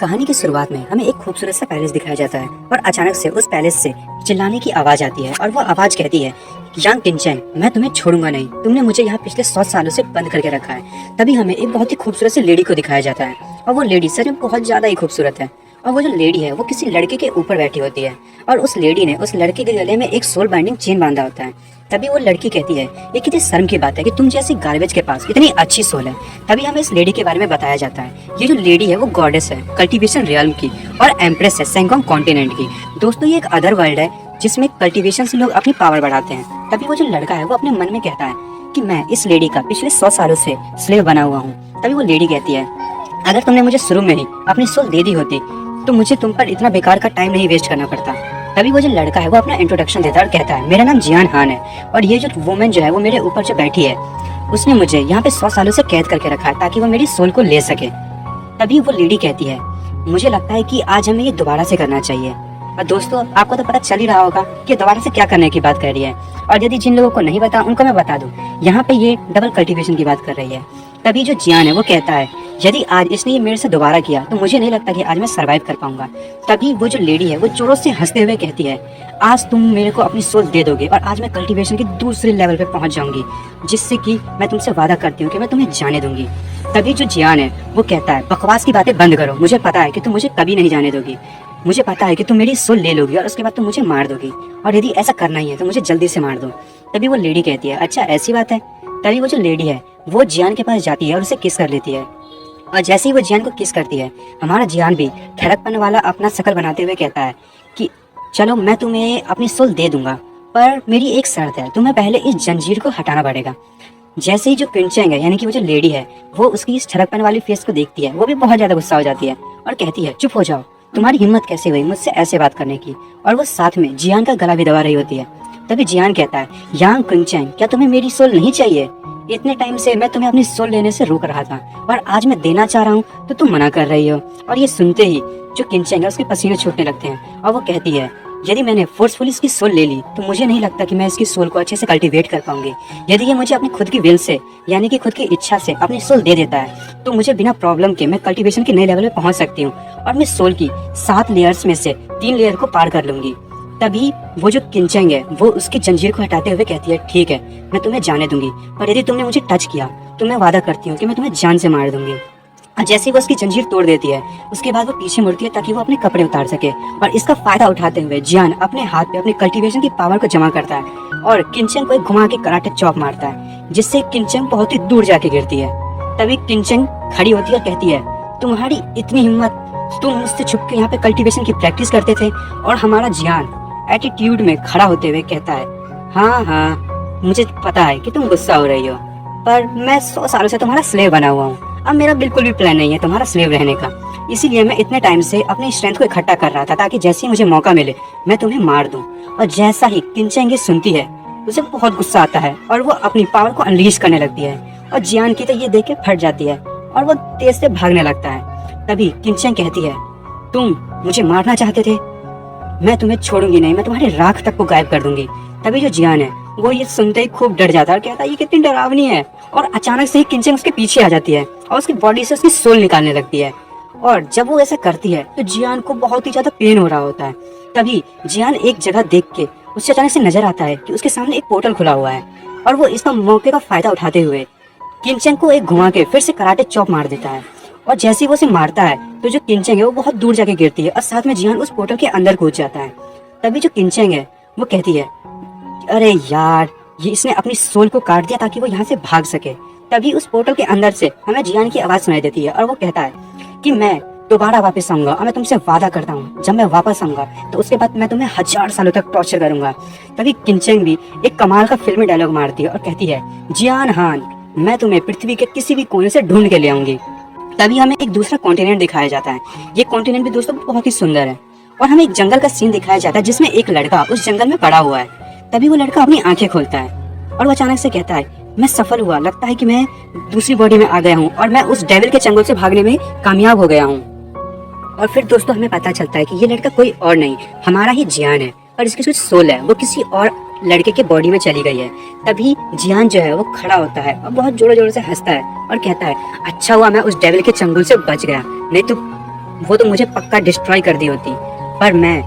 कहानी की शुरुआत में हमें एक खूबसूरत सा पैलेस दिखाया जाता है और अचानक से उस पैलेस से चिल्लाने की आवाज आती है और वो आवाज कहती है, यांग किनचैंग, मैं तुम्हें छोड़ूंगा नहीं। तुमने मुझे यहाँ पिछले 100 सालों से बंद करके रखा है। तभी हमें एक बहुत ही खूबसूरत सी लेडी को दिखाया जाता है और वो लेडी सच में बहुत ज्यादा ही खूबसूरत है। और वो जो लेडी है वो किसी लड़के के ऊपर बैठी होती है और उस लेडी ने उस लड़के के गले में एक सोल बाइंडिंग चेन बांधा होता है। तभी वो लड़की कहती है, ये कितनी शर्म की बात है कि तुम जैसी गार्बेज के पास इतनी अच्छी सोल है। तभी हमें इस लेडी के बारे में बताया जाता है। ये जो लेडी है वो गॉडेस है, कल्टीवेशन रियल्म की और एम्प्रेस है सेंगोंग कॉन्टिनेंट की। दोस्तों, ये एक अदर वर्ल्ड है जिसमें कल्टीवेशन से लोग अपनी पावर बढ़ाते हैं। तभी वो जो लड़का है वो अपने मन में कहता है कि मैं इस लेडी का पिछले 100 सालों से स्लेव बना हुआ हूँ। तभी वो लेडी कहती है, अगर तुमने मुझे शुरू में ही अपनी सोल दे दी होती तो मुझे तुम पर इतना बेकार का टाइम नहीं वेस्ट करना पड़ता। तभी वो जो लड़का है वो अपना इंट्रोडक्शन देता है और कहता है, मेरा नाम जियान हान है और ये जो वुमेन जो है वो मेरे ऊपर जो बैठी है उसने मुझे यहाँ पे 100 सालों से कैद करके रखा है ताकि वो मेरी सोल को ले सके। तभी वो लेडी कहती है, मुझे लगता है कि आज हमें ये दोबारा से करना चाहिए। और दोस्तों, आपको तो पता चल ही रहा होगा कि दोबारा से क्या करने की बात कर रही है। और यदि जिन लोगों को नहीं पता उनको मैं बता दूं, यहाँ पे ये डबल कल्टीवेशन की बात कर रही है। तभी जो जियान है वो कहता है, यदि आज इसने ये मेरे से दोबारा किया तो मुझे नहीं लगता कि आज मैं सरवाइव कर पाऊंगा। तभी वो जो लेडी है वो जोरों से हंसते हुए कहती है, आज तुम मेरे को अपनी सोल दे दोगे और आज मैं कल्टीवेशन के दूसरे लेवल पे पहुंच जाऊंगी, जिससे कि मैं तुमसे वादा करती हूँ कि मैं तुम्हें जाने दूंगी। तभी जो जियान है वो कहता है, बकवास की बातें बंद करो, मुझे पता है कि तुम मुझे कभी नहीं जाने दोगी। मुझे पता है कि तुम मेरी सोल ले लोगी और उसके बाद तुम मुझे मार दोगी, और यदि ऐसा करना ही है तो मुझे जल्दी से मार दो। तभी वो लेडी कहती है, अच्छा ऐसी बात है। तभी वो जो लेडी है वो जियान के पास जाती है और उसे किस कर लेती है। और जैसे ही वो जियान को किस करती है, हमारा जियान भी ठड़कपन वाला अपना शकल बनाते हुए कहता है कि चलो मैं तुम्हें अपनी सोल दे दूंगा, पर मेरी एक शर्त है, तुम्हें पहले इस जंजीर को हटाना पड़ेगा। जैसे ही जो किनचैंग है यानी कि वो जो लेडी है वो उसकी इस ठड़कपन वाली फेस को देखती है, वो भी बहुत ज्यादा गुस्सा हो जाती है और कहती है, चुप हो जाओ, तुम्हारी हिम्मत कैसे हुई मुझसे ऐसे बात करने की। और वो साथ में जियान का गला भी दबा रही होती है। तभी जियान कहता है, यांग किनचैंग, क्या तुम्हें मेरी सोल नहीं चाहिए? इतने टाइम से मैं तुम्हें अपनी सोल लेने से रोक रहा था और आज मैं देना चाह रहा हूँ तो तुम मना कर रही हो। और ये सुनते ही जो किनचैंग है उसके पसीने छूटने लगते हैं और वो कहती है, यदि मैंने फोर्सफुली इसकी सोल ले ली तो मुझे नहीं लगता कि मैं इसकी सोल को अच्छे से कल्टीवेट कर पाऊंगी। यदि ये मुझे अपनी खुद की विल से यानी कि खुद की इच्छा से अपनी सोल दे देता है तो मुझे बिना प्रॉब्लम के मैं कल्टीवेशन के नए लेवल पे पहुंच सकती हूँ और मैं सोल की 7 लेयर्स में से 3 लेयर को पार कर लूंगी। तभी वो जो किनचैंग है वो उसकी जंजीर को हटाते हुए कहती है, ठीक है, मैं तुम्हें जाने दूंगी, पर यदि तुमने मुझे टच किया तो मैं वादा करती हूँ कि मैं तुम्हें जान से मार दूंगी। और जैसे ही वो उसकी जंजीर तोड़ देती है उसके बाद वो पीछे मुड़ती है ताकि वो अपने कपड़े उतार सके। और इसका फायदा उठाते हुए जियान अपने हाथ पे अपने कल्टीवेशन की पावर को जमा करता है और किनचैंग को एक घुमा के कराटे चॉप मारता है, जिससे किनचैंग बहुत ही दूर जाके गिरती है। तभी किनचैंग खड़ी होती है और कहती है, तुम्हारी इतनी हिम्मत, तुम मुझसे छुप के यहाँ पे कल्टीवेशन की प्रैक्टिस करते थे। और हमारा जियान एटीट्यूड में खड़ा होते हुए कहता है, हाँ हाँ, मुझे पता है कि तुम गुस्सा हो रही हो, पर मैं 100 सालों से तुम्हारा स्लेव बना हुआ हूँ। अब मेरा बिल्कुल भी प्लान नहीं है तुम्हारा स्लेव रहने का, इसीलिए मैं इतने टाइम से अपनी स्ट्रेंथ को इकट्ठा कर रहा था ताकि जैसे ही मुझे मौका मिले मैं तुम्हें मार दूं। और जैसा ही किनचैंग ये सुनती है उसे बहुत गुस्सा आता है और वो अपनी पावर को अनलीश करने लगती है और जियान की तो ये देख के फट जाती है और वो तेज से भागने लगता है। तभी किनचैंग कहती है, तुम मुझे मारना चाहते थे, मैं तुम्हें छोड़ूंगी नहीं, मैं तुम्हारी राख तक को गायब कर दूंगी। तभी जो जियान है वो ये सुनते ही खूब डर जाता है और कहता है, ये कितनी डरावनी है। और अचानक से ही किनचैंग उसके पीछे आ जाती है और उसकी बॉडी से उसकी सोल निकालने लगती है। और जब वो ऐसा करती है तो जियान को बहुत ही ज्यादा पेन हो रहा होता है। तभी जियान एक जगह देख के उससे अचानक से नजर आता है कि उसके सामने एक पोर्टल खुला हुआ है और वो इसका मौके का फायदा उठाते हुए किनचैंग को एक घुमा के फिर से कराटे चॉप मार देता है। और जैसे ही वो उसे मारता है तो जो किनचैंग है वो बहुत दूर जाके गिरती है और साथ में जियान उस पोर्टल के अंदर कूद जाता है। तभी जो किनचैंग है वो कहती है, अरे यार, ये इसने अपनी सोल को काट दिया ताकि वो यहाँ से भाग सके। तभी उस पोर्टल के अंदर से हमें जियान की आवाज सुनाई देती है और वो कहता है कि मैं दोबारा वापस आऊंगा और मैं तुमसे वादा करता हूँ, जब मैं वापस आऊंगा तो उसके बाद मैं तुम्हें 1000 सालों तक टॉर्चर करूंगा। तभी किनचैंग भी एक कमाल का फिल्मी डायलॉग मारती है और कहती है, जियान हान, मैं तुम्हें पृथ्वी के किसी भी कोने से ढूंढ के ले आऊंगी। तभी हमें एक दूसरा कॉन्टिनेंट दिखाया जाता है। ये कॉन्टिनेंट भी दोस्तों बहुत ही सुंदर है और हमें एक जंगल का सीन दिखाया जाता है जिसमें एक लड़का उस जंगल में पड़ा हुआ है। तभी वो लड़का अपनी आंखें खोलता है और वो अचानक से कहता है, मैं सफल हुआ, लगता है कि मैं दूसरी बॉडी में आ गया हूँ और मैं उस डेविल के चंगुल से भागने में कामयाब हो गया हूँ। और फिर दोस्तों हमें पता चलता है कि ये लड़का कोई और नहीं, हमारा ही जियान है और इसकी जो सोल है वो किसी और लड़के के बॉडी में चली गई है। तभी जियान जो है वो खड़ा होता है और बहुत जोरों जोरों से हंसता है और कहता है, अच्छा हुआ मैं उस डेविल के चंगुल से बच गया, नहीं तो वो तो मुझे पक्का डिस्ट्रॉय कर दी होती, पर मैं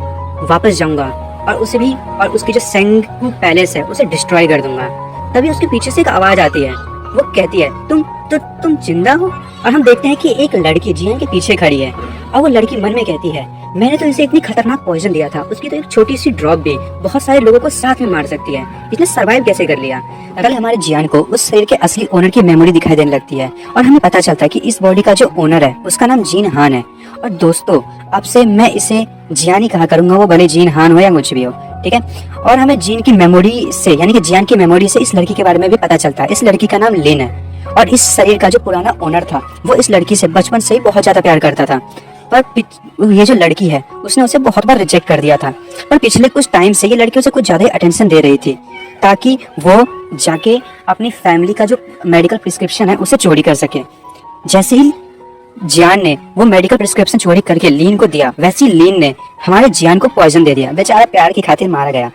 वापस जाऊंगा और उसे भी और उसकी जो सेंगू पैलेस है उसे डिस्ट्रॉय कर दूंगा। तभी उसके पीछे से एक आवाज आती है, वो कहती है तुम जिंदा हो। और हम देखते हैं कि एक लड़की जियान के पीछे खड़ी है और वो लड़की मन में कहती है, मैंने तो इसे इतनी खतरनाक पॉइजन दिया था, उसकी तो एक छोटी सी ड्रॉप भी बहुत सारे लोगों को साथ में मार सकती है, इसने सरवाइव कैसे कर लिया। कल हमारे जियान को उस शरीर के असली ओनर की मेमोरी दिखाई देने लगती है और हमें पता चलता है कि इस बॉडी का जो ओनर है उसका नाम जीन हान है। और दोस्तों अब से मैं इसे जियान ही कहा करूंगा, वो भले जीन हान हो या कुछ भी हो, ठीक है। और हमें जीन की मेमोरी से यानी कि जियान की मेमोरी से इस लड़की के बारे में भी पता चलता है। इस लड़की का नाम लिन है और इस शरीर का जो पुराना ओनर था वो इस लड़की से बचपन से ही बहुत ज्यादा प्यार करता था, पर ये जो लड़की है उसने उसे बहुत बार रिजेक्ट कर दिया था। पर पिछले कुछ टाइम से ये लड़की उसे कुछ ज्यादा ही अटेंशन दे रही थी ताकि वो जाके अपनी फैमिली का जो मेडिकल प्रिस्क्रिप्शन है उसे चोरी कर सके। जैसे ही जियान ने वो मेडिकल प्रिस्क्रिप्शन चोरी करके लीन को दिया, वैसे ही लीन ने हमारे जियान को पॉइजन दे दिया। बेचारा प्यार की खातिर मारा गया।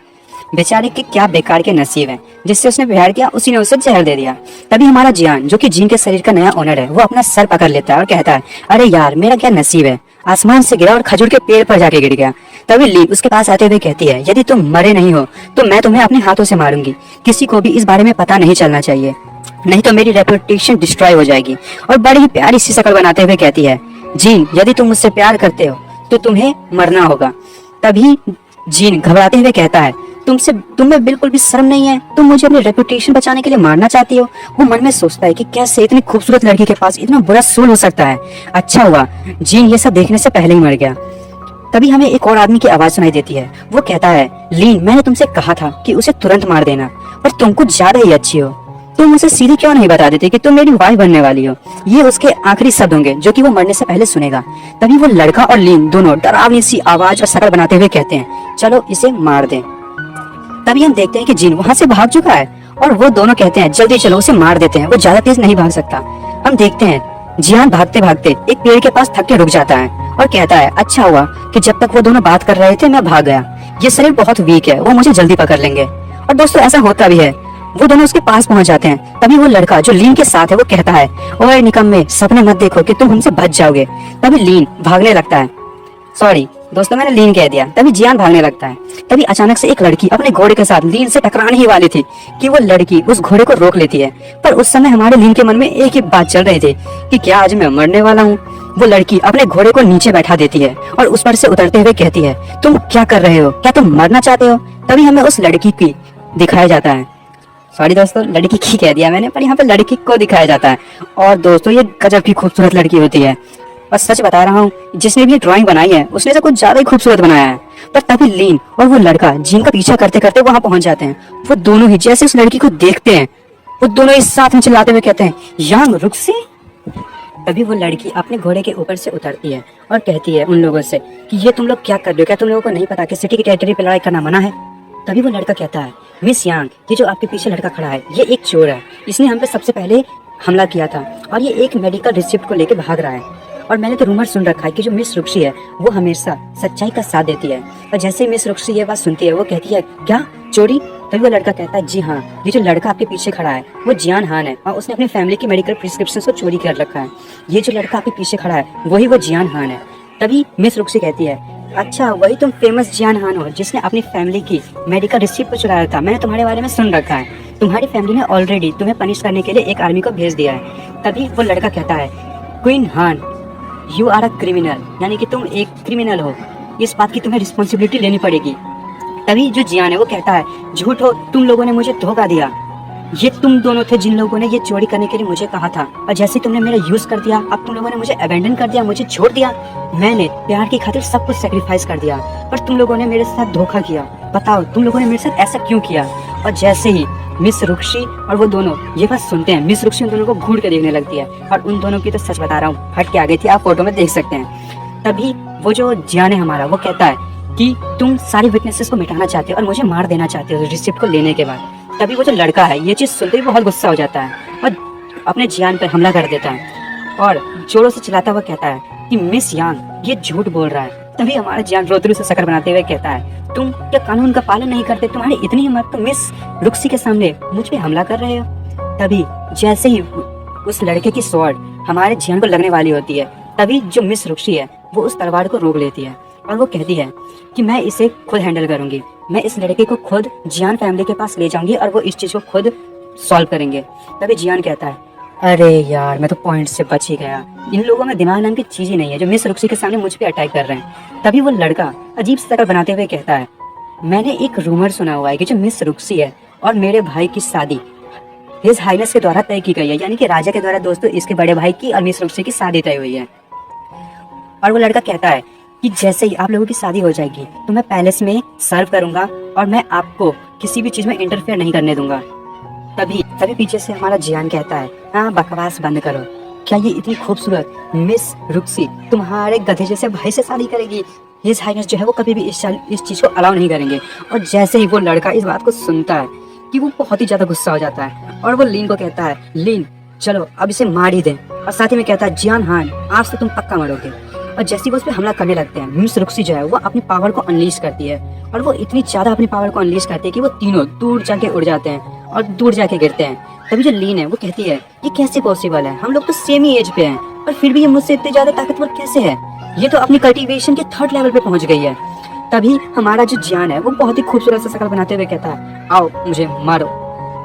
बेचारे के क्या बेकार के नसीब है, जिससे उसने प्यार किया उसी ने उसे जहर दे दिया। तभी हमारा जियान जो कि जीन के शरीर का नया ओनर है वो अपना सर पकड़ लेता है और कहता है, अरे यार मेरा क्या नसीब है, आसमान से गिरा और खजूर के पेड़ पर जाके गिर गया। तभी लीन उसके पास आते हुए कहती है, यदि तुम मरे नहीं हो तो मैं तुम्हें अपने हाथों से मारूंगी, किसी को भी इस बारे में पता नहीं चलना चाहिए, नहीं तो मेरी रेपुटेशन डिस्ट्रॉय हो जाएगी। और बड़ी ही प्यारी सी शक्ल बनाते हुए कहती है, जीन यदि तुम मुझसे प्यार करते हो तो तुम्हें मरना होगा। तभी जीन घबराते हुए कहता है, तुम्हें बिल्कुल भी शर्म नहीं है, तुम मुझे अपनी रेपुटेशन बचाने के लिए मारना चाहती हो। वो मन में सोचता है कि कैसे इतनी खूबसूरत लड़की के पास इतना बुरा सोल हो सकता है। अच्छा हुआ जीन ये सब देखने से पहले ही मर गया। तभी हमें एक और आदमी की आवाज सुनाई देती है। वो कहता है, लीन मैंने तुमसे कहा था कि उसे तुरंत मार देना, पर तुम कुछ ज्यादा ही अच्छी हो, तुम मुझे सीधे क्यों नहीं बता देते कि तुम मेरी वाइफ बनने वाली हो। ये उसके आखिरी शब्द होंगे जो कि वो मरने से पहले सुनेगा। तभी वो लड़का और लीन दोनों डरावनी सी आवाज और शक्ल बनाते हुए कहते हैं, चलो इसे मार दें। तभी हम देखते हैं कि जीन वहां से भाग चुका है और वो दोनों कहते हैं, जल्दी चलो उसे मार देते हैं, वो ज्यादा तेज नहीं भाग सकता। हम देखते हैं जियान भागते भागते एक पेड़ के पास थक के रुक जाता है और कहता है, अच्छा हुआ कि जब तक वो दोनों बात कर रहे थे मैं भाग गया, ये शरीर बहुत वीक है, वो मुझे जल्दी पकड़ लेंगे। और दोस्तों ऐसा होता भी है, वो दोनों उसके पास पहुंच जाते हैं। तभी वो लड़का जो लीन के साथ है वो कहता है, ओए निकम्मे सपने मत देखो कि तुम हमसे बच जाओगे। तभी लीन भागने लगता है, सॉरी दोस्तों मैंने लीन कह दिया। तभी जियान भागने लगता है। तभी अचानक से एक लड़की अपने घोड़े के साथ लीन से टकराने ही वाली थी कि वो लड़की उस घोड़े को रोक लेती है। पर उस समय हमारे लीन के मन में एक ही बात चल रही थी कि क्या आज मैं मरने वाला हूँ। वो लड़की अपने घोड़े को नीचे बैठा देती है और उस पर से उतरते हुए कहती है, तुम क्या कर रहे हो, क्या तुम मरना चाहते हो। तभी हमें उस लड़की की दिखाया जाता है, सॉरी दोस्तों लड़की की कह दिया मैंने, पर यहाँ पे लड़की को दिखाया जाता है। और दोस्तों ये गजब की खूबसूरत लड़की होती है और सच बता रहा हूँ जिसने भी ड्राइंग बनाई है उसने से कुछ ज्यादा ही खूबसूरत बनाया है। पर तभी लीन और वो लड़का जीन का पीछा करते करते वहां पहुंच जाते हैं। वो दोनों ही जैसे उस लड़की को देखते हैं वो दोनों इस साथ में चिल्लाते हुए कहते हैं, यांग रुक से। तभी वो लड़की अपने घोड़े के ऊपर से उतरती है और कहती है उन लोगों से कि ये तुम लोग क्या कर रहे हो, क्या तुम लोगों को नहीं पता कि सिटी की टेरिटरी पे लड़ाई करना मना है। तभी वो लड़का कहता है, मिस यांग ये जो आपके पीछे लड़का खड़ा है ये एक चोर है, इसने हम पे सबसे पहले हमला किया था और ये एक मेडिकल रिसिप्ट को लेकर भाग रहा है। और मैंने तो रूमर सुन रखा है कि जो मिस रुक्सी है वो हमेशा सच्चाई का साथ देती है। और जैसे ही मिस रुक्सी ये बात सुनती है वो कहती है, क्या चोरी। तभी वो लड़का कहता है, जी हाँ ये जो लड़का आपके पीछे खड़ा है वो जियान हान है और उसने अपनी फैमिली की मेडिकल प्रिस्क्रिप्शन को चोरी कर रखा है। ये जो लड़का आपके पीछे खड़ा है वही वो जियान हान है। तभी मिस रुक्सी कहती है, अच्छा वही तुम फेमस जियान हान हो जिसने अपनी फैमिली की मेडिकल रिसिप्ट को चुराया था, मैंने तुम्हारे बारे में सुन रखा है, तुम्हारी फैमिली ने ऑलरेडी तुम्हें पनिश करने के लिए एक आर्मी को भेज दिया है। तभी वो लड़का कहता है, क्वीन हान यू आर अ क्रिमिनल, यानी कि तुम एक क्रिमिनल हो, इस बात की तुम्हें रिस्पॉन्सिबिलिटी लेनी पड़ेगी। तभी जो जियान है वो कहता है, झूठ हो, तुम लोगों ने मुझे धोखा दिया, ये तुम दोनों थे जिन लोगों ने ये चोरी करने के लिए मुझे कहा था और जैसे तुमने मेरा यूज कर दिया, अब तुम लोगों ने मुझे अबेंडन कर दिया, मुझे छोड़ दिया। मैंने प्यार की खातिर सब कुछ सेक्रीफाइस कर दिया पर तुम लोगों ने मेरे साथ धोखा किया, बताओ तुम लोगों ने मेरे साथ ऐसा क्यों किया। और जैसे ही मिस रुक्सी और वो दोनों ये बात सुनते हैं, मिस रुक्सी उन दोनों को घूर के देखने लगती है और उन दोनों की तो सच बता रहा हूँ फट के आ गई थी, आप फोटो में देख सकते हैं। तभी वो जो जियान है हमारा वो कहता है कि तुम सारी विटनेसेस को मिटाना चाहते हो और मुझे मार देना चाहते हो रिसिप्ट को लेने के बाद। तभी वो जो लड़का है ये चीज सुनते ही बहुत गुस्सा हो जाता है और अपने जियान पर हमला कर देता है और जोरों से चिल्लाता हुआ कहता है कि मिस यांग ये झूठ बोल रहा है। तभी हमारा जियान रोतरू से शक्ल बनाते हुए कहता है, तुम क्या कानून का पालन नहीं करते, तुम्हारी इतनी हिम्मत, तुम मिस रुक्सी के सामने मुझ पे हमला कर रहे हो। तभी जैसे ही उस लड़के की स्वॉर्ड हमारे जियान को लगने वाली होती है, तभी जो मिस रुक्सी है वो उस तलवार को रोक लेती है और वो कहती है कि मैं इसे खुद हैंडल करूंगी, मैं इस लड़के को खुद जियान फैमिली के पास ले जाऊंगी और वो इस चीज को खुद सॉल्व करेंगे। तभी जियान कहता है, अरे यार मैं तो पॉइंट से बच ही गया, इन लोगों में दिमाग नाम की चीज ही नहीं है जो मिस रुक्सी के सामने मुझ पे अटैक कर रहे हैं। तभी वो लड़का अजीब सी शकल बनाते हुए कहता है, मैंने एक रूमर सुना हुआ है कि जो मिस रुक्सी है और मेरे भाई की शादी हिज हाइनेस के द्वारा तय की गई है, यानी कि राजा के द्वारा दोस्तों इसके बड़े भाई की और मिस रुक्सी की शादी तय हुई है। और वो लड़का कहता है कि जैसे ही आप लोगों की शादी हो जाएगी तो मैं पैलेस में सर्व करूंगा और मैं आपको किसी भी चीज में इंटरफेयर नहीं करने दूंगा। तभी पीछे से हमारा जियान कहता है, हाँ बकवास बंद करो, क्या ये इतनी खूबसूरत मिस रुक्सी तुम्हारे गधे जैसे भाई से शादी करेगी? हिज हाइनेस जो है वो कभी भी इस चीज को अलाउ नहीं करेंगे। और जैसे ही वो लड़का इस बात को सुनता है कि वो बहुत ही ज्यादा गुस्सा हो जाता है और वो लीन को कहता है, लीन चलो अब इसे मार ही दे। और साथ ही में कहता है, जियान हान आज से तुम पक्का मरोगे। और जैसे ही वो उस पर हमला करने लगते हैं, मिस रुक्सी जो है वो अपनी पावर को अनलीश करती है और वो इतनी ज्यादा अपनी पावर को अनलीश करती है कि वो तीनों दूर जाके उड़ जाते हैं और दूर जाके गिरते हैं। तभी जो लीन है वो कहती है, ये कैसे पॉसिबल है, हम लोग तो सेम ही एज पे हैं और फिर भी ये मुझसे इतने ज्यादा ताकतवर कैसे है, ये तो अपनी कल्टीवेशन के 3rd लेवल पे पहुंच गई है। तभी हमारा जो जियान है वो बहुत ही खूबसूरत सा शकल बनाते हुए कहता है, आओ मुझे मारो।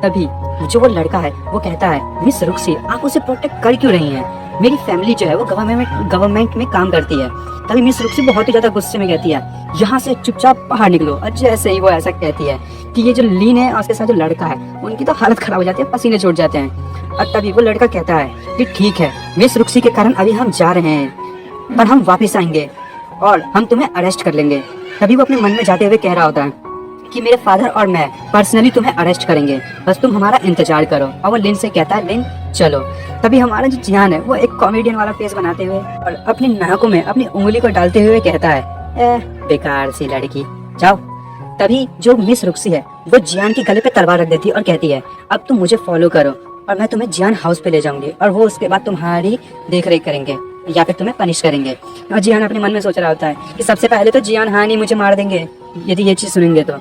तभी जो वो लड़का है वो कहता है, मिस रुक्सी आप उसे प्रोटेक्ट कर क्यों रही हैं? मेरी फैमिली जो है वो गवर्नमेंट में काम करती है। तभी मिस रुक्सी बहुत ही ज्यादा गुस्से में कहती है, यहाँ से चुपचाप बाहर निकलो। और जैसे ही वो ऐसा कहती है कि ये जो लीन है और उसके साथ जो लड़का है उनकी तो हालत खराब हो जाती है, पसीने छूट जाते हैं। और तभी वो लड़का कहता है कि ठीक है, मिस रुक्सी के कारण अभी हम जा रहे हैं पर हम वापस आएंगे और हम तुम्हें अरेस्ट कर लेंगे। तभी वो अपने मन में जाते हुए कह रहा होता है कि मेरे फादर और मैं पर्सनली तुम्हें अरेस्ट करेंगे, बस तुम हमारा इंतजार करो। और वो लिन से कहता है, लिन चलो। तभी हमारा जो जियान है वो एक कॉमेडियन वाला फेस बनाते हुए और अपनी नाकों में अपनी उंगली को डालते हुए कहता है, बेकार सी लड़की, जाओ। तभी जो मिस रुक्सी है वो जियान के गले पे तलवार रख देती है और कहती है, अब तुम मुझे फॉलो करो और मैं तुम्हें जियान हाउस पे ले जाऊंगी और वो उसके बाद तुम्हारी देख रेख करेंगे या फिर तुम्हें पनिश करेंगे। और जियान अपने मन में सोच रहा होता है कि सबसे पहले तो जियान हान ही मुझे मार देंगे यदि ये चीज सुनेंगे तो।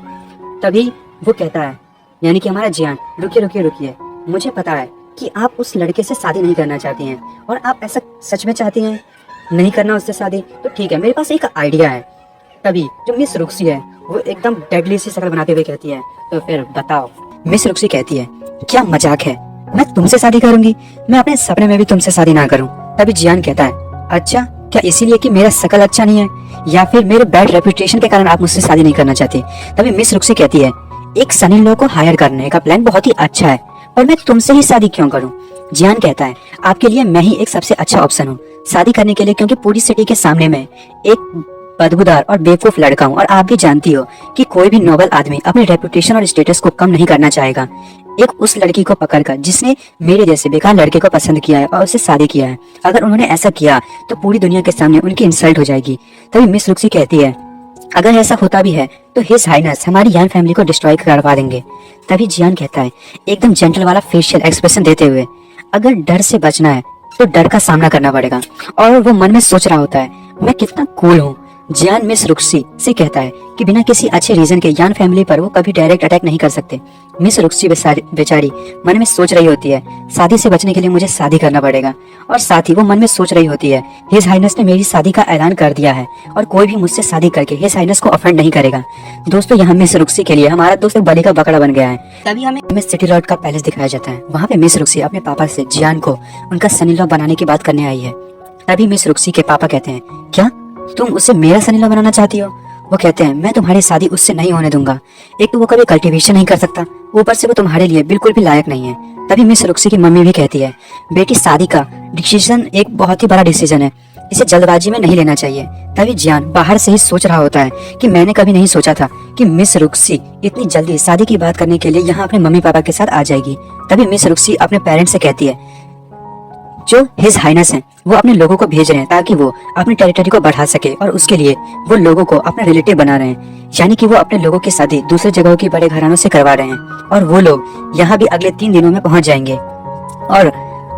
तभी वो कहता है, यानी कि हमारा जियान, रुकिए रुकिए रुकिए, मुझे पता है कि आप उस लड़के से शादी नहीं करना चाहती हैं और आप ऐसा सच में चाहती हैं नहीं करना उससे शादी, तो ठीक है, मेरे पास एक आइडिया है। तभी जो मिस रुक्सी है वो एकदम डेडली सी शक्ल बनाते हुए कहती है, तो फिर बताओ। मिस रुक्सी कहती है, क्या मजाक है, मैं तुमसे शादी करूंगी? मैं अपने सपने में भी तुमसे शादी ना करूं। तभी जियान कहता है, अच्छा क्या इसीलिए कि मेरा शकल अच्छा नहीं है या फिर मेरे बैड रेपुटेशन के कारण आप मुझसे शादी नहीं करना चाहती? तभी मिस रुक्सी कहती है, एक सनी लो को हायर करने का प्लान बहुत ही अच्छा है पर मैं तुमसे ही शादी क्यों करूं? जियान कहता है, आपके लिए मैं ही एक सबसे अच्छा ऑप्शन हूँ शादी करने के लिए, क्योंकि पूरी सिटी के सामने में एक बदबूदार और बेवकूफ लड़का हूँ और आप भी जानती हो कि कोई भी नोबल आदमी अपने रेपुटेशन और स्टेटस को कम नहीं करना चाहेगा। एक उस लड़की को पकड़कर जिसने मेरे जैसे बेकार लड़के को पसंद किया है और उससे शादी किया है, अगर उन्होंने ऐसा किया तो पूरी दुनिया के सामने उनकी इंसल्ट हो जाएगी। तभी मिस रुक्सी कहती है, अगर ऐसा होता भी है तो हिज हाइनेस हमारी यान फैमिली को डिस्ट्रॉय करवा देंगे। तभी जियान कहता है, एकदम जेंटल वाला फेशियल एक्सप्रेशन देते हुए, अगर डर से बचना है तो डर का सामना करना पड़ेगा। और वो मन में सोच रहा होता है, मैं कितना कूल हूँ। जियान मिस रुक्सी से कहता है कि बिना किसी अच्छे रीजन के यान फैमिली पर वो कभी डायरेक्ट अटैक नहीं कर सकते। मिस रुक्सी बेचारी मन में सोच रही होती है, शादी से बचने के लिए मुझे शादी करना पड़ेगा। और साथ ही वो मन में सोच रही होती है, हिज हाइनेस ने मेरी शादी का ऐलान कर दिया है और कोई भी मुझसे शादी करके हिज हाइनेस को ऑफेंड नहीं करेगा। दोस्तों यहाँ मिस रुक्सी के लिए हमारा दोस्त एक बलि का बकरा बन गया है। तभी हमें सिटी रोड का पैलेस दिखाया जाता है। वहाँ पे मिस रुक्सी अपने पापा से जियान को उनका सनी लॉ बनाने की बात करने आई है। तभी मिस रुक्सी के पापा कहते हैं, क्या तुम उसे मेरा सनी लॉ बनाना चाहती हो? वो कहते हैं, मैं तुम्हारी शादी उससे नहीं होने दूंगा। एक तो वो कभी कल्टीवेशन नहीं कर सकता, ऊपर से वो तुम्हारे लिए बिल्कुल भी लायक नहीं है। तभी मिस रुक्सी की मम्मी भी कहती है, बेटी शादी का डिसीजन एक बहुत ही बड़ा डिसीजन है, इसे जल्दबाजी में नहीं लेना चाहिए। तभी जियान बाहर से ही सोच रहा होता है कि मैंने कभी नहीं सोचा था कि मिस रुक्सी इतनी जल्दी शादी की बात करने के लिए यहाँ अपने मम्मी पापा के साथ आ जाएगी। तभी मिस रुक्सी अपने पेरेंट्स से कहती है, जो हिज हाइनेस हैं वो अपने लोगों को भेज रहे हैं ताकि वो अपनी टेरिटरी को बढ़ा सके और उसके लिए वो लोगों को अपने रिलेटिव बना रहे हैं, यानी कि वो अपने लोगों की शादी दूसरे जगहों के बड़े घरानों से करवा रहे हैं और वो लोग यहाँ भी अगले 3 दिनों में पहुंच जाएंगे। और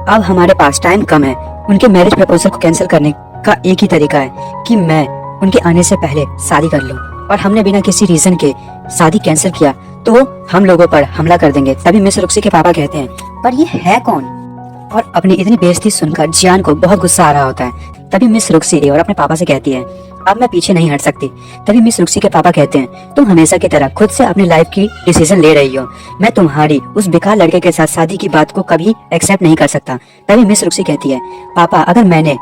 अब हमारे पास टाइम कम है, उनके मैरिज प्रपोजल को कैंसिल करने का एक ही तरीका है कि मैं उनके आने से पहले शादी कर लूं। और हमने बिना किसी रीजन के शादी कैंसिल किया तो हम लोगों पर हमला कर देंगे। तभी मिस रुक्सी के पापा कहते हैं, पर ये है कौन? और अपनी इतनी बेइज्जती सुनकर जियान को बहुत गुस्सा आ रहा होता है। तभी मिस रुक्सी और अपने पापा से कहती है, अब मैं पीछे नहीं हट सकती। तभी मिस रुक्सी के पापा कहते हैं, तुम हमेशा की तरह खुद से अपनी लाइफ की डिसीजन ले रही हो। मैं तुम्हारी उस बेकार लड़के के साथ शादी की बात को कभी एक्सेप्ट नहीं कर सकता। तभी मिस रुक्सी कहती है, पापा अगर मैंने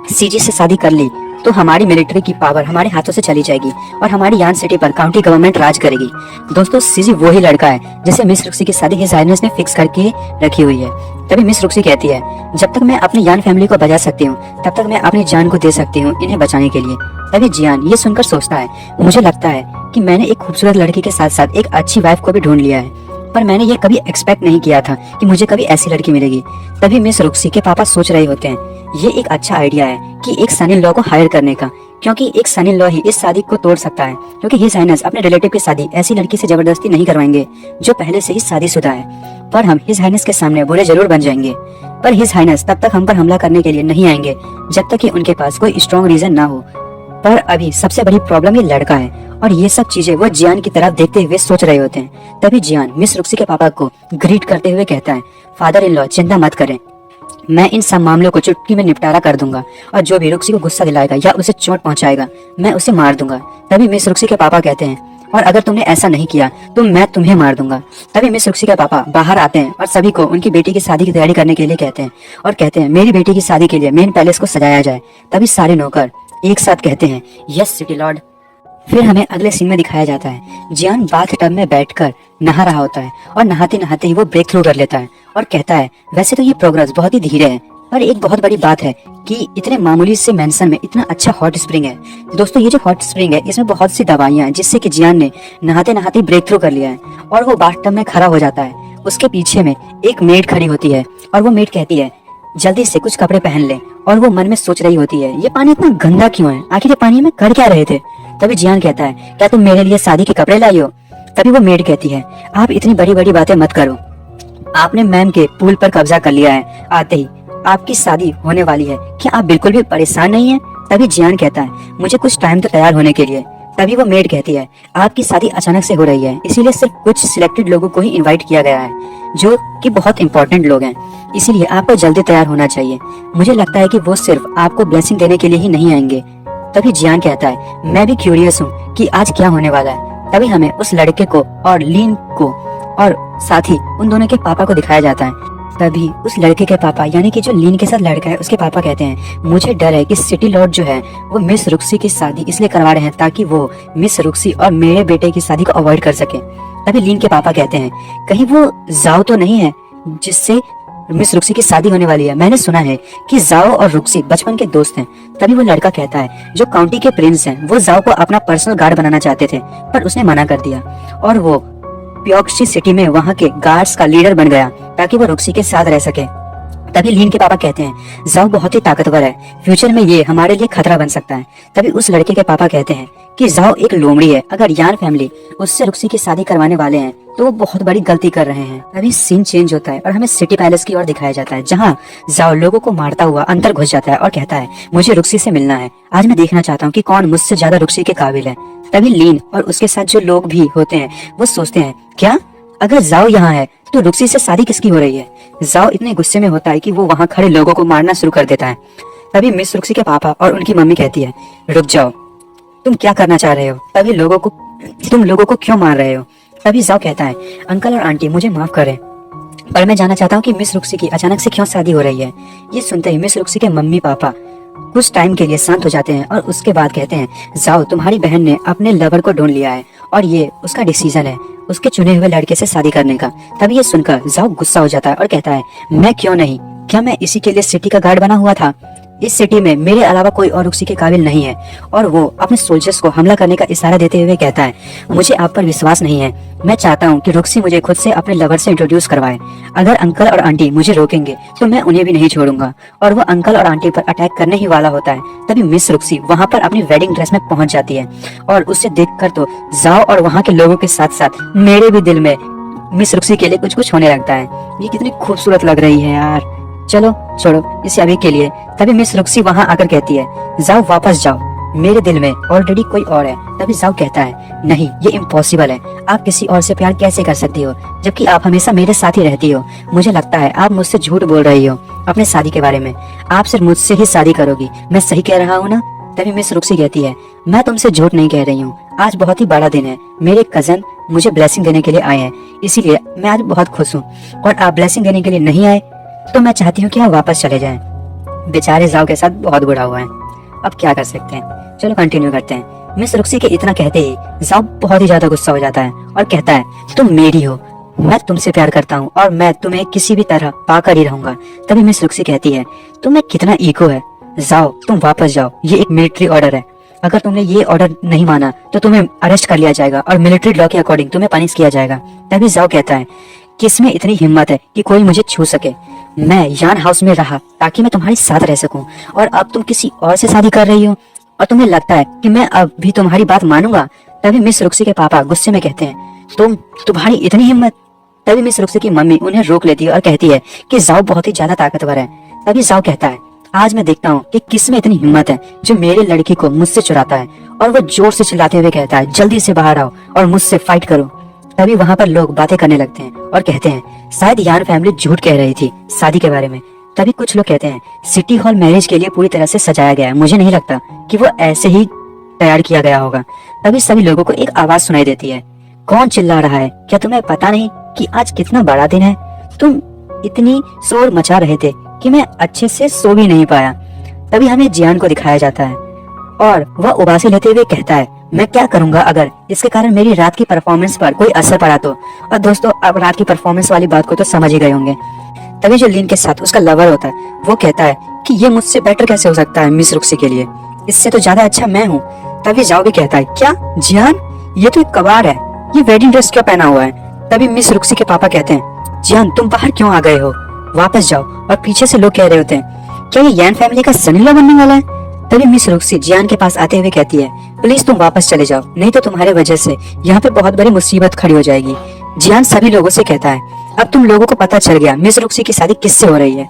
सीजी से शादी कर ली तो हमारी मिलिट्री की पावर हमारे हाथों से चली जाएगी और हमारी यान सिटी पर काउंटी गवर्नमेंट राज करेगी। दोस्तों, सीजी वो ही लड़का है जिसे मिस रुक्सी की शादी हिज हाइनेस ने फिक्स करके रखी हुई है। तभी मिस रुक्सी कहती है, जब तक मैं अपनी यान फैमिली को बचा सकती हूँ तब तक मैं अपनी जान को दे सकती हूँ इन्हें बचाने के लिए। तभी जियान ये सुनकर सोचता है, मुझे लगता है कि मैंने एक खूबसूरत लड़की के साथ साथ एक अच्छी वाइफ को भी ढूंढ लिया है, पर मैंने ये कभी एक्सपेक्ट नहीं किया था कि मुझे कभी ऐसी लड़की मिलेगी। तभी मिस रुक्सी के पापा सोच रहे होते हैं, ये एक अच्छा आइडिया है कि एक सन इन लॉ को हायर करने का, क्योंकि एक सन इन लॉ ही इस शादी को तोड़ सकता है, क्योंकि हिज हाइनेस अपने रिलेटिव की शादी ऐसी लड़की से जबरदस्ती नहीं करवाएंगे जो पहले से ही शादीशुदा है। पर हम हिज हाइनेस के सामने बुरे जरूर बन जाएंगे, पर हिज हाइनेस तब तक हम पर हमला करने के लिए नहीं आएंगे जब तक कि उनके पास कोई स्ट्रॉन्ग रीजन ना हो। पर अभी सबसे बड़ी प्रॉब्लम ये लड़का है, और ये सब चीजें वो जियान की तरफ देखते हुए सोच रहे होते हैं। तभी जियान मिस रुक्सी के पापा को ग्रीट करते हुए कहता है, फादर इन लॉ चिंता मत करें, मैं इन सब मामलों को चुटकी में निपटारा कर दूंगा और जो भी रुक्सी को गुस्सा दिलाएगा या उसे चोट पहुंचाएगा मैं उसे मार दूंगा। तभी मिस रुक्सी के पापा कहते हैं, और अगर तुमने ऐसा नहीं किया तो मैं तुम्हें मार दूंगा। तभी मिस रुक्सी के पापा बाहर आते हैं और सभी को उनकी बेटी की शादी की तैयारी करने के लिए कहते हैं, और कहते हैं मेरी बेटी की शादी के लिए मेन पैलेस को सजाया जाए। तभी सारे नौकर एक साथ कहते हैं, यस सिटी लॉर्ड। फिर हमें अगले सीन में दिखाया जाता है, जियान बाथ टब में बैठकर नहा रहा होता है और नहाते नहाते ही वो ब्रेक थ्रू कर लेता है और कहता है, वैसे तो ये प्रोग्रेस बहुत ही धीरे है, पर एक बहुत बड़ी बात है कि इतने मामूली से मेंशन में इतना अच्छा हॉट स्प्रिंग है। दोस्तों, ये जो हॉट स्प्रिंग है इसमें बहुत सी दवाइयां हैं जिससे कि जियान ने नहाते नहाते ब्रेक थ्रू कर लिया है और वो बाथ टब में खड़ा हो जाता है। उसके पीछे में एक मेड खड़ी होती है और वो मेड कहती है, जल्दी से कुछ कपड़े पहन ले, और वो मन में सोच रही होती है, ये पानी इतना गंदा क्यों है, आखिर ये पानी में कर क्या रहे थे। तभी जियान कहता है, क्या तुम मेरे लिए शादी के कपड़े लाई हो। तभी वो मेड कहती है, आप इतनी बड़ी बड़ी बातें मत करो, आपने मैम के पूल पर कब्जा कर लिया है, आते ही आपकी शादी होने वाली है, क्या आप बिल्कुल भी परेशान नहीं है। तभी जियान कहता है, मुझे कुछ टाइम तो तैयार होने के लिए। तभी वो मेड कहती है, आपकी शादी अचानक से हो रही है, इसीलिए सिर्फ कुछ सिलेक्टेड लोगों को ही इनवाइट किया गया है जो कि बहुत इंपॉर्टेंट लोग हैं, इसीलिए आपको जल्दी तैयार होना चाहिए। मुझे लगता है कि वो सिर्फ आपको ब्लेसिंग देने के लिए ही नहीं आएंगे। तभी जियान कहता है, मैं भी क्यूरियस हूँ कि आज क्या होने वाला है। तभी हमें उस लड़के को और लीन को और साथ ही उन दोनों के पापा को दिखाया जाता है। तभी उस लड़के के पापा यानी कि जो लीन के साथ लड़का है उसके पापा कहते हैं, मुझे डर है कि सिटी लॉर्ड जो है वो मिस रुक्सी की शादी इसलिए करवा रहे हैं ताकि वो मिस रुक्सी और मेरे बेटे की शादी को अवॉइड कर सके। तभी लीन के पापा कहते हैं, कहीं वो जाओ तो नहीं है जिससे मिस रुक्सी की शादी होने वाली है। मैंने सुना है कि जाओ और रुक्सी बचपन के दोस्त हैं। तभी वो लड़का कहता है, जो काउंटी के प्रिंस हैं वो जाओ को अपना पर्सनल गार्ड बनाना चाहते थे पर उसने मना कर दिया और वो प्योक्सी सिटी में वहाँ के गार्ड्स का लीडर बन गया ताकि वो रुक्सी के साथ रह सके। तभी लीन के पापा कहते हैं, जाओ बहुत ही ताकतवर है, फ्यूचर में ये हमारे लिए खतरा बन सकता है। तभी उस लड़के के पापा कहते हैं कि जाओ एक लोमड़ी है, अगर यान फैमिली उससे रुक्सी की शादी करवाने वाले हैं तो वो बहुत बड़ी गलती कर रहे हैं। तभी सीन चेंज होता है और हमें सिटी पैलेस की ओर दिखाया जाता है जहाँ जाओ लोगों को मारता हुआ अंदर घुस जाता है और कहता है, मुझे रुक्सी से मिलना है, आज मैं देखना चाहता हूँ कि कौन मुझसे ज्यादा रुक्सी के काबिल है। तभी लीन और उसके साथ जो लोग भी होते हैं वो सोचते हैं, क्या अगर जाओ यहाँ है तो रुक्सी से शादी किसकी हो रही है। जाओ इतने गुस्से में होता है कि वो वहाँ खड़े लोगों को मारना शुरू कर देता है। तभी मिस रुक्सी के पापा और उनकी मम्मी कहती है, रुक जाओ, तुम क्या करना चाह रहे हो, तुम लोगों को क्यों मार रहे हो। तभी जाओ कहता है, अंकल और आंटी मुझे माफ करें पर मैं जानना चाहता हूँ कि मिस रुक्सी की अचानक से क्यों शादी हो रही है। ये सुनते ही मिस रुक्सी के मम्मी पापा कुछ टाइम के लिए शांत हो जाते हैं और उसके बाद कहते हैं, जाओ तुम्हारी बहन ने अपने लवर को ढूंढ लिया है और ये उसका डिसीजन है उसके चुने हुए लड़के से शादी करने का। तभी ये सुनकर जाओ गुस्सा हो जाता है और कहता है, मैं क्यों नहीं, क्या मैं इसी के लिए सिटी का गार्ड बना हुआ था। इस सिटी में मेरे अलावा कोई और रुक्सी के काबिल नहीं है। और वो अपने सोल्जर्स को हमला करने का इशारा देते हुए कहता है, मुझे आप पर विश्वास नहीं है, मैं चाहता हूँ कि रुक्सी मुझे खुद से अपने लवर से इंट्रोड्यूस करवाए। अगर अंकल और आंटी मुझे रोकेंगे तो मैं उन्हें भी नहीं छोड़ूंगा। और वो अंकल और आंटी पर अटैक करने ही वाला होता है। तभी मिस रुक्सी वहाँ पर अपनी वेडिंग ड्रेस में पहुंच जाती है और उसे देखकर तो जाओ और वहाँ के लोगों के साथ साथ मेरे भी दिल में मिस रुक्सी के लिए कुछ कुछ होने लगता है। ये कितनी खूबसूरत लग रही है यार, चलो छोड़ो इसे अभी के लिए। तभी मिस रुक्सी वहाँ आकर कहती है, जाओ वापस जाओ मेरे दिल में ऑलरेडी कोई और है। तभी जाओ कहता है नहीं, ये इम्पॉसिबल है। आप किसी और से प्यार कैसे कर सकती हो जबकि आप हमेशा मेरे साथ ही रहती हो। मुझे लगता है आप मुझसे झूठ बोल रही हो अपने शादी के बारे में। आप सिर्फ मुझसे ही शादी करोगी, मैं सही कह रहा हूँ ना? तभी मिस रुक्सी कहती है मैं तुमसे झूठ नहीं कह रही हूँ। आज बहुत ही बड़ा दिन है। मेरे कजन मुझे ब्लेसिंग देने के लिए आए हैं, इसीलिए मैं आज बहुत खुश हूँ। और आप ब्लेसिंग देने के लिए नहीं आए तो मैं चाहती हूँ कि आप वापस चले जाएं। बेचारे जाओ के साथ बहुत बुरा हुआ है, अब क्या कर सकते हैं। चलो कंटिन्यू करते हैं। मिस रुक्सी के इतना कहते ही जाओ बहुत ही ज्यादा गुस्सा हो जाता है और कहता है तुम मेरी हो, मैं तुमसे प्यार करता हूँ और मैं तुम्हें किसी भी तरह पाकर ही रहूंगा। तभी मिस रुक्सी कहती है तुम्हें कितना ईगो है, जाओ तुम वापस जाओ, ये एक मिलिट्री ऑर्डर है। अगर तुमने ये ऑर्डर नहीं माना तो तुम्हें अरेस्ट कर लिया जाएगा और मिलिट्री लॉ के अकॉर्डिंग तुम्हें पनिश किया जाएगा। तभी जाओ कहता है किसमें इतनी हिम्मत है कि कोई मुझे छू सके। मैं यान हाउस में रहा ताकि मैं तुम्हारे साथ रह सकूं और अब तुम किसी और से शादी कर रही हो और तुम्हें लगता है कि मैं अब भी तुम्हारी बात मानूंगा। तभी मिस रुक्सी के पापा गुस्से में कहते हैं तुम्हारी इतनी हिम्मत। तभी मिस रुक्सी की मम्मी उन्हें रोक लेती है और कहती है कि जाओ बहुत ही ज्यादा ताकतवर है। तभी जाओ कहता है आज मैं देखता हूँ कि किस में इतनी हिम्मत है जो मेरे लड़की को मुझसे चुराता है। और वो जोर से चिल्लाते हुए कहता है जल्दी से बाहर आओ और मुझसे फाइट करो। तभी वहाँ पर लोग बातें करने लगते हैं और कहते हैं शायद यान फैमिली झूठ कह रही थी शादी के बारे में। तभी कुछ लोग कहते हैं सिटी हॉल मैरिज के लिए पूरी तरह से सजाया गया है, मुझे नहीं लगता कि वो ऐसे ही तैयार किया गया होगा। तभी सभी लोगों को एक आवाज सुनाई देती है कौन चिल्ला रहा है, क्या तुम्हें पता नहीं कि आज कितना बड़ा दिन है? तुम इतनी शोर मचा रहे थे कि मैं अच्छे से सो भी नहीं पाया। तभी हमें जियान को दिखाया जाता है और वह उबासी लेते हुए कहता है मैं क्या करूंगा अगर इसके कारण मेरी रात की परफॉर्मेंस पर कोई असर पड़ा तो। और दोस्तों अब रात की परफॉर्मेंस वाली बात को तो समझ ही गए होंगे। तभी जो लीन के साथ उसका लवर होता है वो कहता है कि ये मुझसे बेटर कैसे हो सकता है मिस रुक्सी के लिए, इससे तो ज्यादा अच्छा मैं हूँ। तभी जाओ भी कहता है क्या जियान, ये तो एक कबाड़ है, ये वेडिंग ड्रेस क्यों पहना हुआ है? तभी मिस रुक्सी के पापा कहते हैं जियान तुम बाहर क्यों आ गए हो, वापस जाओ। और पीछे से लोग कह रहे होते हैं क्या ये यान फैमिली का सन इन लॉ बनने वाला है? तभी मिस रुक्सी जियान के पास आते हुए कहती है प्लीज तुम वापस चले जाओ, नहीं तो तुम्हारे वजह से यहाँ पे बहुत बड़ी मुसीबत खड़ी हो जाएगी। जियान सभी लोगों से कहता है अब तुम लोगों को पता चल गया मिस रुक्सी की शादी किससे हो रही है,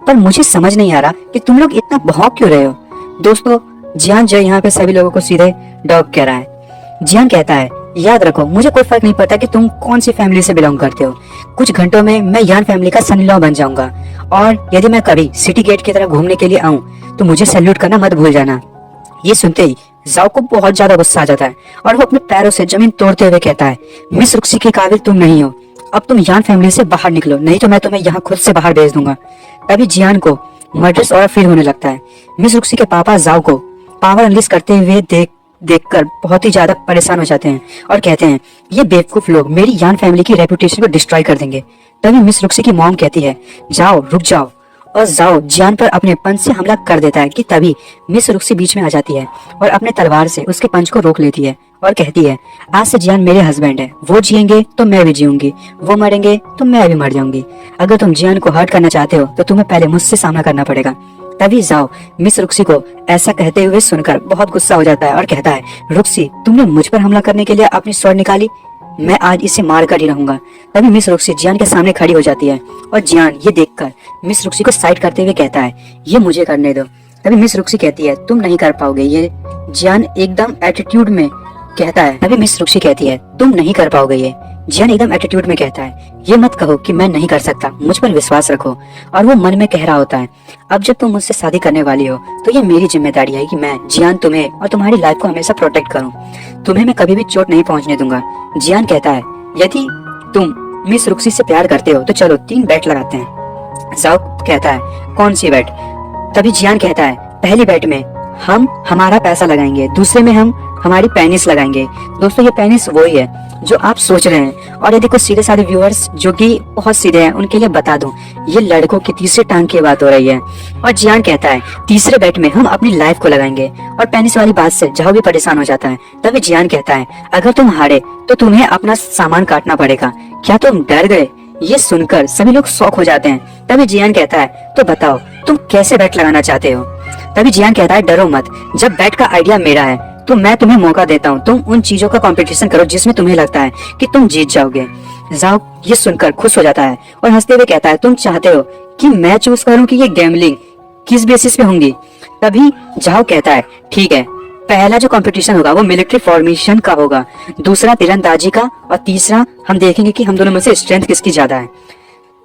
पर मुझे समझ नहीं आ रहा कि तुम लोग इतना भौंक क्यों रहे हो। दोस्तों जियान जो यहाँ पे सभी लोगों को सीधे डॉग कह रहा है। जियान कहता है याद रखो मुझे कोई फर्क नहीं पड़ता कि तुम कौन सी फैमिली से बिलोंग करते हो, कुछ घंटों में मैं यान फैमिली का सन इन लॉ बन जाऊंगा और यदि मैं कभी सिटी गेट की तरफ घूमने के लिए आऊं तो मुझे सैल्यूट करना मत भूल जाना। ये सुनते ही जाओ को बहुत ज्यादा गुस्सा आ जाता है और वो अपने पैरों से जमीन तोड़ते हुए कहता है मिस रुक्सी के काबिल तुम नहीं हो, अब तुम यान फैमिली से बाहर निकलो, नहीं तो मैं तुम्हें यहाँ खुद से बाहर भेज दूंगा। तभी जियान को मर्डरस और फील होने लगता है। मिस रुक्सी के पापा जाओ को पावर अनलिस्ट करते हुए देखकर बहुत ही ज्यादा परेशान हो जाते हैं और कहते हैं ये बेवकूफ लोग मेरी यान फैमिली की रेपुटेशन को डिस्ट्रॉय कर देंगे। तभी मिस रुक्सी की मॉम कहती है जाओ रुक जाओ, और जाओ जियान पर अपने पंच से हमला कर देता है कि तभी मिस रुक्सी बीच में आ जाती है और अपने तलवार से उसके पंच को रोक लेती है और कहती है आज से जियान मेरे हस्बैंड है, वो जिएंगे तो मैं भी जीऊंगी, वो मरेंगे तो मैं भी मर जाऊंगी। अगर तुम जियान को हर्ट करना चाहते हो तो तुम्हें पहले मुझसे सामना करना पड़ेगा। तभी जाओ मिस रुक्सी को ऐसा कहते हुए सुनकर बहुत गुस्सा हो जाता है और कहता है रुक्सी तुमने मुझ पर हमला करने के लिए अपनी स्वॉर्ड निकाली, मैं आज इसे मार कर ही रहूंगा। तभी मिस रुक्सी जियान के सामने खड़ी हो जाती है और जियान ये देखकर मिस रुक्सी को साइड करते हुए कहता है ये मुझे करने दो। तभी मिस रुक्सी कहती है तुम नहीं कर पाओगे, ये जियान एकदम एटीट्यूड में कहता है। तभी मिस रुक्सी कहती है तुम नहीं कर पाओगे, ये जियान एकदम एटीट्यूड में कहता है ये मत कहो कि मैं नहीं कर सकता, मुझ पर विश्वास रखो। और वो मन में कह रहा होता है अब जब तुम मुझसे शादी करने वाली हो तो ये मेरी जिम्मेदारी है कि मैं जियान तुम्हें और तुम्हारी लाइफ को हमेशा प्रोटेक्ट करूं, तुम्हें मैं कभी भी चोट नहीं पहुंचने दूंगा। जियान कहता है यदि तुम मिस रुक्सी से प्यार करते हो तो चलो 3 बेट लगाते हैं। जाओ कहता है कौन सी बेट? तभी जियान कहता है पहली बेट में हम हमारा पैसा लगाएंगे, दूसरे में हम हमारी पेनिस लगाएंगे। दोस्तों ये पेनिस वही है जो आप सोच रहे हैं। और यदि कुछ सीधे साधे व्यूअर्स जो कि बहुत सीधे हैं उनके लिए बता दूं ये लड़कों की तीसरे टांग की बात हो रही है। और जियान कहता है तीसरे बेट में हम अपनी लाइफ को लगाएंगे। और पेनिस वाली बात से जाओ भी परेशान हो जाता है। तभी जियान कहता है अगर तुम हारे तो तुम्हें अपना सामान काटना पड़ेगा, क्या तुम डर गए? ये सुनकर सभी लोग शॉक हो जाते हैं। तभी जियान कहता है तो बताओ तुम कैसे बेट लगाना चाहते हो? तभी जियान कहता है डरो मत, जब बेट का आइडिया मेरा है तो मैं तुम्हें मौका देता हूँ, तुम उन चीजों का कंपटीशन करो जिसमें तुम्हें लगता है कि तुम जीत जाओगे। जाओ ये सुनकर खुश हो जाता है और हंसते हुए कहता है तुम चाहते हो कि मैं चूज करूं कि ये गैम्बलिंग किस बेसिस पे होंगी? तभी जाओ कहता है ठीक है पहला जो कंपटीशन होगा वो मिलिट्री फॉर्मेशन का होगा, दूसरा तीरंदाजी का, और तीसरा हम देखेंगे कि हम दोनों में से स्ट्रेंथ किसकी ज्यादा है।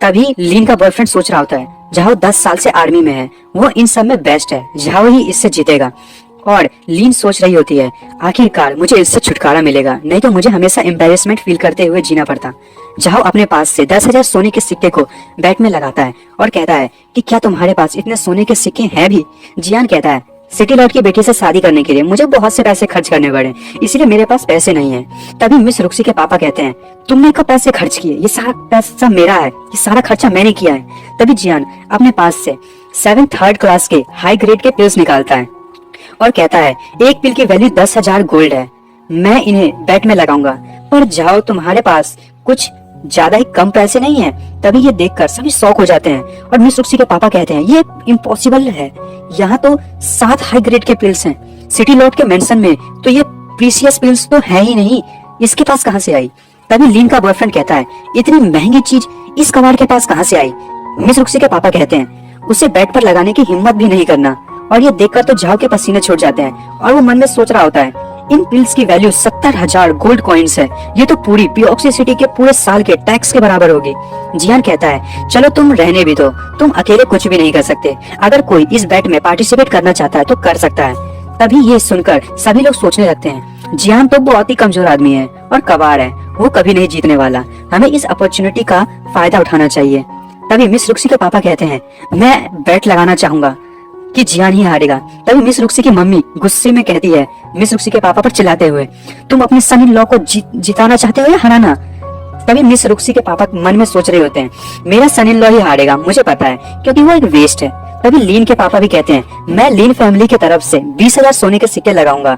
तभी लीन का बॉयफ्रेंड सोच रहा होता है, जाओ 10 साल से आर्मी में है, वो इन सब में बेस्ट है, जाओ ही इससे जीतेगा। और लीन सोच रही होती है, आखिरकार मुझे इससे छुटकारा मिलेगा, नहीं तो मुझे हमेशा एम्बेरसमेंट फील करते हुए जीना पड़ता। जाओ अपने पास से 10,000 सोने के सिक्के को बैट में लगाता है और कहता है कि क्या तुम्हारे पास इतने सोने के सिक्के हैं भी? जियान कहता है, सिटी लॉर्ड की बेटी से शादी करने के लिए मुझे बहुत से पैसे खर्च करने पड़े, इसीलिए मेरे पास पैसे नहीं है। तभी मिस रुक्सी के पापा कहते हैं, तुमने कब पैसे खर्च किए? ये सारा पैसा मेरा है, ये सारा खर्चा मैंने किया है। तभी जियान अपने पास से 7th 3rd क्लास के हाई ग्रेड के पिल्स निकालता है और कहता है, एक पिल की वैल्यू 10,000 गोल्ड है, मैं इन्हें बैट में लगाऊंगा, पर जाओ तुम्हारे पास कुछ ज्यादा ही कम पैसे नहीं है। तभी ये देखकर सभी शॉक हो जाते हैं और मिस रुक्सी के पापा कहते हैं, ये इम्पॉसिबल है, यहाँ तो 7 हाई ग्रेड के पिल्स हैं सिटी लॉर्ड के मेंशन में, तो ये प्रीशियस पिल्स तो है ही नहीं, इसके पास कहाँ से आई? तभी लीन का बॉयफ्रेंड कहता है, इतनी महंगी चीज इस कबाड़ के पास कहाँ से आई? मिस रुक्सी के पापा कहते हैं, उसे बेड पर लगाने की हिम्मत भी नहीं करना। और ये देखकर तो झाव के पसीने छूट जाते हैं और वो मन में सोच रहा होता है, इन पिल्स की वैल्यू 70,000 गोल्ड कॉइन्स है, ये तो पूरी पियोक्सी सिटी के पूरे साल के टैक्स के बराबर होगी। जियान कहता है, चलो तुम रहने भी दो, तुम अकेले कुछ भी नहीं कर सकते, अगर कोई इस बैट में पार्टिसिपेट करना चाहता है तो कर सकता है। तभी ये सुनकर सभी लोग सोचने लगते हैं, जियान तो बहुत ही कमजोर आदमी है और कबाड़ है, वो कभी नहीं जीतने वाला, हमें इस अपॉर्चुनिटी का फायदा उठाना चाहिए। तभी मिस रुक्सी के पापा कहते हैं, मैं बैट लगाना चाहूंगा कि जियान ही हारेगा। तभी मिस रुक्सी की मम्मी गुस्से में कहती है मिस रुक्सी के पापा पर चिल्लाते हुए, तुम अपने सन इन लॉ को जिताना चाहते हो या हराना? तभी मिस रुक्सी के पापा मन में सोच रहे होते हैं, मेरा सन इन लॉ ही हारेगा, मुझे पता है, क्योंकि वो एक वेस्ट है। तभी लीन के पापा भी कहते हैं, मैं लीन फैमिली की तरफ से 20,000 सोने के सिक्के लगाऊंगा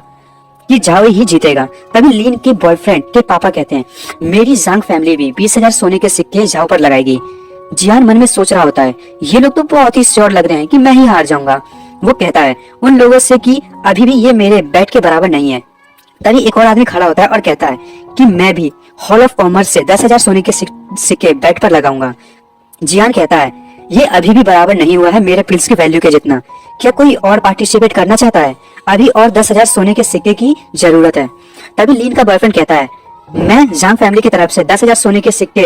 कि जाओ ही जीतेगा। तभी लीन के बॉयफ्रेंड के पापा कहते हैं, मेरी जांग फैमिली भी 20,000 सोने के सिक्के जाओ पर लगाएगी। जियान मन में सोच रहा होता है, ये लोग तो बहुत ही श्योर लग रहे हैं कि मैं ही हार जाऊंगा। वो कहता है उन लोगों से कि अभी भी ये मेरे बैट के बराबर नहीं है। तभी एक और आदमी खड़ा होता है और कहता है कि मैं भी हॉल ऑफ कॉमर्स से 10,000 सोने के सिक्के बैट पर लगाऊंगा। जियान कहता है, ये अभी भी बराबर नहीं हुआ है मेरे पिल्स की वैल्यू के जितना, क्या कोई और पार्टिसिपेट करना चाहता है? अभी और 10,000 सोने के सिक्के की जरूरत है। तभी लीन का बॉयफ्रेंड कहता है, मैं जांग फैमिली की तरफ से 10,000 सोने के सिक्के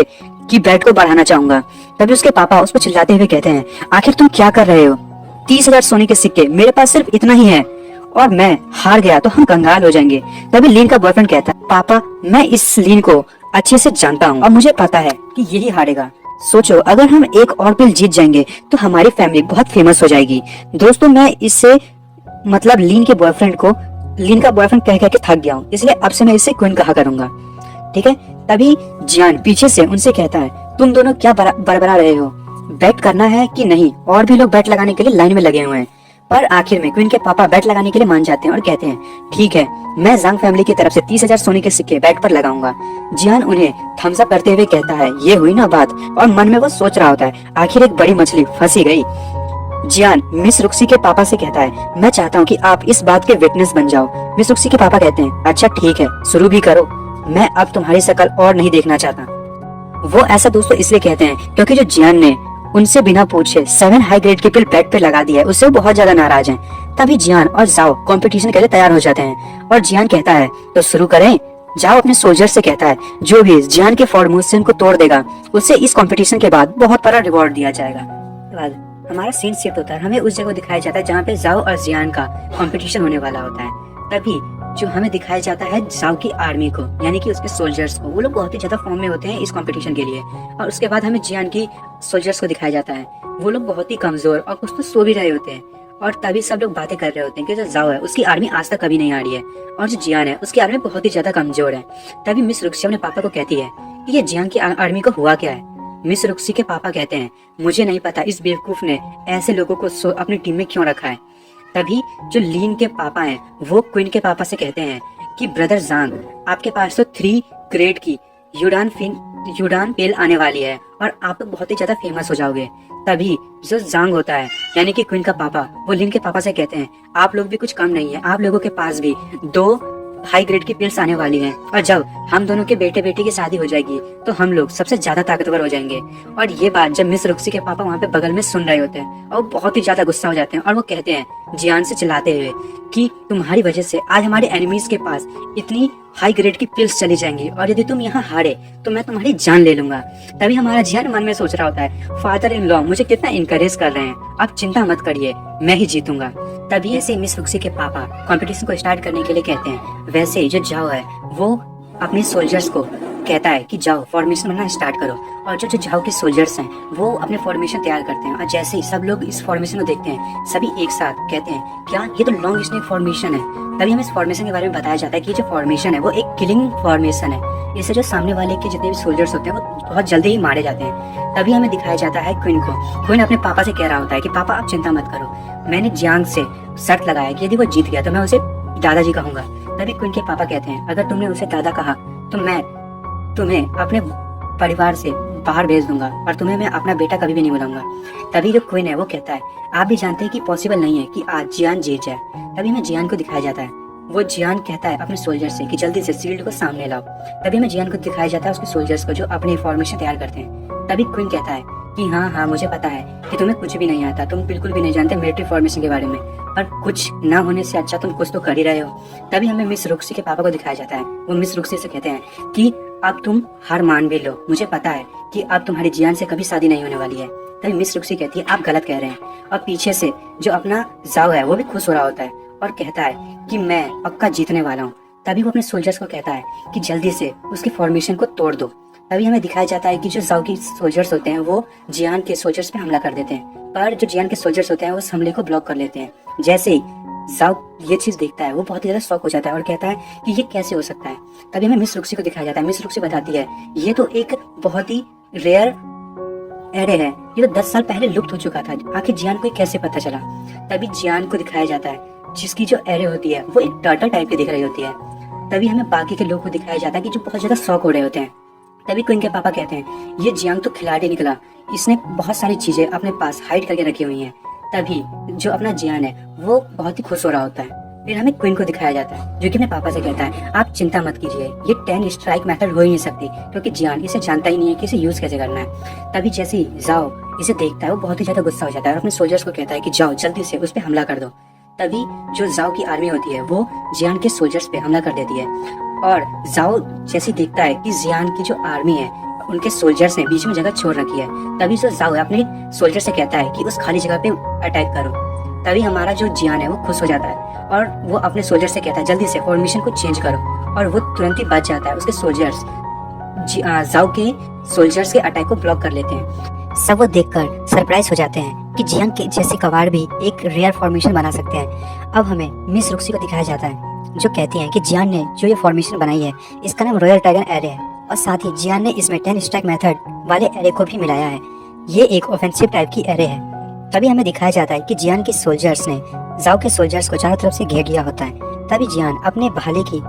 की बैट को बढ़ाना चाहूंगा। तभी उसके पापा उस पर चिल्लाते हुए कहते हैं, आखिर तुम क्या कर रहे हो? 30,000 सोने के सिक्के, मेरे पास सिर्फ इतना ही है, और मैं हार गया तो हम कंगाल हो जाएंगे। तभी लीन का बॉयफ्रेंड कहता है, पापा मैं इस लीन को अच्छे से जानता हूँ और मुझे पता है कि यही हारेगा। सोचो अगर हम एक और पिल जीत जाएंगे तो हमारी फैमिली बहुत फेमस हो जाएगी। दोस्तों मैं इससे मतलब लीन के बॉयफ्रेंड को लीन का बॉयफ्रेंड कह के थक गया हूँ, इसलिए अब से मैं इसे क्वीन कहा करूंगा, ठीक है। तभी जियान पीछे से उनसे कहता है, तुम दोनों क्या बड़बड़ा रहे हो? बैट करना है कि नहीं? और भी लोग बैट लगाने के लिए लाइन में लगे हुए हैं। पर आखिर में क्वीन के पापा बैट लगाने के लिए मान जाते हैं और कहते हैं, ठीक है, मैं जांग फैमिली की तरफ से 30,000 सोने के सिक्के बैट पर लगाऊंगा। जियान उन्हें थम्स अप करते हुए कहता है, ये हुई ना बात। और मन में वो सोच रहा होता है, आखिर एक बड़ी मछली फंसी गई। जियान मिस रुक्सी के पापा से कहता है, मैं चाहता हूँ कि आप इस बात के विटनेस बन जाओ। मिस रुक्सी के पापा कहते हैं, अच्छा ठीक है, शुरू भी करो, मैं अब तुम्हारी शक्ल और नहीं देखना चाहता। वो ऐसा दोस्तों इसलिए कहते हैं क्योंकि जो जियान ने उनसे बिना पूछे 7 हाई ग्रेड के पिल बैट पे लगा दिया है, उससे वो बहुत ज्यादा नाराज हैं। तभी जियान और जाओ कंपटीशन के लिए तैयार हो जाते हैं और जियान कहता है, तो शुरू करें। जाओ अपने सोल्जर से कहता है, जो भी जियान के फॉर्मेशन को तोड़ देगा उसे इस कंपटीशन के बाद बहुत बड़ा रिवॉर्ड दिया जाएगा। बाद हमारा सीन शिफ्ट होता है, हमें उस जगह दिखाया जाता है जहाँ पे जाओ और जियान का कंपटीशन होने वाला होता है। तभी जो हमें दिखाया जाता है जाओ की आर्मी को, यानी कि उसके सोल्जर्स को, वो लोग बहुत ही ज्यादा फॉर्म में होते हैं इस कंपटीशन के लिए। और उसके बाद हमें जियान की सोल्जर्स को दिखाया जाता है, वो लोग बहुत ही कमजोर और कुछ तो सो भी रहे होते हैं। और तभी सब लोग बातें कर रहे होते हैं कि जो जाओ है उसकी आर्मी आज तक कभी नहीं आ रही है, और जो जियान है उसकी आर्मी बहुत ही ज्यादा कमजोर है। तभी मिस रुक्सी अपने पापा को कहती है कि ये जियान की आर्मी को हुआ क्या है। मिस रुक्सी के पापा कहते हैं, मुझे नहीं पता इस बेवकूफ ने ऐसे लोगों को अपनी टीम में क्यों रखा है। तभी जो लीन के पापा हैं वो क्वीन के पापा से कहते हैं कि ब्रदर जांग, आपके पास तो 3 ग्रेड की युडान पेल आने वाली है और आप तो बहुत ही ज्यादा फेमस हो जाओगे। तभी जो जांग होता है यानी कि क्वीन का पापा, वो लीन के पापा से कहते हैं, आप लोग भी कुछ कम नहीं है, आप लोगों के पास भी 2 हाई ग्रेड की पिल्स आने वाली हैं और जब हम दोनों के बेटे बेटी की शादी हो जाएगी तो हम लोग सबसे ज्यादा ताकतवर हो जाएंगे। और ये बात जब मिस रुक्सी के पापा वहाँ पे बगल में सुन रहे होते हैं और वो बहुत ही ज्यादा गुस्सा हो जाते हैं और वो कहते हैं जियान से चिल्लाते हुए कि तुम्हारी वजह से आज हमारे एनिमीज के पास इतनी हाई ग्रेड की पिल्स चली जाएंगी और यदि तुम यहाँ हारे तो मैं तुम्हारी जान ले लूंगा। तभी हमारा जियान मन में सोच रहा होता है फादर इन लॉ मुझे कितना इनकरेज कर रहे हैं, आप चिंता मत करिए मैं ही जीतूंगा। तभी ऐसे मिस रुक्सी के पापा कंपटीशन को स्टार्ट करने के लिए कहते हैं। वैसे ही जो जाओ है वो अपने सोल्जर्स को कहता है कि जाओ फॉर्मेशन बनना स्टार्ट करो और जो जाओ के सोल्जर्स हैं वो अपने फॉर्मेशन तैयार करते हैं और जैसे ही सब लोग इस फॉर्मेशन को देखते हैं सभी एक साथ कहते हैं क्या ये तो लॉन्ग स्नेक फॉर्मेशन है। तभी हमें इस फॉर्मेशन के बारे में बताया जाता है कि जो फॉर्मेशन है वो एक किलिंग फॉर्मेशन है, इससे जो सामने वाले के जितने भी सोल्जर्स होते हैं वो बहुत जल्दी ही मारे जाते हैं। तभी हमें दिखाया जाता है क्वीन को। क्वीन अपने पापा से कह रहा होता है कि पापा आप चिंता मत करो, मैंने जियांग से शर्त लगाया कि यदि वो जीत गया तो मैं उसे दादाजी कहूंगा। तभी क्वीन के पापा कहते हैं अगर तुमने उसे दादा कहा तो मैं तुम्हें अपने परिवार से बाहर भेज दूंगा और तुम्हें मैं अपना बेटा कभी भी नहीं बुलाऊंगा। तभी जो क्वीन है वो कहता है आप भी जानते हैं कि पॉसिबल नहीं है कि आज जियान जीत जाए। तभी हमें जियान को दिखाया जाता है, वो जियान कहता है अपने सोल्जर से कि जल्दी से शील्ड को सामने लाओ। तभी हमें जियान को दिखाया जाता है उसके सोल्जर्स को जो अपनी फॉर्मेशन तैयार करते हैं। तभी क्वीन कहता है कि हाँ मुझे पता है कि तुम्हें कुछ भी नहीं आता, तुम बिल्कुल भी नहीं जानते मिलिट्री फॉर्मेशन के बारे में, पर कुछ ना होने से अच्छा तुम कुछ तो कर ही रहे हो। तभी हमें मिस रुक्सी के पापा को दिखाया जाता है, वो मिस रुक्सी से कहते हैं कि अब तुम हार मान भी लो, मुझे पता है कि अब तुम्हारी जियान से कभी शादी नहीं होने वाली है। तभी मिस रुक्सी कहती है आप गलत कह रहे हैं और पीछे से जो अपना जाओ है वो भी खुश हो रहा होता है और कहता है कि मैं पक्का जीतने वाला हूँ। तभी वो अपने सोल्जर्स को कहता है कि जल्दी से उसकी फॉर्मेशन को तोड़ दो। तभी हमें दिखाया जाता है कि जो जाओ की सोल्जर्स होते हैं वो जियान के सोल्जर्स पे हमला कर देते हैं, पर जो जियान के सोल्जर्स होते हैं वो उस हमले को ब्लॉक कर लेते हैं। जैसे ही जाओ ये चीज देखता है वो बहुत ही ज्यादा शॉक हो जाता है और कहता है कि ये कैसे हो सकता है। तभी हमें मिस रुक्सी को दिखाया जाता है, मिस रुक्सी बताती है ये तो एक बहुत ही रेयर एरे है, ये तो 10 साल पहले लुप्त हो चुका था, आखिर जियान को कैसे पता चला। तभी जियान को दिखाया जाता है जिसकी जो एरे होती है वो एक टर्टल टाइप की दिख रही होती है। तभी हमें बाकी के लोग को दिखाया जाता है कि जो बहुत ज्यादा शॉक हो रहे होते हैं। तभी क्वीन के पापा कहते हैं ये जियांग तो खिलाड़ी निकला, इसने बहुत सारी चीजें अपने पास हाइड करके रखी हुई हैं। तभी जो अपना जियान है वो बहुत ही खुश हो रहा होता है। फिर हमें क्वीन को दिखाया जाता है जो कि अपने पापा से कहता है आप चिंता मत कीजिए, ये 10 स्ट्राइक मेथड हो ही नहीं सकती क्योंकि जियान इसे जानता ही नहीं है कि इसे यूज कैसे करना है। तभी जैसे ही जाओ इसे देखता है वो बहुत ही ज्यादा गुस्सा हो जाता है और अपने सोल्जर्स को कहता है कि जाओ जल्दी से उस पर हमला कर दो। तभी जो जाओ की आर्मी होती है वो जियान के सोल्जर्स पे हमला कर देती है और जाओ जैसे देखता है कि जियान की जो आर्मी है उनके सोल्जर्स ने बीच में जगह छोड़ रखी है। तभी जो जाओ अपने सोल्जर से कहता है कि उस खाली जगह पे अटैक करो। तभी हमारा जो जियान है वो खुश हो जाता है और वो अपने सोल्जर से कहता है जल्दी से फॉर्मेशन को चेंज करो और वो तुरंत ही बच जाता है। उसके सोल्जर्स जाओ के सोल्जर्स के अटैक को ब्लॉक कर लेते हैं। सब वो देखकर सरप्राइज हो जाते हैं कि जियांग के जैसे कवाड़ भी एक रेयर फॉर्मेशन बना सकते हैं। अब हमें मिस रुक्सी को दिखाया जाता है जो कहती है कि जियान ने जो ये फॉर्मेशन बनाई है इसका नाम रॉयल ड्रैगन एरे है और साथ ही जियान ने इसमें 10 स्ट्राइक मेथड वाले एरे को भी मिलाया है। ये एक ऑफेंसिव टाइप की एरे है। तभी हमें दिखाया जाता है कि जियान के सोल्जर्स ने जाओ के सोल्जर्स को चारों तरफ से घेर लिया होता है। तभी जियान अपने भाले की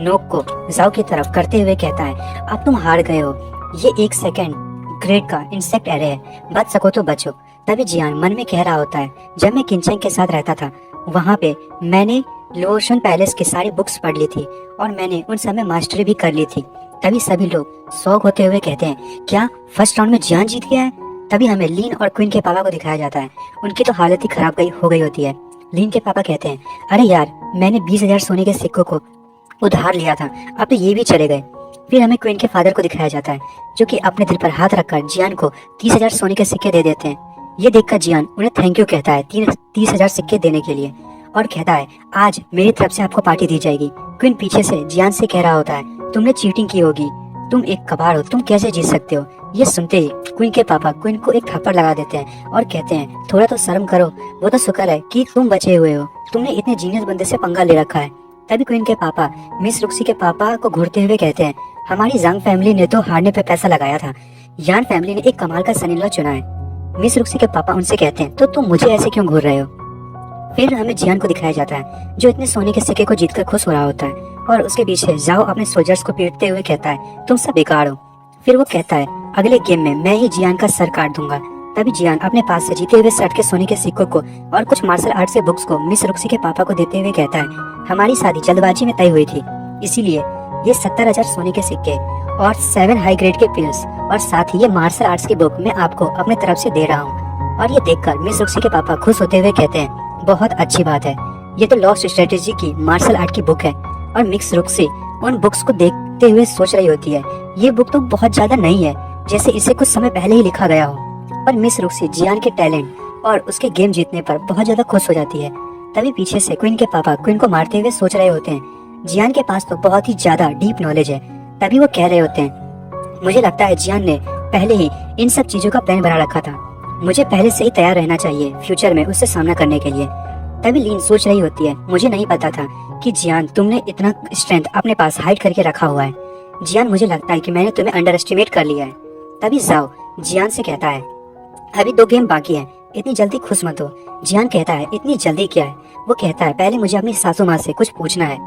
नोक को जाओ की तरफ करते हुए कहता है अब तुम हार गए हो, ये 1 सेकेंड ग्रेड का इंसेक्ट एरे है, बच सको तो बचो। तभी जियान मन में कह रहा होता है जब मैं किंचेंग के साथ रहता था वहाँ पे मैंने लोशन पैलेस की सारी बुक्स पढ़ ली थी और मैंने उन सब में मास्टरी भी कर ली थी। तभी सभी लोग शौक होते हुए कहते हैं क्या फर्स्ट राउंड में जियान जीत गया है। तभी हमें लीन और क्वीन के पापा को दिखाया जाता है, उनकी तो हालत ही खराब हो गई होती है। लीन के पापा कहते हैं अरे यार मैंने 20,000 सोने के सिक्कों को उधार लिया था, अब तो ये भी चले गए। फिर हमें क्वीन के फादर को दिखाया जाता है जो कि अपने दिल पर हाथ रखकर जियान को 30,000 सोने के सिक्के दे देते हैं। ये देखकर जियान उन्हें थैंक यू कहता है 30,000 सिक्के देने के लिए और कहता है आज मेरी तरफ से आपको पार्टी दी जाएगी। क्वीन पीछे से जियान से कह रहा होता है तुमने चीटिंग की होगी, तुम एक कबाड़ हो, तुम कैसे जीत सकते हो। ये सुनते ही क्वीन के पापा क्वीन को एक थप्पड़ लगा देते हैं और कहते हैं थोड़ा तो शर्म करो, वो तो शुक्र है कि तुम बचे हुए हो, तुमने इतने जीनियस बंदे से पंगा ले रखा है। तभी क्वीन के पापा मिस रुक्सी के पापा को घूरते हुए कहते हैं हमारी जांग फैमिली ने तो हारने पे पैसा लगाया था, यान फैमिली ने एक कमाल का सन-इन-लॉ चुना है। मिस रुक्सी के पापा उनसे कहते हैं तो तुम मुझे ऐसे क्यों घूर रहे हो। फिर हमें जियान को दिखाया जाता है जो इतने सोने के सिक्के को जीतकर खुश हो रहा होता है और उसके पीछे जाओ अपने सोल्जर्स को पीटते हुए कहता है तुम सब बेकार हो। फिर वो कहता है अगले गेम में मैं ही जियान का सर काट दूंगा। तभी जियान अपने पास से जीते हुए शर्ट के सोने के सिक्कों को और कुछ मार्शल आर्ट से बुक्स को मिस रुक्सी के पापा को देते हुए कहता है हमारी शादी जल्दबाजी में तय हुई थी, इसीलिए ये 70,000 सोने के सिक्के और 7 हाई ग्रेड के पिल्स और साथ ही ये मार्शल आर्ट्स की बुक मैं आपको अपने तरफ से दे रहा हूँ। और ये देखकर मिस रुक्सी के पापा खुश होते हुए कहते हैं, बहुत अच्छी बात है, ये तो लॉस्ट स्ट्रेटेजी की मार्शल आर्ट की बुक है। और मिस रुक्सी उन बुक्स को देखते हुए सोच रही होती है, ये बुक तो बहुत ज्यादा नहीं है, जैसे इसे कुछ समय पहले ही लिखा गया हो। पर मिस रुक्सी जियान के टैलेंट और उसके गेम जीतने पर बहुत ज्यादा खुश हो जाती है। तभी पीछे से क्वीन के पापा क्वीन को मारते हुए सोच रहे होते हैं, जियान के पास तो बहुत ही ज्यादा डीप नॉलेज है। तभी वो कह रहे होते हैं, मुझे लगता है जियान ने पहले ही इन सब चीजों का प्लान बना रखा था, मुझे पहले से ही तैयार रहना चाहिए फ्यूचर में उससे सामना करने के लिए। तभी लीन सोच रही होती है, मुझे नहीं पता था कि जियान तुमने इतना स्ट्रेंथ अपने पास हाइड करके रखा हुआ है। जियान, मुझे लगता है कि मैंने तुम्हें अंडर एस्टिमेट कर लिया है। तभी जाओ जियान से कहता है, अभी 2 गेम बाकी है, इतनी जल्दी खुश मत हो। जियान कहता है, इतनी जल्दी क्या है? वो कहता है, पहले मुझे अपनी सासू माँ से कुछ पूछना है।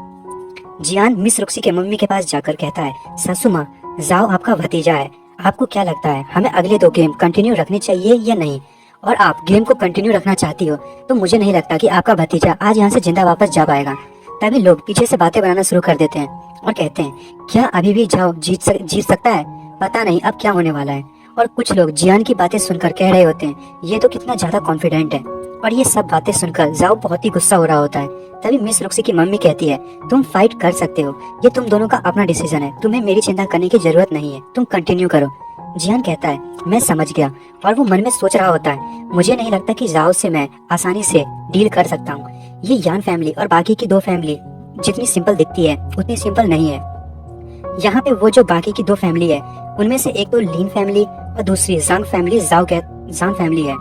जियान मिस रुक्सी के मम्मी के पास जाकर कहता है, सासू माँ, जाओ आपका भतीजा है, आपको क्या लगता है हमें अगले 2 गेम कंटिन्यू रखने चाहिए या नहीं? और आप गेम को कंटिन्यू रखना चाहती हो तो मुझे नहीं लगता कि आपका भतीजा आज यहाँ से जिंदा वापस जा पाएगा। तभी लोग पीछे से बातें बनाना शुरू कर देते हैं और कहते हैं, क्या अभी भी जाओ जीत सकता है? पता नहीं अब क्या होने वाला है। और कुछ लोग जियान की बातें सुनकर कह रहे होते हैं, ये तो कितना ज्यादा कॉन्फिडेंट है। और ये सब बातें सुनकर जाओ बहुत ही गुस्सा हो रहा होता है। तभी मिस रुक्सी की मम्मी कहती है, तुम फाइट कर सकते हो, ये तुम दोनों का अपना डिसीजन है, तुम्हें मेरी चिंता करने की जरूरत नहीं है, तुम कंटिन्यू करो। जियान कहता है, मैं समझ गया। और वो मन में सोच रहा होता है, मुझे नहीं लगता कि जाओ से मैं आसानी से डील कर सकता हूँ। ये यान फैमिली और बाकी की 2 फैमिली जितनी सिंपल दिखती है उतनी सिंपल नहीं है। यहाँ पे वो जो बाकी की 2 फैमिली है उनमें से एक तो लीन फैमिली और दूसरी जांग फैमिली जांग फैमिली है।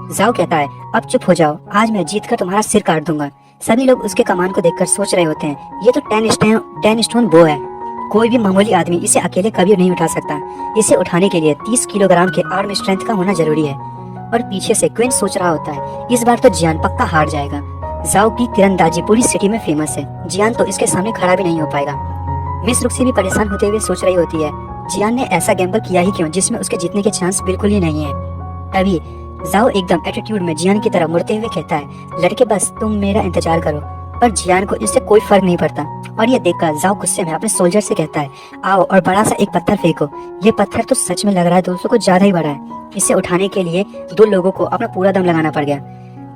जाओ कहता है, अब चुप हो जाओ, आज मैं जीत कर तुम्हारा सिर काट दूंगा। सभी लोग उसके कमान को देखकर सोच रहे होते हैं, ये तो 10 स्टोन बो है, कोई भी मामूली आदमी इसे अकेले कभी नहीं उठा सकता। इसे उठाने के लिए 30 किलोग्राम के आर्म स्ट्रेंथ का होना जरूरी है। और पीछे से क्वीन सोच रहा होता है, इस बार तो जियान पक्का हार जाएगा। जाओ की तीरंदाजी पूरी सिटी में फेमस है, जियान तो इसके सामने खड़ा भी नहीं हो पाएगा। मिस रुक्सी भी परेशान होते हुए सोच रही होती है, जियान ने ऐसा गैम्बल किया ही क्यों जिसमें उसके जीतने के चांस बिल्कुल ही नहीं है। तभी जाओ एकदम एटीट्यूड में जियान की तरफ मुड़ते हुए कहता है, लड़के बस तुम मेरा इंतजार करो। पर जियान को इससे कोई फर्क नहीं पड़ता। और ये देखकर जाओ गुस्से में अपने सोल्जर से कहता है, आओ और बड़ा सा एक पत्थर फेंको। ये पत्थर तो सच में लग रहा है 200 को ज्यादा ही बड़ा है। इसे उठाने के लिए 2 लोगों को अपना पूरा दम लगाना पड़ गया।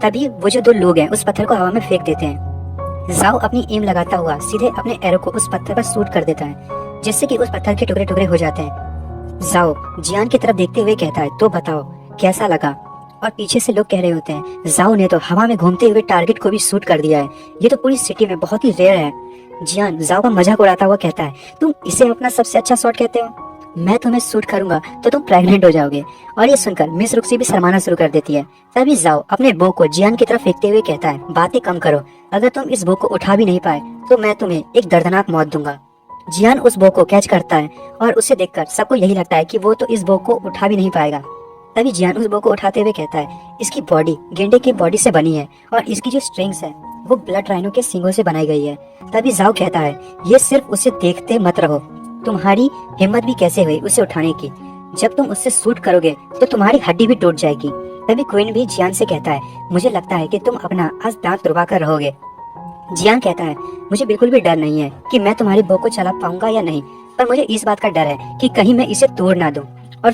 तभी वो जो 2 लोग हैं उस पत्थर को हवा में फेंक देते हैं। जाओ अपनी एम लगाता हुआ सीधे अपने एरो को उस पत्थर पर शूट कर देता है, जिससे कि उस पत्थर के टुकड़े टुकड़े हो जाते हैं। जाओ जियान की तरफ देखते हुए कहता है, तो बताओ कैसा लगा? और पीछे से लोग कह रहे होते हैं, जाओ ने तो हवा में घूमते हुए टारगेट को भी शूट कर दिया है, ये तो पूरी सिटी में बहुत ही रेयर है। जियान जाओ का मजाक उड़ाता हुआ कहता है, तुम इसे अपना सबसे अच्छा शॉट कहते हो? मैं तुम्हें शूट करूंगा तो तुम प्रेग्नेंट हो जाओगे। और ये सुनकर मिस रुक्सी भी शर्माना शुरू कर देती है। तभी जाओ अपने बो को जियान की तरफ फेंकते हुए कहता है, बातें कम करो, अगर तुम इस बो को उठा भी नहीं पाए तो मैं तुम्हें एक दर्दनाक मौत दूंगा। जियान उस बो को कैच करता है और उसे देखकर सबको यही लगता है कि वो तो इस बो को उठा भी नहीं पाएगा। तभी जियान उस बो को उठाते हुए कहता है, इसकी बॉडी गेंडे की बॉडी से बनी है और इसकी जो स्ट्रिंग्स है वो ब्लड राइनो के सींगों से बनाई गई है। तभी जाओ कहता है, ये सिर्फ उसे देखते मत रहो, तुम्हारी हिम्मत भी कैसे हुई उसे उठाने की? जब तुम उससे शूट करोगे तो तुम्हारी हड्डी भी टूट जाएगी। तभी क्वीन भी जियान से कहता है, मुझे लगता है कि तुम अपना आज दांत तुड़वा कर रहोगे। जियान कहता है, मुझे बिल्कुल भी डर नहीं है कि मैं तुम्हारी बो को चला पाऊंगा या नहीं, पर मुझे इस बात का डर है कि कहीं मैं इसे तोड़ ना दूं और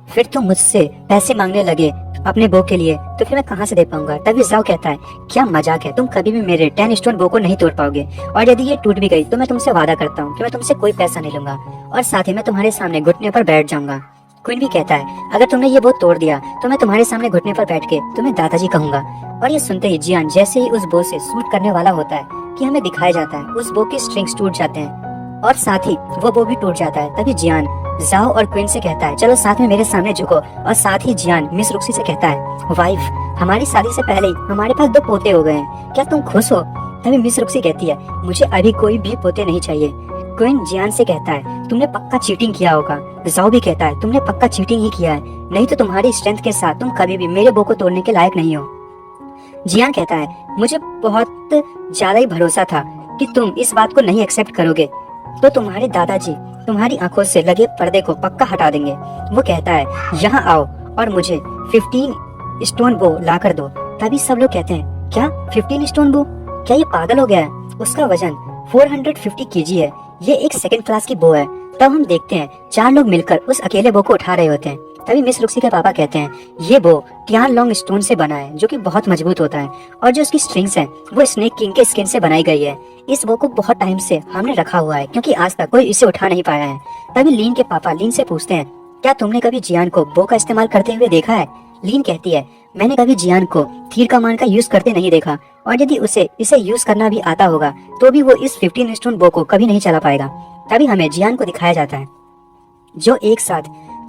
फिर तुम मुझसे पैसे मांगने लगे अपने बो के लिए, तो फिर मैं कहाँ से दे पाऊंगा? तभी जाओ कहता है, क्या मजाक है, तुम कभी भी मेरे 10 स्टोन बो को नहीं तोड़ पाओगे, और यदि ये टूट भी गई तो मैं तुमसे वादा करता हूँ कि मैं तुमसे कोई पैसा नहीं लूंगा और साथ ही मैं तुम्हारे सामने घुटने पर बैठ जाऊंगा। क्वीन भी कहता है, अगर तुमने ये बो तोड़ दिया तो मैं तुम्हारे सामने घुटने पर बैठ के तुम्हें दादाजी कहूंगा। और ये सुनते ही जियान जैसे ही उस बो से शूट करने वाला होता है कि हमें दिखाया जाता है उस बो के स्ट्रिंग्स टूट जाते हैं और साथ ही वो बो भी टूट जाता है। तभी जियान जाओ और क्वीन से कहता है, चलो साथ में मेरे सामने झुको। और साथ ही जियान मिस रुक्सी से कहता है, वाइफ, हमारी शादी से पहले ही हमारे पास 2 पोते हो गए हैं, क्या तुम खुश हो? तभी मिस रुक्सी कहती है, मुझे अभी कोई भी पोते नहीं चाहिए। क्वीन जियान से कहता है, तुमने पक्का चीटिंग किया होगा। जाओ भी कहता है, तुमने पक्का चीटिंग ही किया है, नहीं तो तुम्हारी स्ट्रेंथ के साथ तुम कभी भी मेरे बो को तोड़ने के लायक नहीं हो। जियान कहता है, मुझे बहुत ज्यादा ही भरोसा था कि तुम इस बात को नहीं एक्सेप्ट करोगे, तो तुम्हारे दादाजी तुम्हारी आंखों से लगे पर्दे को पक्का हटा देंगे। वो कहता है, यहाँ आओ और मुझे 15 स्टोन बो ला कर दो। तभी सब लोग कहते हैं, क्या 15 स्टोन बो? क्या ये पागल हो गया है? उसका वजन 450 केजी है, ये एक सेकंड क्लास की बो है। तब हम देखते हैं 4 लोग मिलकर उस अकेले बो को उठा रहे होते हैं। तभी मिस रुक्सी के पापा कहते हैं ये बो टियान लॉन्ग स्टोन से बना है, जो कि बहुत मजबूत होता है, और जो उसकी स्ट्रिंग्स हैं वो स्नेक किंग के स्किन से बनाई गई है। इस बो को बहुत टाइम से हमने रखा हुआ है, क्योंकि आज तक कोई इसे उठा नहीं पाया है। तभी लीन के पापा लीन से पूछते हैं क्या तुमने कभी जियान को बो का इस्तेमाल करते हुए देखा है? लीन कहती है मैंने कभी जियान को तीर कमान का यूज करते नहीं देखा, और यदि उसे इसे यूज करना भी आता होगा तो भी वो इस 15 स्टोन बो को कभी नहीं चला पाएगा। तभी हमें जियान को दिखाया जाता है जो एक साथ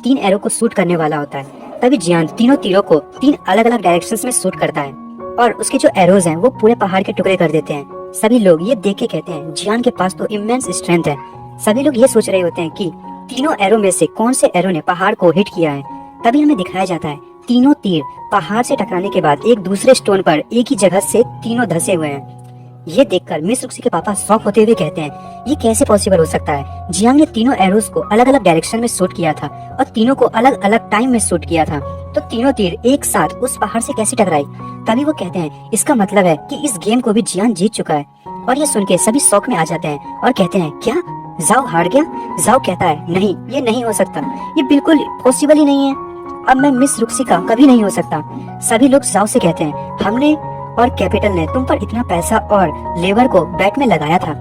3 एरो को शूट करने वाला होता है। तभी जियान तीनों तीरों को 3 अलग अलग डायरेक्शंस में शूट करता है, और उसके जो एरोज हैं वो पूरे पहाड़ के टुकड़े कर देते हैं। सभी लोग ये देख के कहते हैं जियान के पास तो इमेंस स्ट्रेंथ है। सभी लोग ये सोच रहे होते हैं कि तीनों एरो में से कौन से एरो ने पहाड़ को हिट किया है। तभी हमें दिखाया जाता है तीनों तीर पहाड़ से टकराने के बाद एक दूसरे स्टोन पर एक ही जगह से तीनों धंसे हुए हैं। ये देखकर मिस रुक्सी के पापा शॉक होते हुए कहते हैं ये कैसे पॉसिबल हो सकता है? जियांग ने तीनों एरोज को अलग अलग डायरेक्शन में शूट किया था और तीनों को अलग अलग टाइम में शूट किया था, तो तीनों तीर एक साथ उस पहाड़ से कैसे टकराई? तभी वो कहते हैं इसका मतलब है कि इस गेम को भी जियांग जीत चुका है। और ये सुन के सभी शौक में आ जाते हैं और कहते हैं क्या जाओ हार गया? जाओ कहता है नहीं, ये नहीं हो सकता, ये बिल्कुल पॉसिबल ही नहीं है, अब मैं मिस रुक्सी का कभी नहीं हो सकता। सभी लोग जाओ से कहते हैं हमने और कैपिटल ने तुम पर इतना पैसा और लेबर को बैट में लगाया था,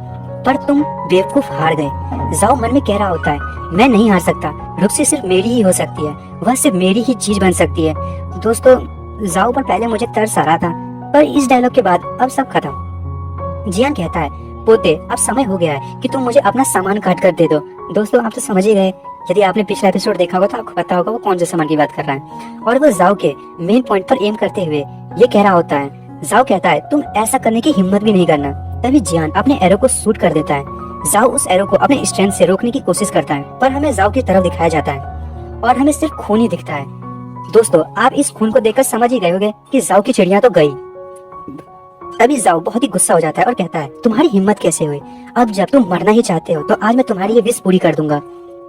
पर तुम बेवकूफ हार गए। जाओ मन में कह रहा होता है मैं नहीं हार सकता, रुक्सी सिर्फ मेरी ही हो सकती है, वह सिर्फ मेरी ही चीज बन सकती है। दोस्तों जाओ पर पहले मुझे तरस आ रहा था, पर इस डायलॉग के बाद अब सब खत्म। जियान कहता है पोते अब समय हो गया है कि तुम मुझे अपना सामान काट कर दे दो। दोस्तों आप तो समझ ही गए, यदि आपने पिछला एपिसोड देखा होगा तो आपको पता होगा वो कौन से सामान की बात कर रहा है। और वो जाओ के मेन पॉइंट पर एम करते हुए ये कह रहा होता है, जाओ कहता है तुम ऐसा करने की हिम्मत भी नहीं करना। तभी जियान अपने एरो को शूट कर देता है। जाओ उस एरो को अपने स्ट्रेंथ से रोकने की कोशिश करता है, पर हमें जाओ की तरफ दिखाया जाता है और हमें सिर्फ खून ही दिखता है। दोस्तों आप इस खून को देखकर समझ ही गए होंगे कि जाओ की चिड़िया तो गई। तभी जाओ बहुत ही गुस्सा हो जाता है और कहता है तुम्हारी हिम्मत कैसे हुई? अब जब तुम मरना ही चाहते हो तो आज मैं तुम्हारी ये विश पूरी कर दूंगा।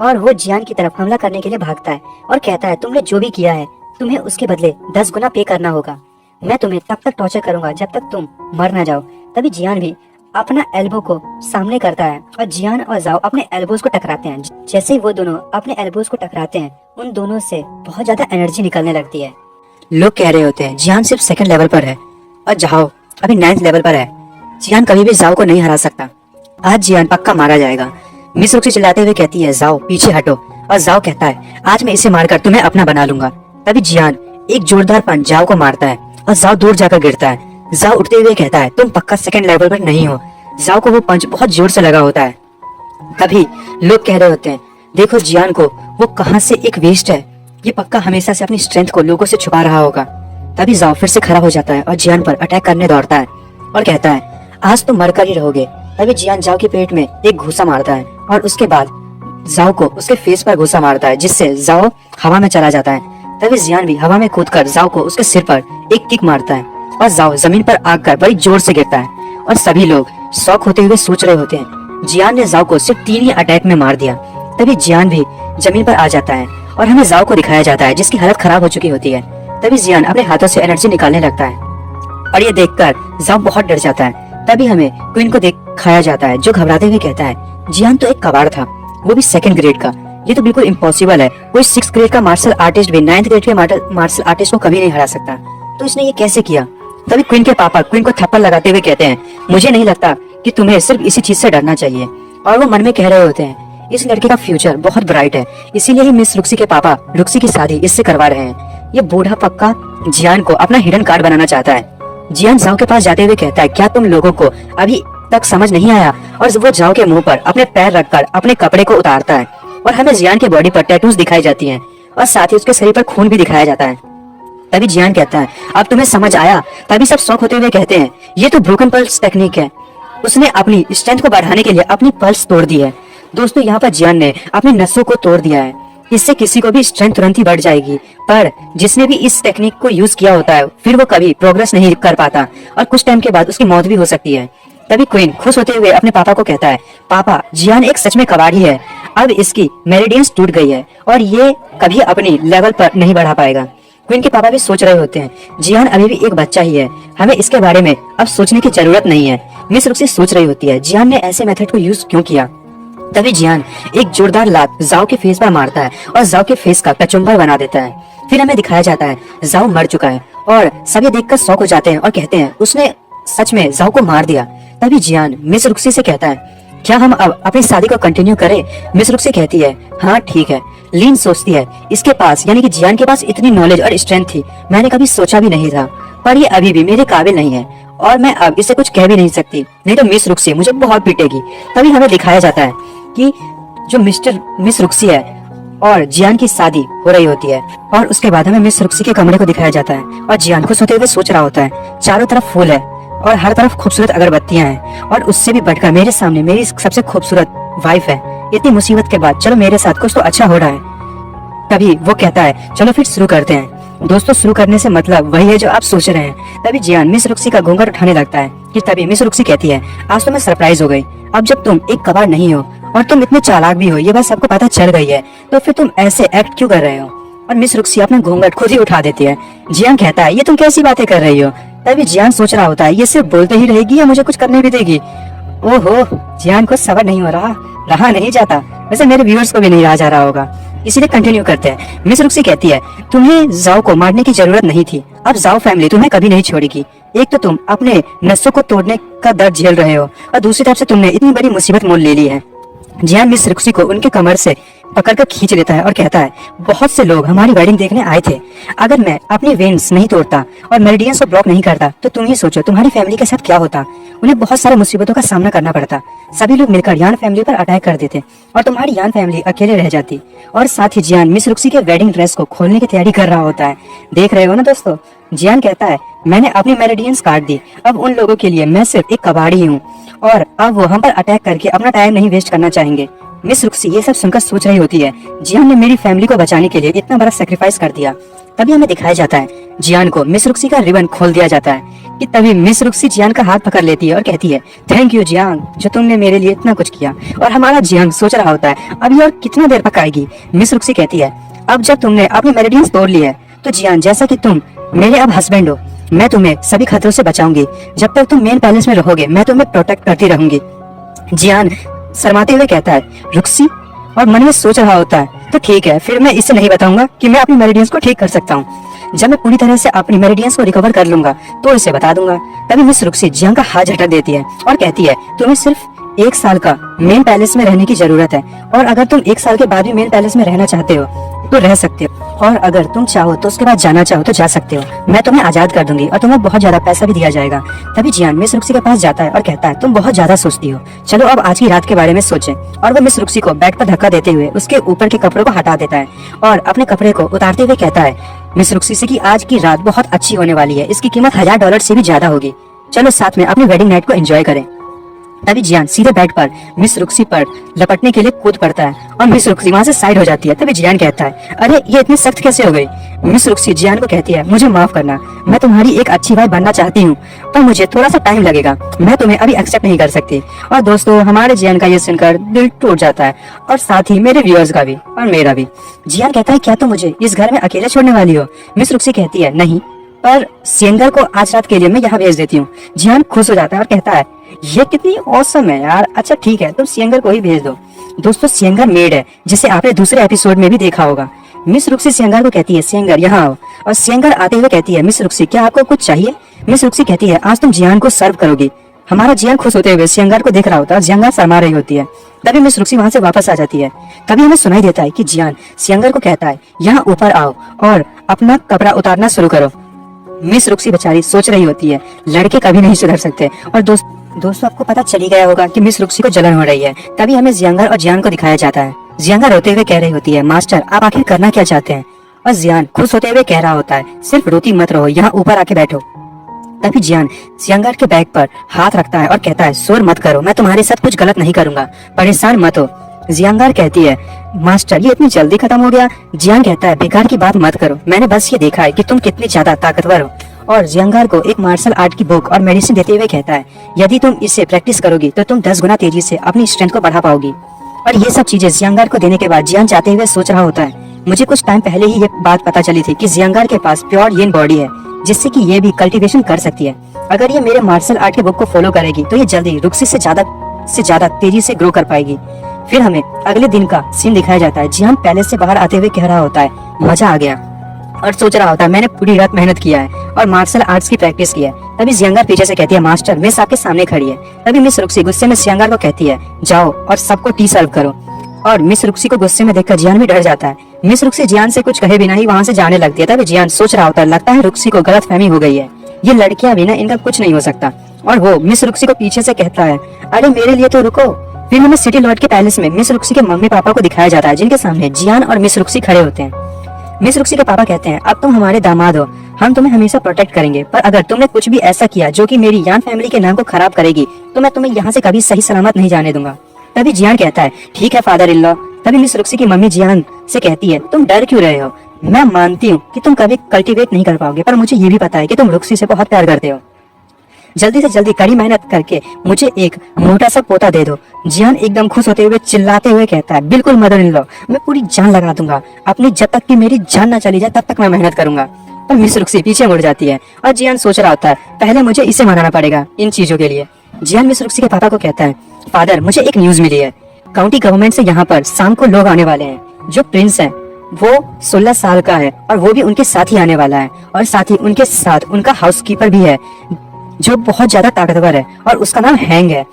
और वो जियान की तरफ हमला करने के लिए भागता है और कहता है तुमने जो भी किया है तुम्हें उसके बदले 10 गुना पे करना होगा। मैं तुम्हें तब तक टॉर्चर करूंगा जब तक तुम मर ना जाओ। तभी जियान भी अपना एल्बो को सामने करता है और जियान और जाओ अपने एल्बोज को टकराते हैं। जैसे ही वो दोनों अपने एल्बोज को टकराते हैं उन दोनों से बहुत ज्यादा एनर्जी निकलने लगती है। लोग कह रहे होते हैं जियान सिर्फ 2nd लेवल पर है और जाओ अभी 9th लेवल पर है। जियान कभी भी जाओ को नहीं हरा सकता, आज जियान पक्का मारा जाएगा। मिस रुक्सी चिल्लाते हुए कहती है जाओ पीछे हटो, और जाओ कहता है आज मैं इसे मारकर तुम्हें अपना बना लूंगा। तभी जियान एक जोरदार पंच जाओ को मारता है और जाओ दूर जाकर गिरता है। जाओ उठते हुए कहता है तुम पक्का 2nd लेवल पर नहीं हो। जाओ को वो पंच बहुत जोर से लगा होता है। तभी लोग कह रहे होते हैं देखो जियान को वो कहां से एक वेस्ट है, ये पक्का हमेशा से अपनी स्ट्रेंथ को लोगों से छुपा रहा होगा। तभी जाओ फिर से खड़ा हो जाता है और जियान पर अटैक करने दौड़ता है और कहता है आज तो मरकर ही रहोगे। तभी जियान जाओ के पेट में एक घूसा मारता है और उसके बाद जाओ को उसके फेस पर घूसा मारता है, जिससे जाओ हवा में चला जाता है। तभी जियान भी हवा में कूदकर जाओ को उसके सिर पर एक किक मारता है और जाओ जमीन पर आकर बड़ी जोर से गिरता है। और सभी लोग शॉक होते हुए सोच रहे होते हैं जियान ने जाओ को सिर्फ 3 ही अटैक में मार दिया। तभी जियान भी जमीन पर आ जाता है और हमें जाओ को दिखाया जाता है जिसकी हालत खराब हो चुकी होती है। तभी जियान अपने हाथों से एनर्जी निकालने लगता है और ये देखकर जाओ बहुत डर जाता है। तभी हमें क्वीन को दिखाया जाता है जो घबराते हुए कहता है जियान तो एक कबाड़ था, वो भी 2nd ग्रेड का, ये तो बिल्कुल इम्पॉसिबल है, कोई 6th ग्रेड का मार्शल आर्टिस्ट भी 9th ग्रेड के मार्शल आर्टिस्ट को कभी नहीं हरा सकता, तो इसने ये कैसे किया? तभी क्वीन के पापा क्वीन को थप्पड़ लगाते हुए कहते हैं मुझे नहीं लगता कि तुम्हें सिर्फ इसी चीज से डरना चाहिए। और वो मन में कह रहे होते हैं इस लड़के का फ्यूचर बहुत ब्राइट है, इसीलिए ही मिस रुक्सी के पापा रुक्सी की शादी इससे करवा रहे हैं। ये बूढ़ा पक्का जियान को अपना हिडन कार्ड बनाना चाहता है। जियान जाओ के पास जाते हुए कहता है क्या तुम लोगों को अभी तक समझ नहीं आया? और वो जाओ के मुंह पर अपने पैर रखकर अपने कपड़े को उतारता है और हमें जियान के बॉडी पर टैटूज दिखाई जाती हैं और साथ ही उसके शरीर पर खून भी दिखाया जाता है। तभी जियान कहता है अब तुम्हें समझ आया? तभी सब शौक होते हुए कहते हैं ये तो ब्रोकन पल्स टेक्निक है, उसने अपनी स्ट्रेंथ को बढ़ाने के लिए अपनी पल्स तोड़ दी है। दोस्तों यहाँ पर जियान ने अपनी नसों को तोड़ दिया है, इससे किसी को भी स्ट्रेंथ तुरंत ही बढ़ जाएगी, पर जिसने भी इस टेक्निक को यूज किया होता है फिर वो कभी प्रोग्रेस नहीं कर पाता और कुछ टाइम के बाद उसकी मौत भी हो सकती है। तभी क्वीन खुश होते हुए अपने पापा को कहता है पापा जियान एक सच में कबाड़ी है, अब इसकी मेरिडियंस टूट गई है और ये कभी अपनी लेवल पर नहीं बढ़ा पाएगा। क्वीन के पापा भी सोच रहे होते हैं जियान अभी भी एक बच्चा ही है, हमें इसके बारे में अब सोचने की जरूरत नहीं है, मिस रुक्सी सोच रही होती है जियान ने ऐसे मेथड को यूज क्यों किया। तभी जियान एक जोरदार लात जाओ के फेस पर मारता है और जाओ के फेस का कचुम्बर बना देता है। फिर हमें दिखाया जाता है जाओ मर चुका है और सब ये देखकर शॉक हो जाते हैं और कहते हैं उसने सच में जाओ को मार दिया। तभी जियान मिस रुक्सी से कहता है क्या हम अब अपनी शादी को कंटिन्यू करें। मिस रुक्सी कहती है हाँ ठीक है। लीन सोचती है इसके पास यानी कि जियान के पास इतनी नॉलेज और स्ट्रेंथ थी मैंने कभी सोचा भी नहीं था, पर ये अभी भी मेरे काबिल नहीं है और मैं अब इसे कुछ कह भी नहीं सकती, नहीं तो मिस रुक्सी मुझे बहुत पीटेगी। तभी हमें दिखाया जाता है कि जो मिस रुक्सी है और जियान की शादी हो रही होती है और उसके बाद हमें मिस रुक्सी के कमरे को दिखाया जाता है और जियान खुश होते हुए सोच रहा होता है चारों तरफ फूल है और हर तरफ खूबसूरत अगरबत्तियां हैं और उससे भी बढ़कर मेरे सामने मेरी सबसे खूबसूरत वाइफ है। इतनी मुसीबत के बाद चलो मेरे साथ कुछ तो अच्छा हो रहा है। तभी वो कहता है चलो फिर शुरू करते हैं। दोस्तों शुरू करने से मतलब वही है जो आप सोच रहे हैं। तभी जियान मिस रुक्सी का घूंघट उठाने लगता है कि तभी मिस रुक्सी कहती है आज तो मैं सरप्राइज हो गई। अब जब तुम एक कबाड़ नहीं हो और तुम इतने चालाक भी हो ये बात सबको पता चल गई है तो फिर तुम ऐसे एक्ट क्यों कर रहे हो। और मिस रुक्सी अपना घूंघट खुद ही उठा देती है। जियान कहता है ये तुम कैसी बातें कर रही हो। तभी जियान सोच रहा होता है ये सिर्फ बोलते ही रहेगी या मुझे कुछ करने भी देगी। ओहो जियान को सबर नहीं हो रहा नहीं जाता। वैसे मेरे व्यूअर्स को भी नहीं रहा जा रहा होगा, इसीलिए कंटिन्यू करते हैं। मिस रुक्सी कहती है तुम्हें जाओ को मारने की जरूरत नहीं थी, अब जाओ फैमिली तुम्हें कभी नहीं छोड़ेगी। एक तो तुम अपने नसों को तोड़ने का दर्द झेल रहे हो और दूसरी तरफ से तुमने इतनी बड़ी मुसीबत मोल ले ली है। जियान मिस रुक्सी को उनके कमर से पकड़कर खींच लेता है और कहता है बहुत से लोग हमारी वेडिंग देखने आए थे, अगर मैं अपनी वेन्स नहीं तोड़ता और मेरिडियंस को ब्लॉक नहीं करता तो तुम ही सोचो तुम्हारी फैमिली के साथ क्या होता। उन्हें बहुत सारी मुसीबतों का सामना करना पड़ता, सभी लोग मिलकर यान फैमिली पर अटैक कर देते और तुम्हारी यान फैमिली अकेले रह जाती। और साथ ही जियान मिस रुक्सी के वेडिंग ड्रेस को खोलने की तैयारी कर रहा होता है। देख रहे हो ना दोस्तों, जियान कहता है मैंने अपनी मेरिडियंस काट दी, अब उन लोगों के लिए मैं सिर्फ एक कबाड़ी हूँ और अब वो हम पर अटैक करके अपना टाइम नहीं वेस्ट करना चाहेंगे। मिस रुक्सी ये सब सुनकर सोच रही होती है जियान ने मेरी फैमिली को बचाने के लिए इतना बड़ा सेक्रीफाइस कर दिया। तभी हमें दिखाया जाता है जियान को मिस रुक्सी का रिबन खोल दिया जाता है कि तभी मिस रुक्सी जियान का हाथ पकड़ लेती है और कहती है थैंक यू जियान जो तुमने मेरे लिए इतना कुछ किया। और हमारा जियान सोच रहा होता है अभी और कितना देर तक आएगी। मिस रुक्सी कहती है अब जब तुमने अपनी मेरिडियंस तोड़ ली है तो जियान जैसा कि तुम मेरे अब हस्बैंड हो मैं तुम्हें सभी खतरों से बचाऊंगी, जब तक तुम मेन पैलेस में रहोगे मैं तुम्हें प्रोटेक्ट करती रहूंगी। जियान शर्माते हुए कहता है रुक्सी और मन में सोच रहा होता है तो ठीक है फिर मैं इसे नहीं बताऊंगा कि मैं अपनी मेरिडियंस को ठीक कर सकता हूँ। जब मैं पूरी तरह से अपनी मेरिडियंस को रिकवर कर लूंगा तो इसे बता दूंगा। तभी मिस रुक्सी जियान का हाथ झटक देती है और कहती है तुम्हें सिर्फ 1 साल का मेन पैलेस में रहने की जरूरत है और अगर तुम 1 साल के बाद भी मेन पैलेस में रहना चाहते हो तो रह सकते हो और अगर तुम चाहो तो उसके बाद जाना चाहो तो जा सकते हो। मैं तुम्हें आजाद कर दूंगी और तुम्हें बहुत ज्यादा पैसा भी दिया जाएगा। तभी जियान मिस रुक्सी के पास जाता है और कहता है तुम बहुत ज्यादा सोचती हो, चलो अब आज की रात के बारे में सोचें। और वो मिस रुक्सी को बेड पर धक्का देते हुए उसके ऊपर के कपड़ों को हटा देता है और अपने कपड़े को उतारते हुए कहता है मिस रुक्सी से कि आज की रात बहुत अच्छी होने वाली है, इसकी कीमत $1000 से भी ज्यादा होगी, चलो साथ में अपनी वेडिंग नाइट को एंजॉय करें। तभी जियान सीधे बेड पर मिस रुक्सी पर लपटने के लिए कूद पड़ता है और मिस रुक्सी वहाँ से साइड हो जाती है। तभी जियान कहता है अरे ये इतनी सख्त कैसे हो गई। मिस रुक्सी जियान को कहती है मुझे माफ करना, मैं तुम्हारी एक अच्छी वाइफ बनना चाहती हूँ पर मुझे थोड़ा सा टाइम लगेगा, मैं तुम्हें अभी एक्सेप्ट नहीं कर सकती। और दोस्तों हमारे जियान का ये सुनकर दिल टूट जाता है और साथ ही मेरे व्यूअर्स का भी और मेरा भी। जियान कहता है क्या तुम मुझे इस घर में अकेले छोड़ने वाली हो। मिस रुक्सी कहती है नहीं, पर सियंगर को आज रात के लिए मैं यहाँ भेज देती हूँ। जियान खुश हो जाता है और कहता है ये कितनी औसम है यार, अच्छा ठीक है तुम सियंगर को ही भेज दो। दोस्तों सियंगर मेड है जिसे आपने दूसरे एपिसोड में भी देखा होगा। मिस रुक्सी सियंगर को कहती है सियंगर यहाँ आओ और सियंगर आते हुए कहती है मिस रुक्सी क्या आपको कुछ चाहिए। मिस रुक्सी कहती है आज तुम जियान को सर्व करोगी। हमारा जियान खुश होते हुए सियंगर को देख रहा होता है, जियंगर शर्मा रही होती है। तभी मिस रुक्सी वहाँ से वापस आ जाती है। तभी हमें सुनाई देता है कि जियान सियंगर को कहता है यहाँ ऊपर आओ और अपना कपड़ा उतारना शुरू करो। मिस रुक्सी बेचारी सोच रही होती है लड़के कभी नहीं सुधर सकते। और दोस्तों आपको पता चली गया होगा कि मिस रुक्सी को जलन हो रही है। तभी हमें जियांगर और जियान को दिखाया जाता है। जियांगर रोते हुए कह रही होती है मास्टर आप आखिर करना क्या चाहते हैं। और जियान खुश होते हुए कह रहा होता है सिर्फ रोती मत रहो, यहाँ ऊपर आके बैठो। तभी जियान जियांगर के बैग पर हाथ रखता है और कहता है शोर मत करो, मैं तुम्हारे साथ कुछ गलत नहीं करूंगा, परेशान मत हो। जियांगर कहती है मास्टर ये इतनी जल्दी खत्म हो गया। जियान कहता है बेकार की बात मत करो, मैंने बस ये देखा है कि तुम कितनी ज्यादा ताकतवर हो। और जियांगर को एक मार्शल आर्ट की बुक और मेडिसिन देते हुए कहता है यदि तुम इससे प्रैक्टिस करोगी तो तुम 10 गुना तेजी से अपनी स्ट्रेंथ को बढ़ा पाओगी। और ये सब चीजें जियांगर को देने के बाद जियान चाहते हुए सोच रहा होता है मुझे कुछ टाइम पहले ही ये बात पता चली थी कि जियांगर के पास प्योर येन बॉडी है, जिससे कि ये भी कल्टीवेशन कर सकती है। अगर ये मेरे मार्शल आर्ट के बुक को फॉलो करेगी तो ये जल्दी रुक्सी से ज्यादा तेजी से ग्रो कर पाएगी। फिर हमें अगले दिन का सीन दिखाया जाता है। जियान पैलेस से बाहर आते हुए कह रहा होता है, मजा आ गया, और सोच रहा होता है मैंने पूरी रात मेहनत किया है और मार्शल आर्ट्स की प्रैक्टिस की है। तभी जियांगर पीछे से कहती है, मास्टर मिस आपके सामने खड़ी है। तभी मिस रुक्सी गुस्से में जियांगर को कहती है, जाओ और सबको टी सर्व करो। और मिस रुक्सी को गुस्से में देखकर जियान भी डर जाता है। मिस रुक्सी जियान से कुछ कहे बिना ही वहाँ से जाने लगती है। तभी जियान सोच रहा होता है, लगता है रुक्सी को गलतफहमी हो गई है, ये लड़कियां भी ना, इनका कुछ नहीं हो सकता। और वो मिस रुक्सी को पीछे से कहता है, अरे मेरे लिए तो रुको। फिर हमें सिटी लॉर्ड के पैलेस में मिस रुक्सी के मम्मी पापा को दिखाया जाता है, जिनके सामने जियान और मिस रुक्सी खड़े होते हैं। मिस रुक्सी के पापा कहते हैं, अब तुम हमारे दामाद हो, हम तुम्हें हमेशा प्रोटेक्ट करेंगे, पर अगर तुमने कुछ भी ऐसा किया जो कि मेरी यान फैमिली के नाम को खराब करेगी तो मैं तुम्हें यहाँ से कभी सही सलामत नहीं जाने दूंगा। तभी जियान कहता है, ठीक है फादर इन लॉ। तभी मिस रुक्सी की मम्मी जियान से कहती है, तुम डर क्यों रहे हो? मैं मानती हूँ कि तुम कभी कल्टीवेट नहीं कर पाओगे, पर मुझे ये भी पता है कि तुम रुक्सी से बहुत प्यार करते हो। जल्दी से जल्दी कड़ी मेहनत करके मुझे एक मोटा सा पोता दे दो। जियान एकदम खुश होते हुए चिल्लाते हुए कहता है, बिल्कुल मदर इन लॉ, मैं पूरी जान लगा दूंगा, अपनी जब तक कि मेरी जान ना चली जाए तब तक मैं मेहनत करूंगा। पर मिस रुक्सी पीछे मुड़ जाती है और जियान सोच रहा होता है, पहले मुझे इसे मनाना पड़ेगा इन चीजों के लिए। जियान मिस रुक्सी के पापा को कहता है, फादर मुझे एक न्यूज मिली है, काउंटी गवर्नमेंट से यहाँ पर शाम को लोग आने वाले हैं। जो प्रिंस है वो 16 साल का है और वो भी उनके साथ ही आने वाला है, और साथ ही उनके साथ उनका हाउसकीपर भी है जो बहुत ज्यादा ताकतवर है और उसका नाम हैंग है।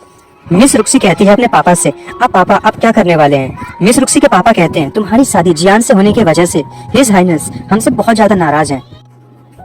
मिस रुक्सी कहती है अपने पापा से, अब पापा आप क्या करने वाले हैं? मिस रुक्सी के पापा कहते हैं, तुम्हारी शादी जियान से होने की वजह से हिज हाइनेस हमसे बहुत ज्यादा नाराज हैं,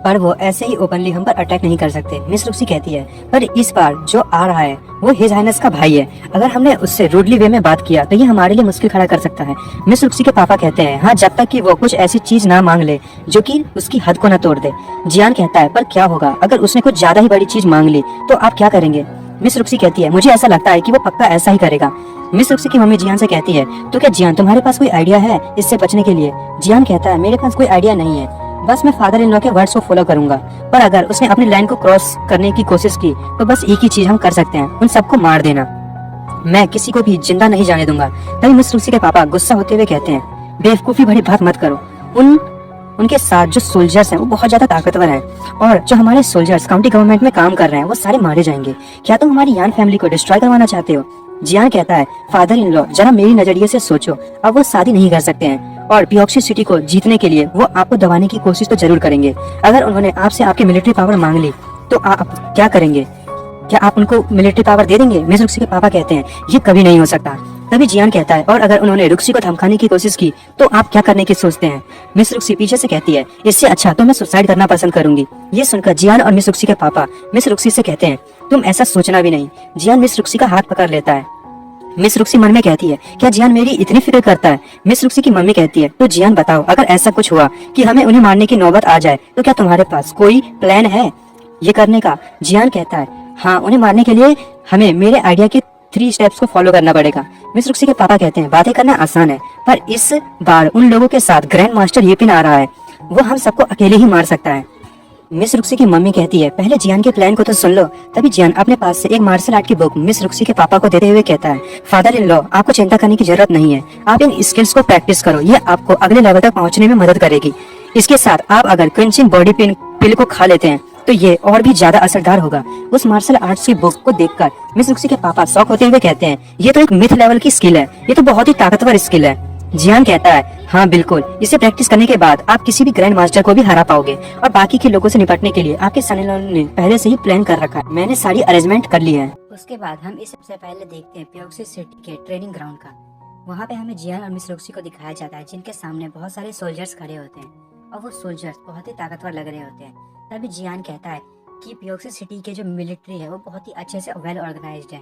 पर वो ऐसे ही ओपनली हम पर अटैक नहीं कर सकते। मिस रुक्सी कहती है, पर इस बार जो आ रहा है वो हिज हाइनेस का भाई है, अगर हमने उससे रूडली वे में बात किया तो ये हमारे लिए मुश्किल खड़ा कर सकता है। मिस रुक्सी के पापा कहते हैं, हाँ जब तक कि वो कुछ ऐसी चीज ना मांग ले जो कि उसकी हद को ना तोड़ दे। जियान कहता है, पर क्या होगा अगर उसने कुछ ज्यादा ही बड़ी चीज मांग ली तो आप क्या करेंगे? मिस रुक्सी कहती है, मुझे ऐसा लगता है कि वो पक्का ऐसा ही करेगा। मिस रुक्सी की मम्मी जियान से कहती है, तो क्या जियान तुम्हारे पास कोई आइडिया है इससे बचने के लिए? जियान कहता है, मेरे पास कोई आइडिया नहीं है, बस मैं फादर इन लॉ के वर्ड्स को फॉलो करूंगा, पर अगर उसने अपनी लाइन को क्रॉस करने की कोशिश की तो बस एक ही चीज हम कर सकते हैं, उन सबको मार देना, मैं किसी को भी जिंदा नहीं जाने दूंगा। तभी मिस रुक्सी के पापा गुस्सा होते हुए कहते हैं, बेवकूफी भरी बात मत करो, उनके साथ जो सोल्जर्स हैं वो बहुत ज्यादा ताकतवर हैं, और जो हमारे सोल्जर्स काउंटी गवर्नमेंट में काम कर रहे हैं वो सारे मारे जाएंगे। क्या तुम हमारी यान फैमिली को डिस्ट्रॉय करवाना चाहते हो? जियान कहता है, फादर इन लॉ जरा मेरी नजरिए से सोचो, अब वो शादी नहीं कर सकते हैं और पियोक्सी सिटी को जीतने के लिए वो आपको दबाने की कोशिश तो जरूर करेंगे। अगर उन्होंने आपसे आपकी मिलिट्री पावर मांग ली तो आप क्या करेंगे? क्या आप उनको मिलिट्री पावर दे देंगे? मिस रुक्सी के पापा कहते हैं, ये कभी नहीं हो सकता। तभी जियान कहता है, और अगर उन्होंने रुक्सी को धमकाने की कोशिश की तो आप क्या करने की सोचते हैं? मिस रुक्सी पीछे से कहती है, इससे अच्छा तो मैं सुसाइड करना पसंद करूंगी। ये सुनकर जियान और मिस रुक्सी के पापा मिस रुक्सी से कहते हैं, तुम ऐसा सोचना भी नहीं। जियान मिस रुक्सी का हाथ पकड़ लेता है। मिस रुक्सी मन में कहती है, क्या जियान मेरी इतनी फिक्र करता है? मिस रुक्सी की मम्मी कहती है, तो जियान बताओ, अगर ऐसा कुछ हुआ कि हमें उन्हें मारने की नौबत आ जाए तो क्या तुम्हारे पास कोई प्लान है ये करने का? जियान कहता है, हाँ, उन्हें मारने के लिए हमें मेरे आइडिया के 3 स्टेप्स को फॉलो करना पड़ेगा। मिस रुक्सी के पापा कहते हैं, बातें करना आसान है, पर इस बार उन लोगों के साथ ग्रैंड मास्टर येपिन आ रहा है, वो हम सबको अकेले ही मार सकता है। मिस रुक्सी की मम्मी कहती है, पहले जियान के प्लान को तो सुन लो। तभी जियान अपने पास से एक मार्शल आर्ट की बुक मिस रुक्सी के पापा को देते हुए कहता है, फादर इन लॉ आपको चिंता करने की जरूरत नहीं है, आप इन स्किल्स को प्रैक्टिस करो, ये आपको अगले लेवल तक पहुंचने में मदद करेगी। इसके साथ आप अगर क्विंचिंग बॉडी पिल को खा लेते हैं तो ये और भी ज्यादा असरदार होगा। उस मार्शल आर्ट्स की बुक को देखकर मिस रुक्सी के पापा शॉक होते हुए कहते हैं, ये तो एक मिथ लेवल की स्किल है, ये तो बहुत ही ताकतवर स्किल है। जियान कहता है, हाँ बिल्कुल, इसे प्रैक्टिस करने के बाद आप किसी भी ग्रैंड मास्टर को भी हरा पाओगे, और बाकी के लोगों से निपटने के लिए आपके सन इन लॉ ने पहले से ही प्लान कर रखा है, मैंने सारी अरेंजमेंट कर ली है। उसके बाद हम इस सबसे पहले देखते हैं पियोक्सी सिटी के ट्रेनिंग ग्राउंड का। वहाँ पे हमें जियान और मिस रुक्सी को दिखाया जाता है, जिनके सामने बहुत सारे सोल्जर्स खड़े होते हैं और वो सोल्जर्स बहुत ही ताकतवर लग रहे होते हैं। तभी जियान कहता है कि पियोक्सी सिटी के जो मिलिट्री है वो बहुत ही अच्छे से वेल ऑर्गेनाइज्ड है।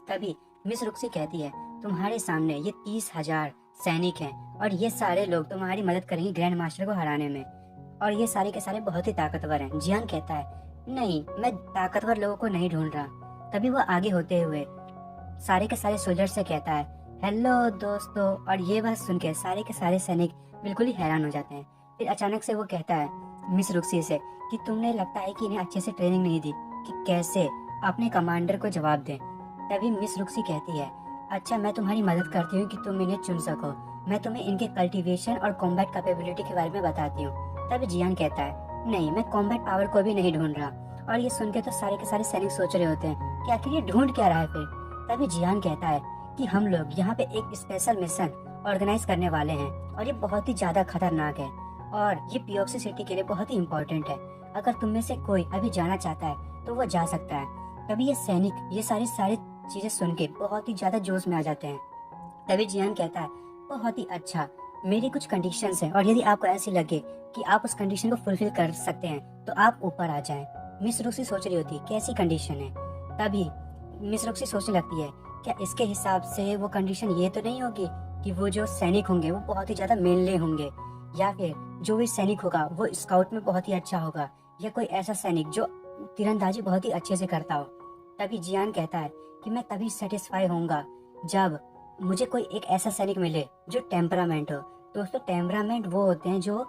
तभी मिस रुक्सी कहती है, तुम्हारे सामने ये 30,000 सैनिक हैं और ये सारे लोग तुम्हारी मदद करेंगे ग्रैंड मास्टर को हराने में, और ये सारे के सारे बहुत ही ताकतवर हैं। जियान कहता है, नहीं, मैं ताकतवर लोगों को नहीं ढूंढ रहा। तभी वो आगे होते हुए सारे के सारे सोल्जर से कहता है, हेलो दोस्तों, और ये बात सुन के सारे के सारे सैनिक बिल्कुल ही हैरान हो जाते हैं। फिर अचानक से वो कहता है मिस रुक्सी से कि तुमने लगता है कि इन्हें अच्छे से ट्रेनिंग नहीं दी कि कैसे अपने कमांडर को जवाब दें। तभी मिस रुक्सी कहती है, अच्छा मैं तुम्हारी मदद करती हूँ कि तुम इन्हें चुन सको, मैं तुम्हें इनके कल्टीवेशन और कॉम्बैट कैपेबिलिटी के बारे में बताती हूँ। तभी जियान कहता है, नहीं, मैं कॉम्बैट पावर को भी नहीं ढूंढ रहा। और ये सुन के तो सारे के सारे सैनिक सोच रहे होते हैं कि आखिर ये ढूंढ क्या रहा है फिर। तभी जियान कहता है कि हम लोग यहाँ पे एक स्पेशल मिशन ऑर्गेनाइज करने वाले हैं और ये बहुत ही ज्यादा खतरनाक है और ये पियोक्सी सिटी के लिए बहुत ही इम्पोर्टेंट है। अगर तुम में से कोई अभी जाना चाहता है तो वो जा सकता है। तभी ये सैनिक ये सारी चीजें सुन के बहुत ही ज्यादा जोश में आ जाते हैं। तभी जियान कहता है बहुत ही अच्छा, मेरी कुछ कंडीशंस हैं और यदि आपको ऐसी लगे कि आप उस कंडीशन को फुलफिल कर सकते हैं तो आप ऊपर आ जाएं। मिस रुक्सी सोच रही होती है कैसी कंडीशन है। तभी मिस रुक्सी सोचने लगती है क्या इसके हिसाब से वो कंडीशन ये तो नहीं होगी कि वो जो सैनिक होंगे वो बहुत ही ज्यादा मेनले होंगे, या फिर जो भी सैनिक होगा वो स्काउट में बहुत ही अच्छा होगा, या कोई ऐसा सैनिक जो तीरंदाजी बहुत ही अच्छे से करता हो। तभी जियान कहता है कि मैं तभी सेटिस्फाई होऊंगा जब मुझे कोई एक ऐसा सैनिक मिले जो टेम्परामेंट हो। दोस्तों, टेम्परामेंट वो होते हैं जो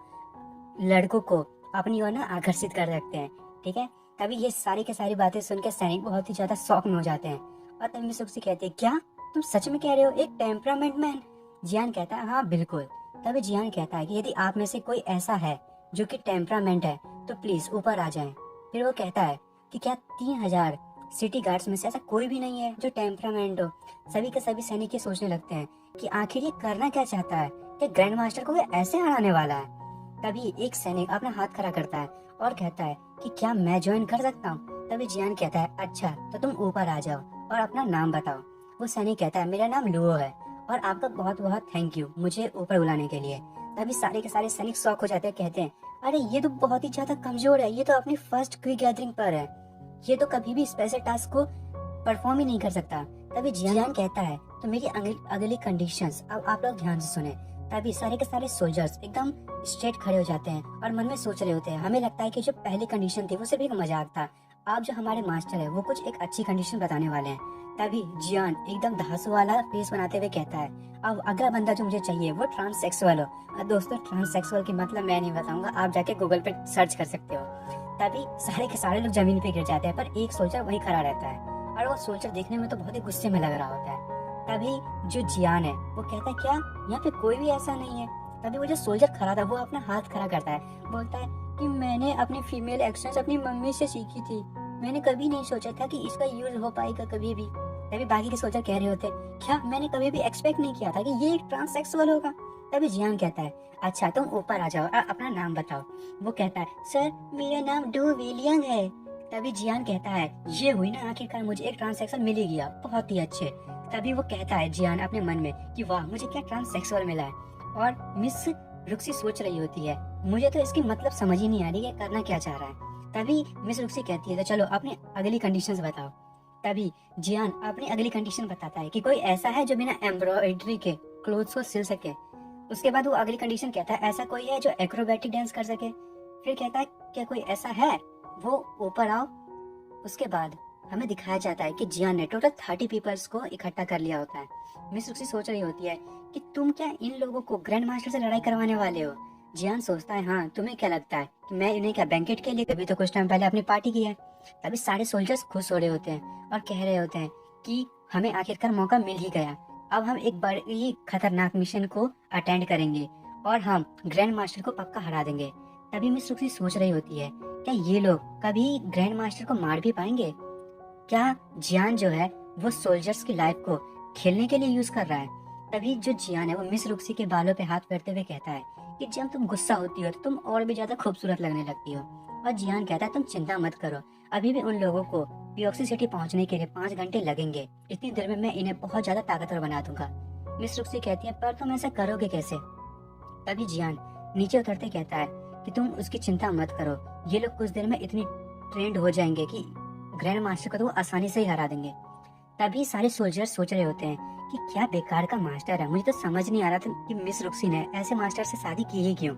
लड़कों को अपनी ओर ना आकर्षित कर सकते हैं, ठीक है। तभी ये सारी के सारी बातें सुनकर सैनिक बहुत ही ज्यादा शॉक में हो जाते हैं और तभी मिस रुक्सी कहती है क्या तुम सच में कह रहे हो, एक टेम्परामेंट मैन? जियान कहता है हाँ बिल्कुल। तभी जियान कहता है कि यदि आप में से कोई ऐसा है जो कि टेम्परामेंट है तो प्लीज ऊपर आ जाएं। फिर वो कहता है कि क्या 3000 सिटी गार्ड्स में से ऐसा कोई भी नहीं है जो टेम्परामेंट हो? सभी के सभी सैनिक ये सोचने लगते हैं कि आखिर ये करना क्या चाहता है, कि ग्रैंड मास्टर को वो ऐसे हराने वाला है। तभी एक सैनिक अपना हाथ खड़ा करता है और कहता है कि क्या मैं ज्वाइन कर सकता हूँ? तभी जियान कहता है अच्छा तो तुम ऊपर आ जाओ और अपना नाम बताओ। वो सैनिक कहता है मेरा नाम लुओ है और आपका बहुत बहुत थैंक यू मुझे ऊपर बुलाने के लिए। तभी सारे के सारे सैनिक शॉक हो जाते हैं, कहते हैं अरे ये तो बहुत ही ज्यादा कमजोर है, ये तो अपनी फर्स्ट क्विक गैदरिंग पर है, ये तो कभी भी स्पेशल टास्क को परफॉर्म ही नहीं कर सकता। तभी जियान कहता है तो मेरी अगली कंडीशंस अब आप लोग ध्यान से सुने। तभी सारे के सारे सोल्जर्स एकदम स्ट्रेट खड़े हो जाते हैं और मन में सोच रहे होते हैं हमें लगता है कि जो पहली कंडीशन थी वो सिर्फ एक मजाक था, अब जो हमारे मास्टर है वो कुछ एक अच्छी कंडीशन बताने वाले हैं। तभी जियान एकदम धांसू वाला फेस बनाते हुए कहता है अब अगला बंदा जो मुझे चाहिए वो ट्रांससेक्सुअल हो। दोस्तों, ट्रांससेक्सुअल की मतलब मैं नहीं बताऊंगा, आप जाके गूगल पे सर्च कर सकते हो। तभी सारे के सारे लोग जमीन पे गिर जाते हैं पर एक सोल्जर वहीं खड़ा रहता है और वो सोल्जर देखने में तो बहुत ही गुस्से में लग रहा होता है। तभी जो जियान है वो कहता है क्या यहाँ पे कोई भी ऐसा नहीं है? तभी वो जो सोल्जर खड़ा था वो अपना हाथ खड़ा करता है, बोलता है कि मैंने अपनी फीमेल एक्शंस अपनी मम्मी से सीखी थी, मैंने कभी नहीं सोचा था कि इसका यूज हो पाएगा कभी भी। तभी बाकी के सोल्जर कह रहे होते क्या मैंने कभी भी एक्सपेक्ट नहीं किया था कि ये एक ट्रांससेक्सुअल होगा। तभी जियान कहता है अच्छा तुम ऊपर आ जाओ और अपना नाम बताओ। वो कहता है सर मेरा नाम डो विलियम है। तभी जियान कहता है ये हुई ना आखिरकार मुझे एक ट्रांससेक्सुअल मिल ही गया, बहुत ही अच्छे। तभी वो कहता है जियान अपने मन में कि वाह मुझे क्या ट्रांससेक्सुअल मिला है। और मिस रुक्सी सोच रही होती है मुझे तो इसकी मतलब समझ ही नहीं आ रही है करना क्या चाह रहा है। तभी मिस रुक्सी कहती है तो चलो अपनी अगली कंडीशंस बताओ। तभी जियान अपनी अगली कंडीशन बताता है कि कोई ऐसा है जो बिना एम्ब्रॉयडरी के क्लोथ्स को सिल सके। उसके बाद वो अगली कंडीशन कहता है ऐसा कोई है जो एक्रोबैटिक डांस कर सके। फिर कहता है क्या कोई ऐसा है, वो ऊपर आओ। उसके बाद हमें दिखाया जाता है कि जियान ने टोटल 30 पीपल्स को इकट्ठा कर लिया होता है। मिस रुक्सी सोच रही होती है कि तुम क्या इन लोगों को ग्रैंड मास्टर से लड़ाई करवाने वाले हो? जियान सोचता है हाँ तुम्हें क्या लगता है कि मैं इन्हें क्या बैंकेट के लिए कभी तो कुछ टाइम पहले अपनी पार्टी की है। तभी सारे सोल्जर्स खुश हो रहे होते हैं और कह रहे होते हैं कि हमें आखिरकार मौका मिल ही गया, अब हम एक बड़ी खतरनाक मिशन को अटेंड करेंगे और हम ग्रैंड मास्टर को पक्का हरा देंगे। तभी मिस रुक्सी सोच रही होती है क्या ये लोग कभी ग्रैंड मास्टर को मार भी पाएंगे? क्या जियान जो है वो सोल्जर्स की लाइफ को खेलने के लिए यूज कर रहा है? तभी जो जियान है वो मिस रुक्सी के बालों पे हाथ फेरते हुए कहता है कि जब तुम गुस्सा होती हो तो तुम और भी ज्यादा खूबसूरत लगने लगती हो। और जियान कहता है तुम चिंता मत करो, अभी भी उन लोगों को पियोक्सी सिटी पहुंचने के लिए 5 घंटे लगेंगे, इतनी देर में मैं इन्हें बहुत ज्यादा ताकतवर बना दूंगा। मिस रुक्सी कहती है पर तुम ऐसा करोगे कैसे? तभी जियान नीचे उतरते कहता है कि तुम उसकी चिंता मत करो, ये लोग कुछ देर में इतनी ट्रेंड हो जाएंगे कि ग्रैंड मास्टर को तो वो आसानी से ही हरा देंगे। तभी सारे सोल्जर सोच रहे होते हैं कि क्या बेकार का मास्टर है, मुझे तो समझ नहीं आ रहा था कि मिस रुक्सी ने ऐसे मास्टर से शादी की ही क्यों।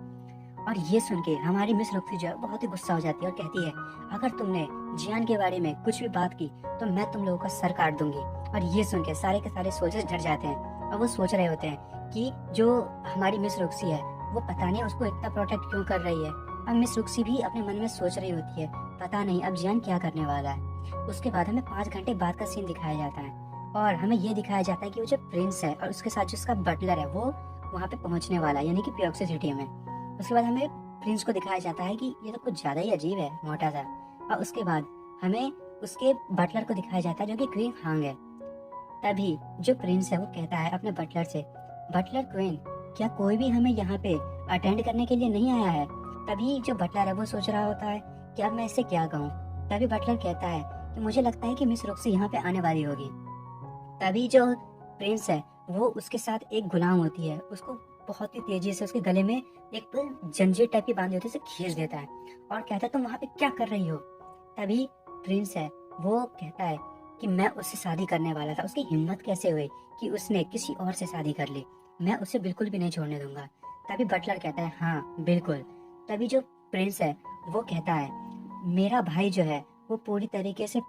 और ये सुन के हमारी मिस रुक्सी जो है बहुत ही गुस्सा हो जाती है और कहती है अगर तुमने जियान के बारे में कुछ भी बात की तो मैं तुम लोगों का सर काट दूंगी। और ये सुन के सारे के सारे सोल्जर्स डर जाते हैं और वो सोच रहे होते हैं कि जो हमारी मिस रुक्सी है वो पता नहीं उसको इतना प्रोटेक्ट क्यों कर रही है। अब मिस रुक्सी भी अपने मन में सोच रही होती है पता नहीं अब जियान क्या करने वाला है। उसके बाद हमें 5 घंटे बाद का सीन दिखाया जाता है और हमें ये दिखाया जाता है कि वो जो प्रिंस है और उसके साथ जो उसका बटलर है वो वहाँ पे पहुँचने वाला है, यानी कि पियोक्सी सिटी में। उसके बाद हमें प्रिंस को दिखाया जाता है कि ये तो कुछ ज्यादा ही अजीब है, मोटा सा। और उसके बाद हमें उसके बटलर को दिखाया जाता है जो कि क्वीन हांग है। तभी जो प्रिंस है वो कहता है अपने बटलर से, बटलर क्वीन, क्या कोई भी हमें यहाँ पे अटेंड करने के लिए नहीं आया है? तभी जो बटलर है वो सोच रहा होता है कि अब मैं इससे क्या कहूँ। तभी बटलर कहता है कि मुझे लगता है कि मिस रॉक्सी यहाँ पे आने वाली होगी। तभी जो प्रिंस है वो उसके साथ एक गुलाम होती है, उसको बहुत ही तेजी से उसके गले में एक जंजीर टाइप की बांधी होती है, उसे खींच देता है और कहता है तुम वहाँ पे क्या कर रही हो? तभी प्रिंस है वो कहता है कि मैं उससे शादी करने वाला था, उसकी हिम्मत कैसे हुई कि उसने किसी और से शादी कर ली, मैं उसे बिल्कुल भी नहीं छोड़ने दूंगा। तभी बटलर कहता है हाँ बिल्कुल। तभी जो प्रिंस है वो कहता है मेरा भाई जो है वो पूरी तरीके से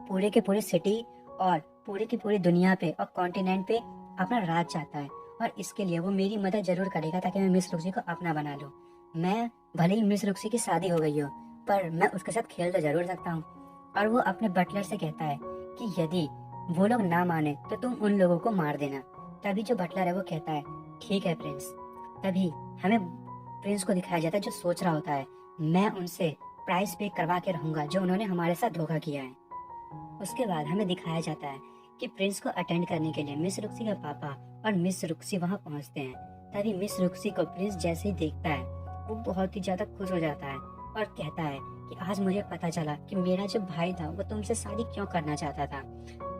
पूरे के पूरे सिटी और पूरी की पूरी दुनिया पे और कॉन्टिनेंट पे अपना राज चाहता है और इसके लिए वो मेरी मदद जरूर करेगा ताकि मैं मिस रुक्सी को अपना बना लूं। मैं भले ही मिस रुक्सी की शादी हो गई हो पर मैं उसके साथ खेल तो जरूर सकता हूँ। और वो अपने बटलर से कहता है कि यदि वो लोग ना माने तो तुम उन लोगों को मार देना। तभी जो बटलर है वो कहता है ठीक है प्रिंस। तभी हमें प्रिंस को दिखाया जाता है जो सोच रहा होता है मैं उनसे प्राइस पे करवा के रहूंगा जो उन्होंने हमारे साथ धोखा किया है। उसके बाद हमें दिखाया जाता है कि प्रिंस को अटेंड करने के लिए मिस रुक्सी का पापा और मिस रुक्सी वहां पहुंचते हैं। तभी मिस रुक्सी को प्रिंस जैसे ही देखता है वो बहुत ही ज्यादा खुश हो जाता है और कहता है कि आज मुझे पता चला कि मेरा जो भाई था वो तुमसे शादी क्यों करना चाहता था।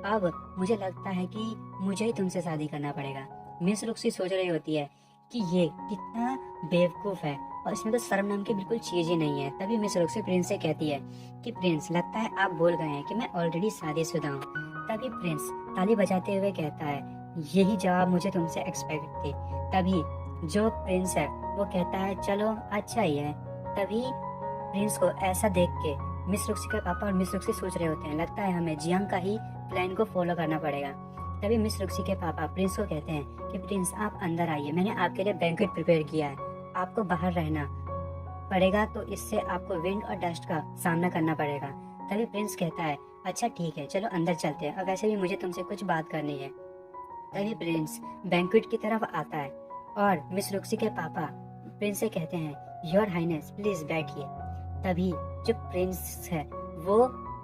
अब मुझे लगता है कि मुझे ही तुमसे शादी करना पड़ेगा। मिस रुक्सी सोच रही होती है कि ये कितना बेवकूफ है और इसमें तो शर्म नाम की बिल्कुल चीज ही नहीं है। तभी मिस रुक्सी प्रिंस से कहती है कि प्रिंस लगता है आप भूल गए हैं कि मैं ऑलरेडी शादीशुदा हूँ। तभी प्रिंस ताली बजाते हुए कहता है यही जवाब मुझे तुमसे एक्सपेक्ट थी। तभी जो प्रिंस है वो कहता है चलो अच्छा ही है। तभी प्रिंस को ऐसा देख के मिस रुक्सी के पापा और मिस रुक्सी सोच रहे होते हैं लगता है हमें जियांग का ही प्लान को फॉलो करना पड़ेगा। तभी मिस रुक्सी के पापा प्रिंस को कहते हैं कि प्रिंस आप अंदर आइए, मैंने आपके लिए बैंक्वेट प्रिपेयर किया है, आपको बाहर रहना पड़ेगा तो इससे आपको विंड और डस्ट का सामना करना पड़ेगा। तभी प्रिंस कहता है अच्छा ठीक है चलो अंदर चलते हैं और वैसे भी मुझे तुमसे कुछ बात करनी है। तभी प्रिंस बैंक्वेट की तरफ आता है और मिस रुक्सी के पापा प्रिंस से कहते हैं योर हाइनेस प्लीज बैठिए। तभी जो प्रिंस है वो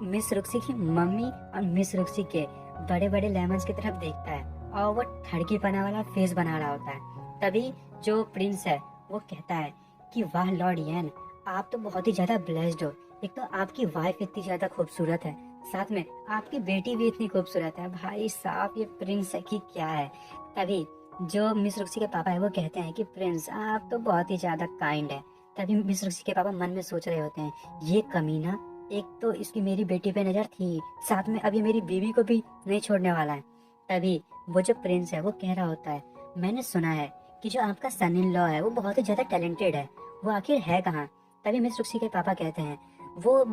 मिस रुक्सी की मम्मी और मिस रुक्सी के बड़े बड़े लेमन्स की तरफ देखता है और वो ठड़की पना वाला फेस बना रहा होता है। तभी जो प्रिंस है वो कहता है कि वाह लॉर्ड यन, आप तो बहुत ही ज्यादा ब्लेस्ड हो। एक तो आपकी वाइफ इतनी ज्यादा खूबसूरत है, साथ में आपकी बेटी भी इतनी खूबसूरत है। भाई साहब ये प्रिंस है कि क्या है। तभी जो मिस रुक्सी के पापा है वो कहते हैं कि प्रिंस आप तो बहुत ही ज्यादा काइंड है। तभी मिस रुक्सी के पापा मन में सोच रहे होते हैं ये कमीना, एक तो इसकी मेरी बेटी पे नजर थी, साथ में अब ये मेरी बीवी को भी नहीं छोड़ने वाला है। तभी वो जो प्रिंस है वो कह रहा होता है मैंने सुना है कि जो आपका सन इन लॉ है वो बहुत ही ज्यादा टैलेंटेड है, वो आखिर है कहाँ? तभी मिस रुक्सी के पापा कहते हैं वो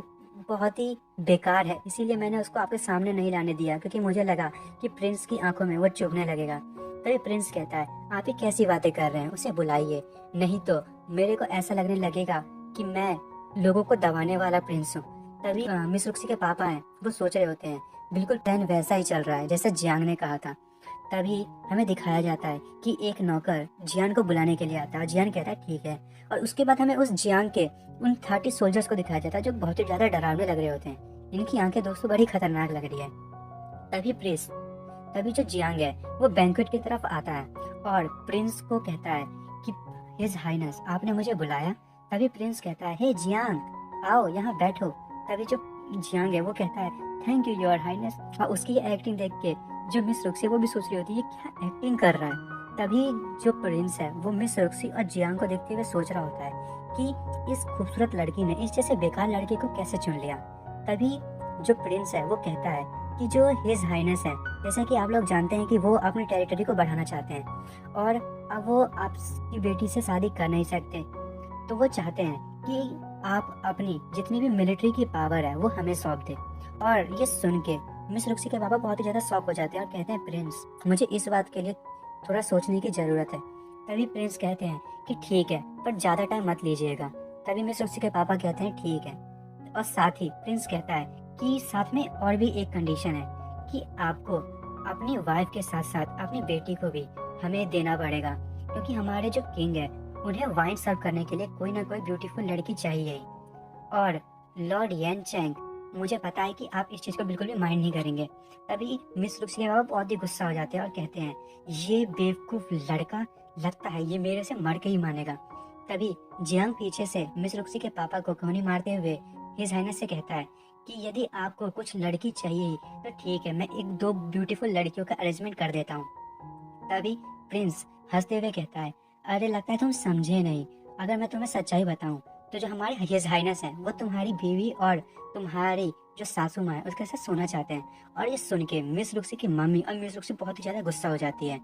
बहुत ही बेकार है, इसीलिए मैंने उसको आपके सामने नहीं लाने दिया क्योंकि मुझे लगा कि प्रिंस की आंखों में वो चुभने लगेगा। तभी प्रिंस कहता है आप ही कैसी बातें कर रहे हैं, उसे बुलाइए, नहीं तो मेरे को ऐसा लगने लगेगा कि मैं लोगों को दबाने वाला प्रिंस हूँ। तभी मिस रुक्सी के पापा हैं वो सोच रहे होते हैं बिल्कुल प्लान वैसा ही चल रहा है जैसा जियांग ने कहा था। तभी हमें दिखाया जाता है कि एक नौकर जियान को बुलाने के लिए आता है। जियान कहता है ठीक है और उसके बाद हमें उस जियांग के उन 30 सोल्जर्स को दिखाया जाता है जो बहुत ही ज्यादा डरावने लग रहे होते हैं। इनकी आंखें दोस्तों बड़ी खतरनाक लग रही है। तभी जो जियांग है वो बैंक्वेट की तरफ आता है और प्रिंस को कहता है कि हिज हाइनेस आपने मुझे बुलाया। तभी प्रिंस कहता है हे जियांग आओ यहाँ बैठो। तभी जो जियांग है वो कहता है थैंक यू योर हाइनेस। और उसकी एक्टिंग देख के जो मिस रुक्सी वो भी सोच रही होती है क्या एक्टिंग कर रहा है। तभी जो प्रिंस है वो मिस रुक्सी और जियांग को देखते हुए सोच रहा होता है कि इस खूबसूरत लड़की ने इस जैसे बेकार लड़के को कैसे चुन लिया। तभी जो प्रिंस है वो कहता है कि जो हिज हाइनेस है, जैसा कि आप लोग जानते हैं कि वो अपनी टेरिटरी को बढ़ाना चाहते हैं और अब वो आपकी बेटी से शादी कर नहीं सकते, तो वो चाहते हैं कि आप अपनी जितनी भी मिलिट्री की पावर है वो हमें सौंप दे। और ये सुन के मिस रुक्सी के पापा बहुत ही ज्यादा शॉक हो जाते हैं और कहते हैं प्रिंस मुझे इस बात के लिए थोड़ा सोचने की जरूरत है। तभी प्रिंस कहते हैं कि ठीक है पर ज्यादा टाइम मत लीजिएगा। तभी मिस रुक्सी के पापा कहते हैं ठीक है और साथ ही प्रिंस कहता है कि साथ में और भी एक कंडीशन है कि आपको अपनी वाइफ के साथ साथ अपनी बेटी को भी हमें देना पड़ेगा क्योंकि हमारे जो किंग है उन्हें वाइन सर्व करने के लिए कोई ना कोई ब्यूटीफुल लड़की चाहिए। और लॉर्ड येन चैंग, मुझे पता है कि आप इस चीज को बिल्कुल भी माइंड नहीं करेंगे। तभी मिस लुक्सी के बाबा बहुत ही गुस्सा हो जाते हैं और कहते हैं, ये बेवकूफ लड़का, लगता है ये मेरे से मर के ही मानेगा। तभी जियांग पीछे से मिस लुक्सी के पापा को कोहनी मारते हुए हिज हाइनेस से कहता है कि यदि आपको कुछ लड़की चाहिए तो ठीक है, मैं एक दो ब्यूटीफुल लड़कियों का अरेंजमेंट कर देता हूँ। तभी प्रिंस हंसते हुए कहता है, अरे लगता है तुम समझे नहीं। अगर मैं तुम्हें सच्चाई बताऊं तो जो हमारे हिज हाइनेस है वो तुम्हारी बीवी और तुम्हारी जो सासू माँ है उसके साथ सोना चाहते हैं। और ये सुन के मिस लुक्सी की मम्मी और मिस लुक्सी बहुत ही ज्यादा गुस्सा हो जाती है।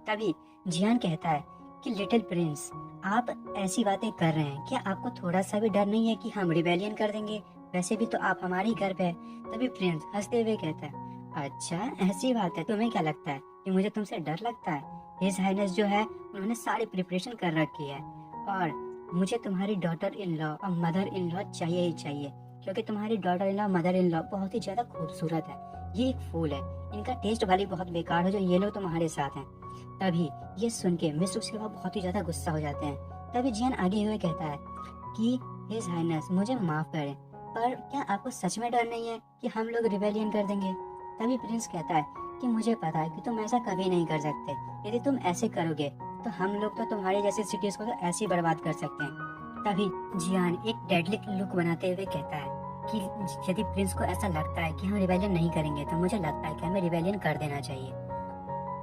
तभी जियान कहता है कि लिटिल प्रिंस, आप ऐसी बातें कर रहे हैं, क्या आपको थोड़ा सा भी डर नहीं है कि हम रिबेलियन कर देंगे? वैसे भी तो आप हमारे ही घर पे है। तभी प्रिंस हंसते हुए कहता है, अच्छा ऐसी बात है, तुम्हें क्या लगता है कि मुझे तुमसे डर लगता है? हिज हाइनेस जो है उन्होंने सारी प्रिपरेशन कर रखी है और मुझे तुम्हारी डॉटर इन लॉ और मदर इन लॉ चाहिए ही चाहिए, क्योंकि तुम्हारी daughter in law mother in law बहुत ही ज्यादा खूबसूरत है। ये एक फूल है, इनका टेस्ट भले बहुत बेकार हो जो ये लोग तुम्हारे साथ हैं। तभी ये सुन के मिस लुक्सी बहुत ही ज्यादा गुस्सा हो जाते हैं। तभी जियान आगे हुए कहता है कि हिज हाइनेस मुझे माफ करें, पर क्या आपको सच में डर नहीं है कि हम लोग रिबेलियन कर देंगे? तभी प्रिंस कहता है कि मुझे पता है कि तुम ऐसा कभी नहीं कर सकते। यदि तुम ऐसे करोगे तो हम लोग तो तुम्हारे जैसे सिटीज को तो ऐसे ही बर्बाद कर सकते हैं। तभी जियान एक डेडली लुक बनाते हुए कहता है कि यदि प्रिंस को ऐसा लगता है कि हम रिबेलियन नहीं करेंगे तो मुझे लगता है कि हमें रिबेलियन कर देना चाहिए।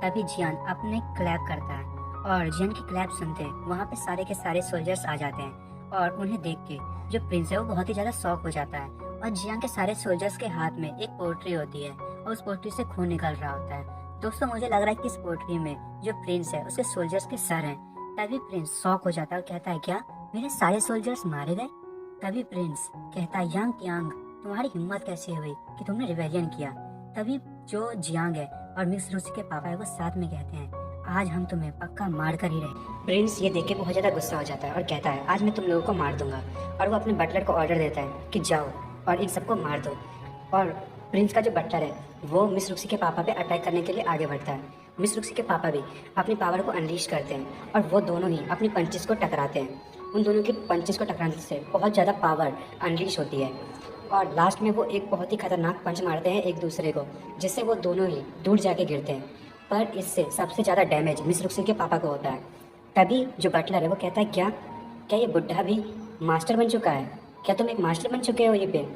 तभी जियान अपने क्लैप करता है और जियान की क्लैप सुनते वहाँ पे सारे के सारे सोल्जर्स आ जाते हैं और उन्हें देख के जो प्रिंस है वो बहुत ही ज्यादा शॉक हो जाता है। और जियान के सारे सोल्जर्स के हाथ में एक पोट्री होती है और उस पोट्री से खून निकल रहा होता है। दोस्तों मुझे लग रहा है कि इस पोट्री में जो प्रिंस है उसके सोल्जर्स के सर हैं। तभी प्रिंस शॉक हो जाता है और कहता है, क्या मेरे सारे सोल्जर्स मारे गए? तभी प्रिंस कहता है, यांग यांग, तुम्हारी हिम्मत कैसे हुई कि तुमने रिबेलियन किया? तभी जो जियांग है और मिस लुक्सी के पापा है वो साथ में कहते हैं, आज हम तुम्हें पक्का मार कर ही रहे। प्रिंस ये देख के बहुत ज्यादा गुस्सा हो जाता है और कहता है, आज मैं तुम लोगों को मार दूंगा। और वो अपने बटलर को ऑर्डर देता है कि जाओ और इन सबको मार दो। और प्रिंस का जो बटलर है वो मिस लुक्सी के पापा पे अटैक करने के लिए आगे बढ़ता है। मिस लुक्सी के पापा भी अपनी पावर को अनलीश करते हैं और वो दोनों ही अपनी पंचेस को टकराते हैं। उन दोनों की पंचेस को टकराने से बहुत ज़्यादा पावर अनलीश होती है और लास्ट में वो एक बहुत ही खतरनाक पंच मारते हैं एक दूसरे को, जिससे वो दोनों ही दूर जाके गिरते हैं। पर इससे सबसे ज़्यादा डैमेज मिस लुक्सी के पापा को होता है। तभी जो बटलर है वो कहता है, क्या क्या ये बुढ़ा भी मास्टर बन चुका है? क्या तुम एक मास्टर बन चुके हो ये पे?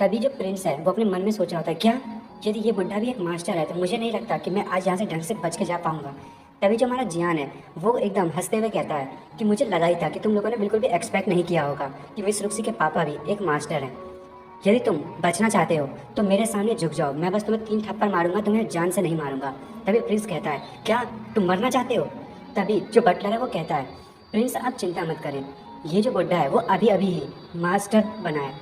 तभी जो प्रिंस है वो अपने मन में सोच रहा होता है, क्या यदि ये बुढ़ा भी एक मास्टर है तो मुझे नहीं लगता कि मैं आज यहाँ से ढंग से बच के जा पाऊंगा। तभी जो हमारा जियान है वो एकदम हंसते हुए कहता है कि मुझे लगा ही था कि तुम लोगों ने बिल्कुल भी एक्सपेक्ट नहीं किया होगा कि मिस लुक्सी के पापा भी एक मास्टर हैं। यदि तुम बचना चाहते हो तो मेरे सामने झुक जाओ, मैं बस तुम्हें 3 थप्पड़ मारूंगा, तुम्हें जान से नहीं मारूंगा। तभी प्रिंस कहता है, क्या तुम मरना चाहते हो? तभी जो बटलर है वो कहता है, प्रिंस आप चिंता मत करें, ये जो बुढ़ा है वो अभी अभी ही मास्टर बना है,